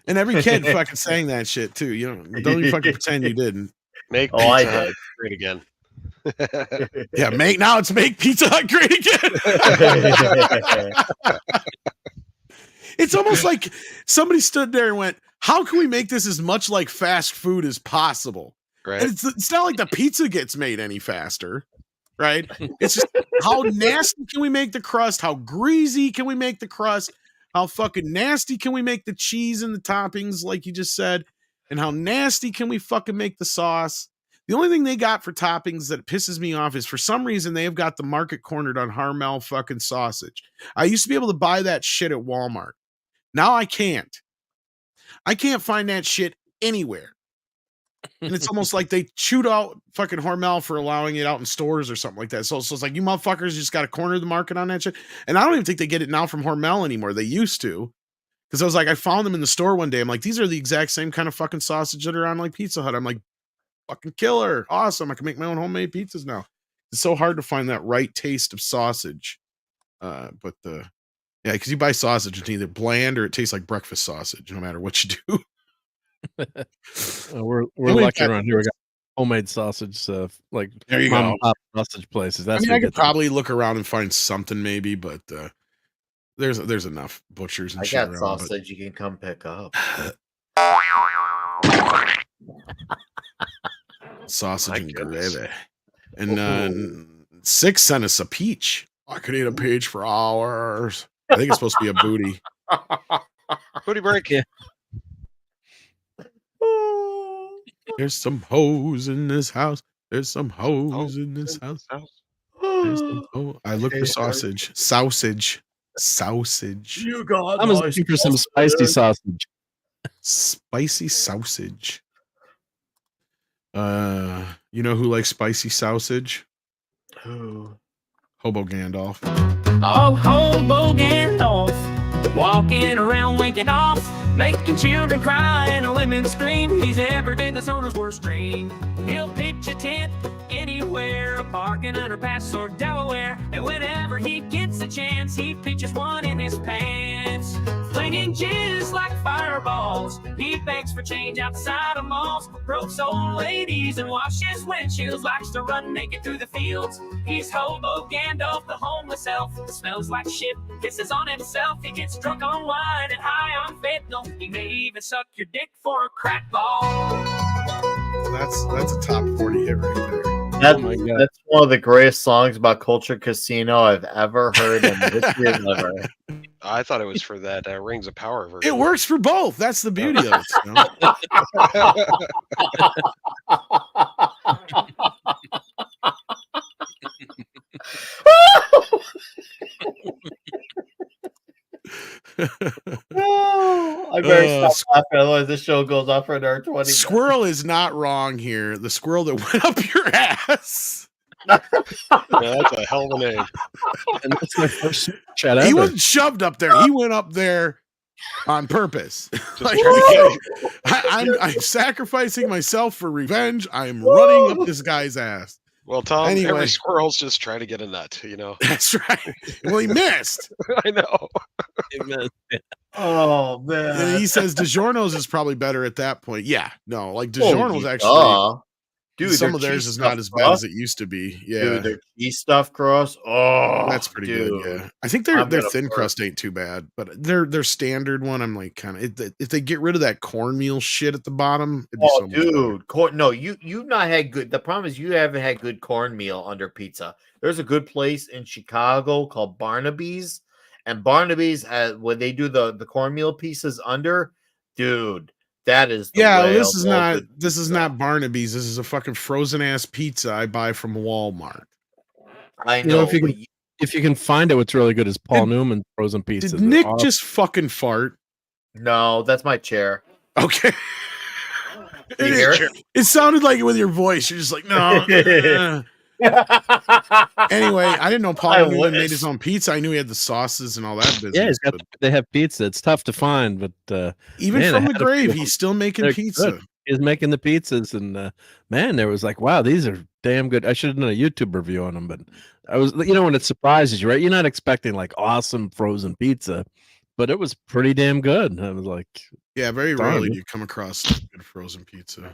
And every kid fucking sang that shit too. Don't even fucking pretend you didn't. Make Pizza Hut great again. Yeah, make Pizza Hut great again. It's almost like somebody stood there and went, how can we make this as much like fast food as possible? Right. And it's not like the pizza gets made any faster, right? It's just how nasty can we make the crust? How greasy can we make the crust? How fucking nasty can we make the cheese and the toppings, like you just said? And how nasty can we fucking make the sauce? The only thing they got for toppings that pisses me off is for some reason they have got the market cornered on Harmel fucking sausage. I used to be able to buy that shit at Walmart. Now I can't. I can't find that shit anywhere. And it's almost like they chewed out fucking Hormel for allowing it out in stores or something like that. So it's like, you motherfuckers just got to corner the market on that shit. And I don't even think they get it now from Hormel anymore. They used to. Because I was like, I found them in the store one day. I'm like, these are the exact same kind of fucking sausage that are on like Pizza Hut. I'm like, fucking killer. Awesome. I can make my own homemade pizzas now. It's so hard to find that right taste of sausage. Yeah, because you buy sausage, it's either bland or it tastes like breakfast sausage, no matter what you do. We're lucky around here. We got homemade sausage, like there you mom go. and pop sausage places. That's I could probably look around and find something maybe, but there's enough butchers and shit I got around, sausage you can come pick up. Sausage and gravy. And 6 sent us a peach. I could eat a peach for hours. I think it's supposed to be a booty. Booty break. Yeah. There's some hoes in this house. There's some hoes in this house. There's some I look for sausage. Sausage. You got I'm looking for some spicy sausage. Spicy sausage. You know who likes spicy sausage? Who? Hobo Gandalf. Oh, hobo Gandalf, walking around waking off, making children cry and women scream. He's ever been the soda's worst dream. He'll pitch a tent anywhere, a park in Underpass or Delaware, and whenever he gets a chance, he pitches one in his pants. Flinging jizz like fireballs, he begs for change outside of malls, ropes old ladies and washes windshields, likes to run naked through the fields. He's hobo Gandalf, the homeless elf, smells like shit, kisses on himself. He gets drunk on wine and high on fentanyl. He may even suck your dick for a crack ball. That's a top 40 hit right there. That's one of the greatest songs about Culture Casino I've ever heard in the history of ever. I thought it was for that Rings of Power version. It works for both. That's the beauty of it. You know? I better stop laughing, otherwise this show goes on for another 20 minutes. Squirrel is not wrong here. The squirrel that went up your ass. Yeah, that's a hell of a name. And that's my first chat ever. He wasn't shoved up there. He went up there on purpose. Like, I'm sacrificing myself for revenge. I'm running up this guy's ass. Well, Tom, Anyway. every squirrel's just trying to get a nut, you know? That's right. Well, he missed. I know. Oh, man. And he says DiGiorno's is probably better at that point. Yeah, no, like DiGiorno's actually, dude, some their of theirs cheese is not stuffed as bad crust? as it used to be. Yeah, Dude, their cheese stuffed crust. Oh, that's pretty dude. good. Yeah, I think their I'm gonna thin burp. crust ain't too bad, but their standard one, I'm like kind of if they get rid of that cornmeal shit at the bottom, it'd be Oh, so much better. dude, no, you've not had good. The problem is you haven't had good cornmeal under pizza. There's a good place in Chicago called Barnaby's, and Barnaby's when they do the cornmeal pieces under, dude, that is the Yeah, way this of is all not good this is pizza. not Barnaby's. This is a fucking frozen ass pizza I buy from Walmart. I You know, know. if you can find it, what's really good is Paul Newman frozen pizza. Did Nick just fucking fart? No, that's my chair. Okay. You hear it? It sounded like it with your voice. You're just like, no. Anyway, I didn't know Paul Newman made his own pizza. I knew he had the sauces and all that business. Yeah, they have pizza. It's tough to find, but Even man, from I the had a grave, few. he's still making They're pizza. good. He's making the pizzas, and man, there was like, wow, these are damn good. I should have done a YouTube review on them, but I was, when it surprises you, right? You're not expecting like awesome frozen pizza, but it was pretty damn good. I was like, Yeah, very darn. rarely do you come across good frozen pizza.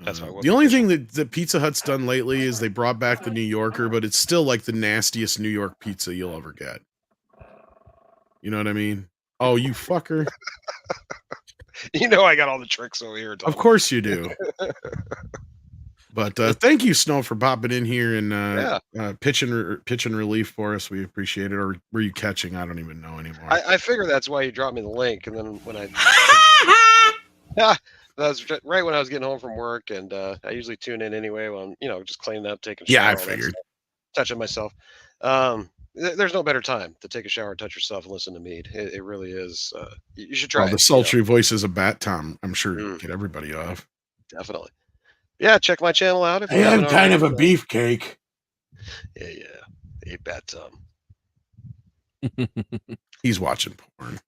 That's why The only thing that Pizza Hut's done lately is they brought back the New Yorker, but it's still like the nastiest New York pizza you'll ever get. You know what I mean? Oh, you fucker. You know I got all the tricks over here, Tom. Of course you do. But thank you, Snow, for popping in here and pitching relief for us. We appreciate it. Or were you catching? I don't even know anymore. I figure that's why you dropped me the link, and then when that's right when I was getting home from work, and I usually tune in anyway when I'm, just cleaning up, taking a shower. Yeah, I all that figured. stuff, touching myself. There's no better time to take a shower, touch yourself, and listen to MEAD. It really is. You should try The it. sultry voices of Bat Tom, I'm sure get everybody off. Definitely. Yeah, check my channel out. If you I am haven't kind of a already. beefcake. Yeah. Hey, Bat Tom. He's watching porn.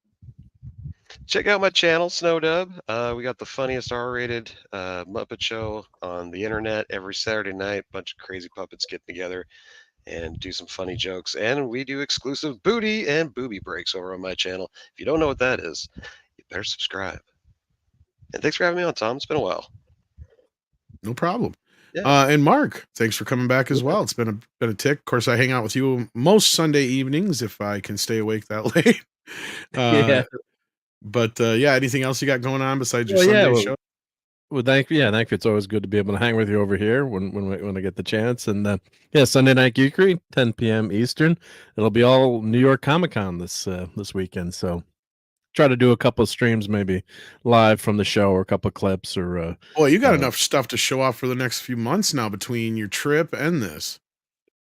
Check out my channel, Snowdub. We got the funniest R-rated Muppet show on the internet every Saturday night. Bunch of crazy puppets get together and do some funny jokes. And we do exclusive booty and booby breaks over on my channel. If you don't know what that is, you better subscribe. And thanks for having me on, Tom. It's been a while. No problem. Yeah. And Mark, thanks for coming back as well. It's been a tick. Of course, I hang out with you most Sunday evenings if I can stay awake that late. Yeah. But anything else you got going on besides your Sunday show? Well, thank you. It's always good to be able to hang with you over here when I get the chance. And Sunday Night Geekery, 10 p.m. Eastern. It'll be all New York ComicCon this weekend. So try to do a couple of streams, maybe live from the show, or a couple of clips, or Boy, you got enough stuff to show off for the next few months now between your trip and this.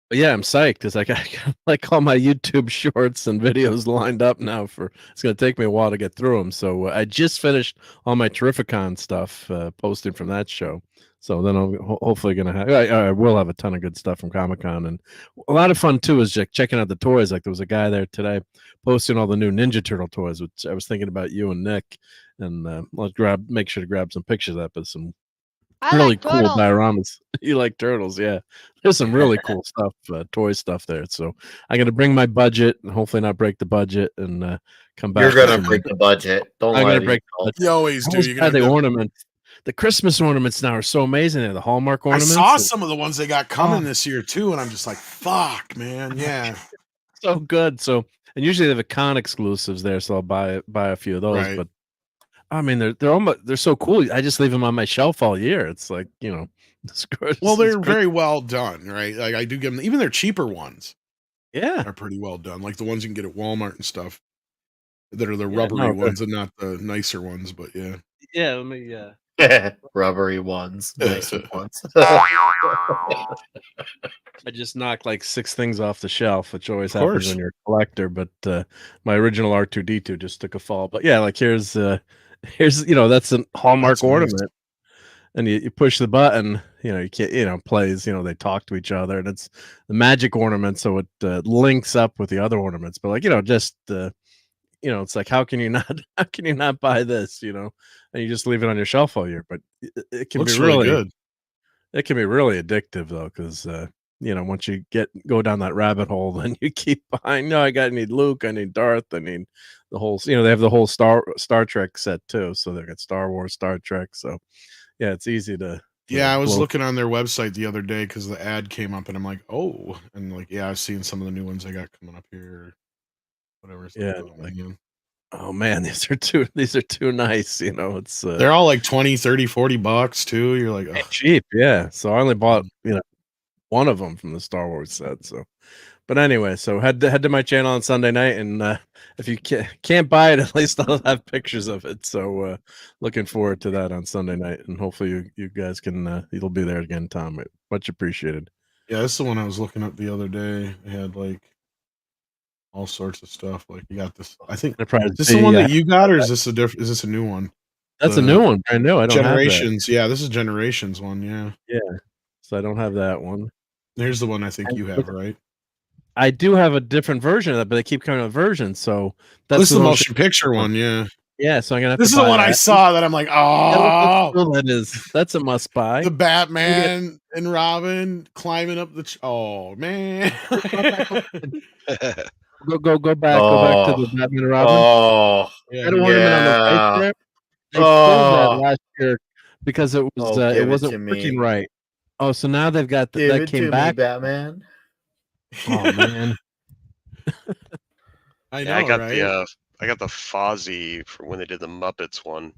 But yeah, I'm psyched because I got like all my YouTube shorts and videos lined up now. For it's going to take me a while to get through them. So I just finished all my Terrificon stuff, posting from that show. So then I'm hopefully going to have. I will have a ton of good stuff from ComicCon, and a lot of fun too is checking out the toys. Like there was a guy there today posting all the new Ninja Turtle toys, which I was thinking about you and Nick, and I'll make sure to grab some pictures of that. But some really cool dioramas. You like turtles, yeah. There's some really cool stuff, toy stuff there. So I'm gonna bring my budget and hopefully not break the budget and come back. You're gonna break the budget. Don't I'm lie gonna to break the yourself. budget. You always do. You're gonna the ornaments. The Christmas ornaments now are so amazing. They're the Hallmark ornaments. I saw some of the ones they got coming this year too, and I'm just like, fuck, man, yeah. So good. So and usually they have con exclusives there, so I'll buy a few of those. Right. But I mean, they're so cool. I just leave them on my shelf all year. It's like, Well, they're very well done, right? Like I do give them, even their cheaper ones, yeah, are pretty well done. Like the ones you can get at Walmart and stuff, that are the rubbery ones and not the nicer ones. But yeah, yeah. Let me rubbery ones, nicer ones. I just knocked like 6 things off the shelf, which always happens when you're a collector. But my original R2D2 just took a fall. But yeah, like here's that's a Hallmark ornament. Nice. And you push the button, you can't, plays, they talk to each other, and it's the magic ornament, so it links up with the other ornaments. But like, it's like how can you not buy this, and you just leave it on your shelf all year. But it can be really good. It can be really addictive though, because once you go down that rabbit hole, then you keep buying. No, I need Luke, I need Darth, I need the whole. They have the whole Star Trek set too, so they've got Star Wars, Star Trek. So yeah, it's easy to. Yeah, I was looking on their website the other day because the ad came up, and I'm like, oh, and like, yeah, I've seen some of the new ones they got coming up here. Whatever. Yeah. Oh man, these are too nice. It's they're all like 20, 30, $40 too. You're like, oh. Cheap, yeah. So I only bought one of them from the Star Wars set. So, but anyway, so head to my channel on Sunday night, and if you can't buy it, at least I'll have pictures of it. So looking forward to that on Sunday night, and hopefully you guys can you'll be there again, Tom. Much appreciated. Yeah, that's the one I was looking up the other day. They had like all sorts of stuff. Like you got this. I think is this the one that you got, or is this is this a new one? That's a new one. I know. I don't Generations. have that. Yeah, this is Generations one. Yeah. Yeah. So I don't have that one. Here's the one I think you have, right? I do have a different version of that, but they keep coming with versions. So that's the motion picture one. Yeah. Yeah. So I'm gonna. This is the one I saw that I'm like, oh, that's a must buy. The Batman and Robin climbing up the. Oh man. Go back to the Batman and Robin. Oh, I had an ornament on the right there. They pulled that last year because it was it wasn't working right. Oh, so now they've got that came back. Batman. Oh man. I know. I got the Fozzie for when they did the Muppets one.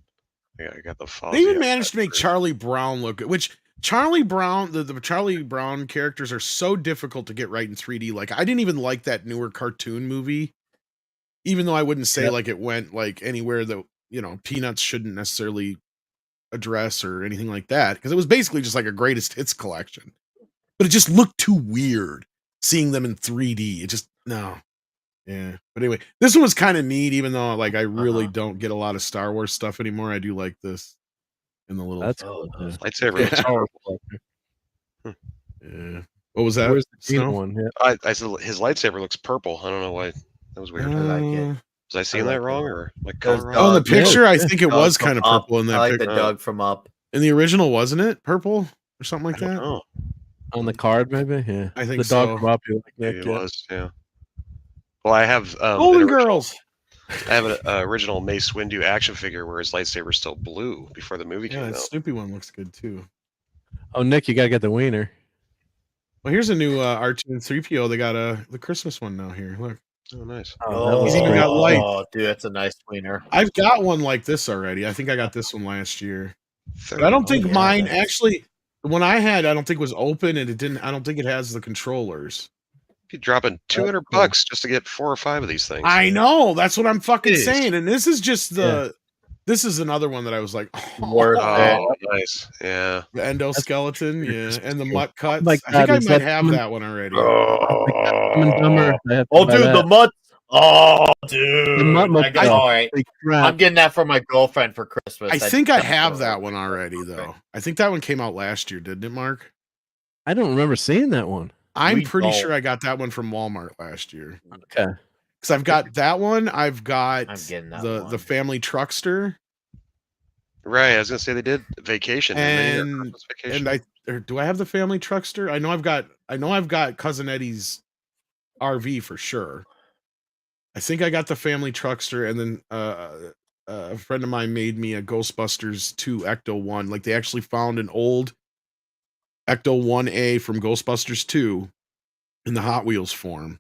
Yeah, I got the Fozzie. They even managed to make Charlie Brown look good, which Charlie Brown, the Charlie Brown characters are so difficult to get right in 3D. Like I didn't even like that newer cartoon movie, even though I wouldn't say like it went like anywhere that Peanuts shouldn't necessarily address or anything like that, because it was basically just like a greatest hits collection. But it just looked too weird seeing them in 3D. It just no. Yeah. But anyway, this one was kind of neat, even though like I really don't get a lot of Star Wars stuff anymore. I do like this in the little lightsaber. Yeah. Yeah. What was that? Where's the green one? Yeah. I said his lightsaber looks purple. I don't know why. That was weird. I like it. Was I seeing that wrong, or like color wrong? Oh, the picture, I think it was kind of purple in that I like picture. the Doug from Up. In the original, wasn't it purple or something like that? Oh, on the card, maybe. Yeah, I think the dog so. from Up. It was. Yeah. Well, I have Golden Girls. I have an original Mace Windu action figure where his lightsaber's still blue before the movie came out. Yeah, the Snoopy one looks good too. Oh, Nick, you gotta get the wiener. Well, here's a new R2 and 3PO. They got the Christmas one now. Here, look. Oh, nice. He's even got lights. Oh, dude, that's a nice wiener. I've got one like this already. I think I got this one last year. But I don't think mine actually. The one I had, I don't think was open, and it didn't. I don't think it has the controllers. You're dropping $200 just to get 4 or 5 of these things. I know. That's what I'm fucking saying. And this is just the This is another one that I was like, Worth it. Oh, nice. Yeah. The endoskeleton, yeah, and the mutt cuts. my I think God, I is might that have coming? that one already. Dumb and Dumber. I have to Oh, buy dude, the that. mutt. Oh, dude. mutt I got, all right. Holy crap. I'm getting that for my girlfriend for Christmas. I think I have that one already, though. I think that one came out last year, didn't it, Mark? I don't remember seeing that one. I'm pretty sure I got that one from Walmart last year. Okay. Because I've got that one. I've got that the family truckster. Right. I was gonna say they did Vacation. And do I have the family truckster? I know I've got Cousin Eddie's RV for sure. I think I got the family truckster, and then a friend of mine made me a Ghostbusters 2 Ecto 1. Like, they actually found an old Ecto 1A from Ghostbusters 2 in the Hot Wheels form,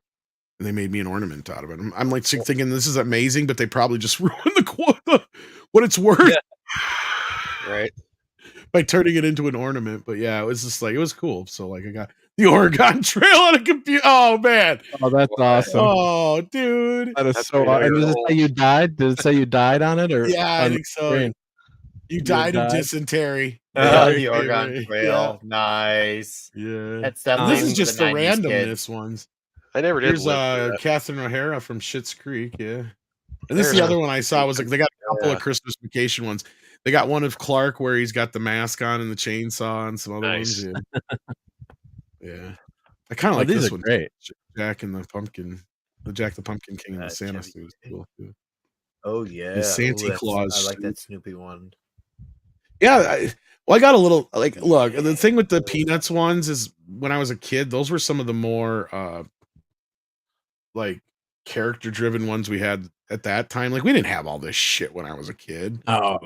and they made me an ornament out of it. I'm like thinking this is amazing, but they probably just ruined what it's worth. Yeah. Right. By turning it into an ornament. But yeah, it was just like, it was cool. So like, I got the Oregon Trail on a computer. Oh man. Oh, that's awesome. Oh, dude. That is so awesome. And does it say you died? Did it say you died on it? Or yeah, I think so. Screen? You died of dysentery. The Oregon Trail. Yeah. Nice. Yeah. That's definitely this is just the 90s randomness ones. I never did. Here's Catherine O'Hara from Schitt's Creek. Yeah. And this is the other one I saw was like, they got a couple of Christmas Vacation ones. They got one of Clark where he's got the mask on and the chainsaw and some other ones. Yeah. Yeah. I kind of like these this are one. Great. Jack and the Pumpkin. The Jack the Pumpkin King and the Santa suit is cool too. Oh yeah. The Santa Claus. I like that Snoopy one. Yeah, I got a little like, look, the thing with the Peanuts ones is when I was a kid, those were some of the more like character driven ones we had at that time. Like, we didn't have all this shit when I was a kid. Oh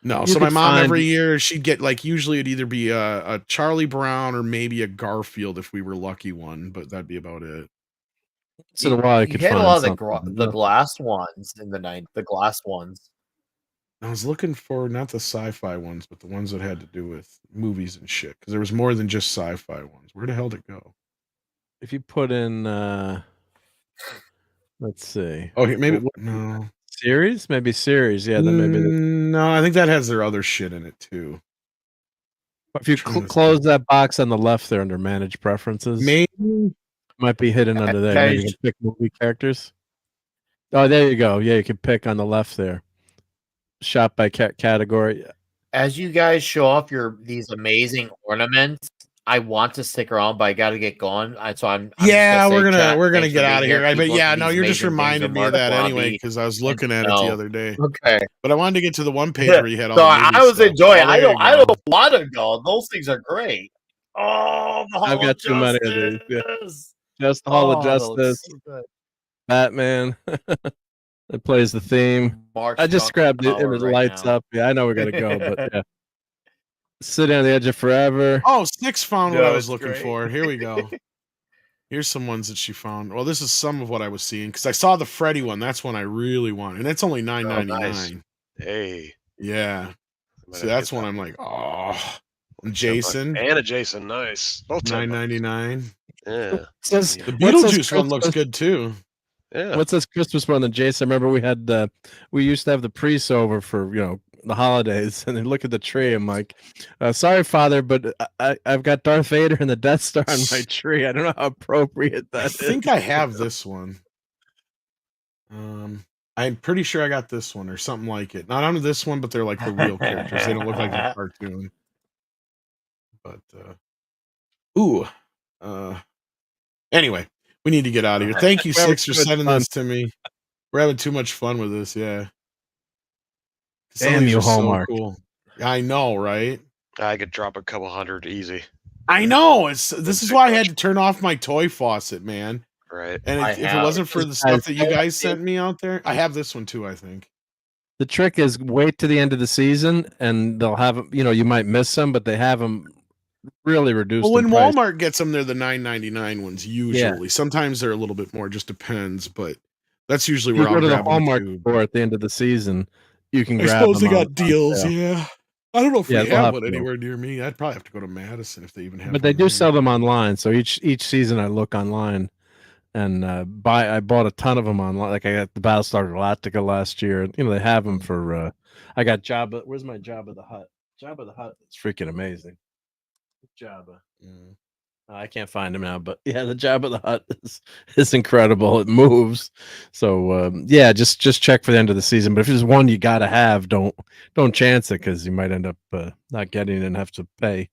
no. So my mom every year she'd get like, usually it'd either be a Charlie Brown or maybe a Garfield if we were lucky one, but that'd be about it. Once in a while, I could had find a lot of something. the glass ones in the night. The glass ones. I was looking for not the sci-fi ones, but the ones that had to do with movies and shit, because there was more than just sci-fi ones. Where the hell did it go? If you put in, let's see. Oh, maybe no series, maybe series. Yeah, then maybe. No, I think that has their other shit in it too. If you close that box on the left there under Manage Preferences, maybe might be hidden under there. Maybe you can pick movie characters. Oh, there you go. Yeah, you can pick on the left there. Shop by category. As you guys show off these amazing ornaments, I want to stick around, but I got to get going. So I'm yeah, we're gonna get out of here. But yeah, no, you're just reminded me of that anyway because I was looking at it the other day. Okay, but I wanted to get to the one page where you had all. So I was enjoying. I don't want to go. Those things are great. Oh, I've got too many of these. Yeah. Just the Hall of Justice, so Batman. It plays the theme. I just grabbed it and it lights up. Yeah, I know we gotta go, but yeah. Sitting on the Edge of Forever. Oh, Six found what I was looking for. Here we go. Here's some ones that she found. Well, this is some of what I was seeing because I saw the Freddy one. That's one I really want, and it's only $9.99. Nice. Hey, yeah. So that's one I'm like, oh, Jason and a Jason, nice. Both $9.99. Yeah. The Beetlejuice one looks good too. Yeah. What's this Christmas one? The Jason. Remember we used to have the priests over for the holidays, and they look at the tree. I'm like, sorry, Father, but I've got Darth Vader and the Death Star on my tree. I don't know how appropriate that is. I think I have this one. I'm pretty sure I got this one or something like it. Not on this one, but they're like the real characters. They don't look like the cartoon. But anyway, we need to get out of here. Thank you, Six, for sending this to me. We're having too much fun with this. Yeah. Damn you, Hallmark. So cool. I know, right? I could drop a couple hundred easy. I know. This is why I had to turn off my toy faucet, man. Right. And if it wasn't for the stuff that you guys sent me out there, I have this one too, I think. The trick is wait to the end of the season, and they'll have you might miss them, but they have them really reduced. Well, when price. Walmart gets them, they're the $9.99 ones usually. Yeah. Sometimes they're a little bit more, just depends. But that's usually where I'll go to the Hallmark store at the end of the season. You can grab. I suppose they got deals. Yeah, I don't know if they have one anywhere near me. I'd probably have to go to Madison if they even have. But they do sell them online. So each season I look online and I bought a ton of them online. Like I got the Battlestar Galactica last year. They have them for I got Jabba. Where's my Jabba the Hutt? Jabba the Hutt is freaking amazing. Jabba. I can't find him now, but yeah, the Jabba the Hutt is incredible. It moves. So yeah, just check for the end of the season. But if there's one you gotta have, don't chance it because you might end up not getting it and have to pay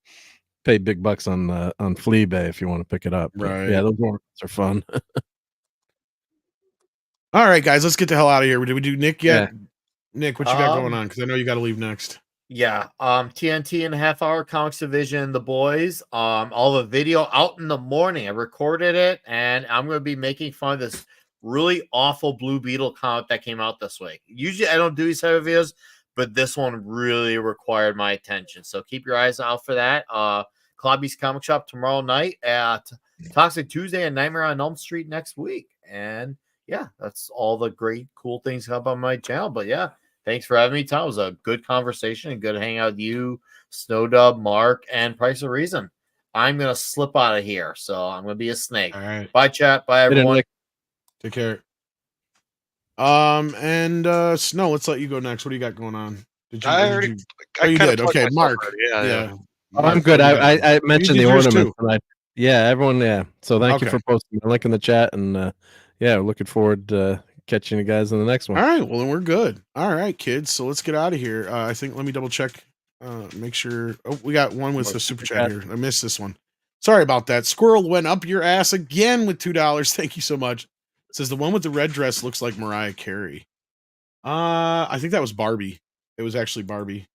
big bucks on Fleabay if you want to pick it up. But Right. yeah, those ones are fun. All right, guys, let's get the hell out of here. Did we do Nick yet? Yeah. Nick, what you got going on? Because I know you got to leave next. Yeah, TNT in a half hour, Comics Division, The Boys, all the video out in the morning. I recorded it, and I'm going to be making fun of this really awful Blue Beetle comic that came out this week. Usually I don't do these type of videos, but this one really required my attention. So keep your eyes out for that. Clobby's Comic Shop tomorrow night, at Toxic Tuesday and Nightmare on Elm Street next week. And yeah, that's all the great, cool things up on my channel. But yeah, thanks for having me, Tom. It was a good conversation and good hang out with you, Snowdub, Mark, and Price of Reason. I'm going to slip out of here, so I'm going to be a snake. All right. Bye, chat. Bye, everyone. Take care. And Snow, let's let you go next. What do you got going on? Did you? You did. Okay, Mark. Yeah. Oh, I'm good. I mentioned the ornament tonight. Yeah, everyone. Yeah. So thank you for posting the link in the chat, and yeah, looking forward to catching you guys in the next one. All right. Well, then we're good. All right, kids. So let's get out of here. I think let me double check. Make sure. Oh, we got one with the super chat here. I missed this one. Sorry about that. Squirrel went up your ass again with $2. Thank you so much. It says the one with the red dress looks like Mariah Carey. I think that was Barbie. It was actually Barbie.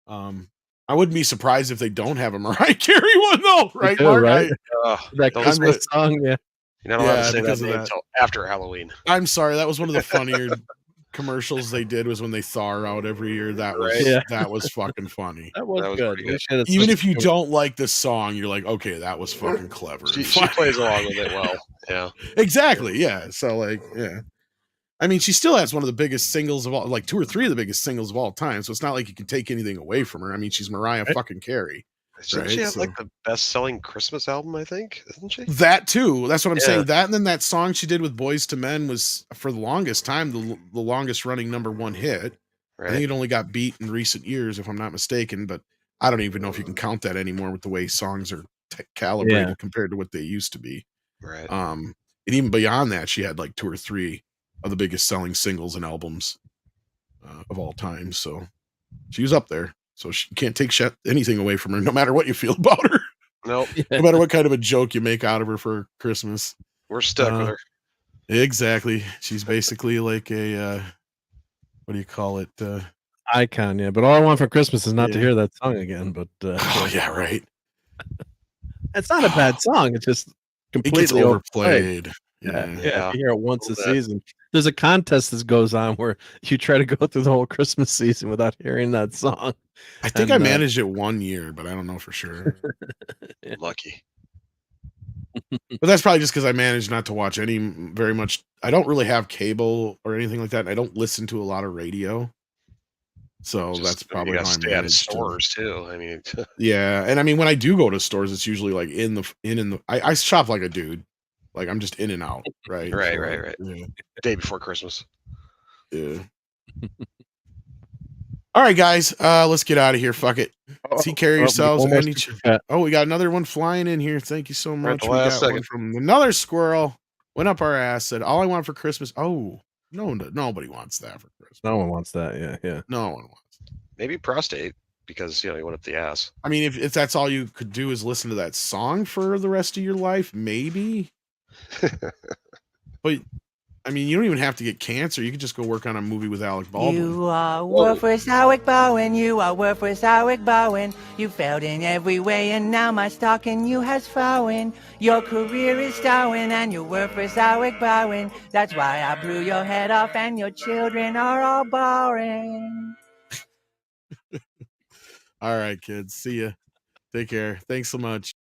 I wouldn't be surprised if they don't have a Mariah Carey one though, right, Mark? Right? That Christmas song, yeah. You're not allowed to say that name until after Halloween. I'm sorry, that was one of the funnier commercials they did was when they thaw her out every year. That was that was fucking funny. That was good. Even if you don't like the song, you're like, okay, that was fucking clever. She plays along with it well. Yeah. Exactly. Yeah. So like, yeah. I mean, she still has one of the biggest singles of all, like 2 or 3 of the biggest singles of all time. So it's not like you can take anything away from her. I mean, she's Mariah fucking Carey. Doesn't she have like the best-selling Christmas album? I think, isn't she? That too. That's what I'm saying. That and then that song she did with Boys to Men was for the longest time the longest running #1 hit. Right. I think it only got beat in recent years, if I'm not mistaken. But I don't even know if you can count that anymore with the way songs are calibrated compared to what they used to be. Right. And even beyond that, she had like 2 or 3 of the biggest selling singles and albums of all time. So she was up there. So she can't take anything away from her, no matter what you feel about her. Nope. No matter what kind of a joke you make out of her for Christmas. We're stuck with her. Exactly. She's basically like a, what do you call it? Icon, yeah. But all I want for Christmas is not to hear that song again. But oh, yeah, right. It's not a bad song. It's just completely overplayed. Yeah. You hear it once a season. There's a contest that goes on where you try to go through the whole Christmas season without hearing that song. I think I managed it 1 year, but I don't know for sure. Lucky. But that's probably just because I managed not to watch very much. I don't really have cable or anything like that. And I don't listen to a lot of radio. So that's probably how I stay out of stores too. I mean, yeah. And I mean, when I do go to stores, it's usually like I shop like a dude. Like I'm just in and out, right? Right. Yeah. Day before Christmas. Yeah. All right, guys. Let's get out of here. Fuck it. Take care of yourselves. We got another one flying in here. Thank you so much. We got one from another squirrel. Went up our ass. Said, "All I want for Christmas." Oh, no, nobody wants that for Christmas. No one wants that. Yeah. No one wants. Maybe prostate because you went up the ass. I mean, if that's all you could do is listen to that song for the rest of your life, maybe. But I mean, you don't even have to get cancer. You could just go work on a movie with Alec Baldwin. You are worthless, Alec Baldwin. You are worthless, Alec Baldwin. You failed in every way, and now my stock in you has fallen. Your career is stalling, and you're worthless, Alec Baldwin. That's why I blew your head off, and your children are all boring. All right, kids. See ya. Take care. Thanks so much.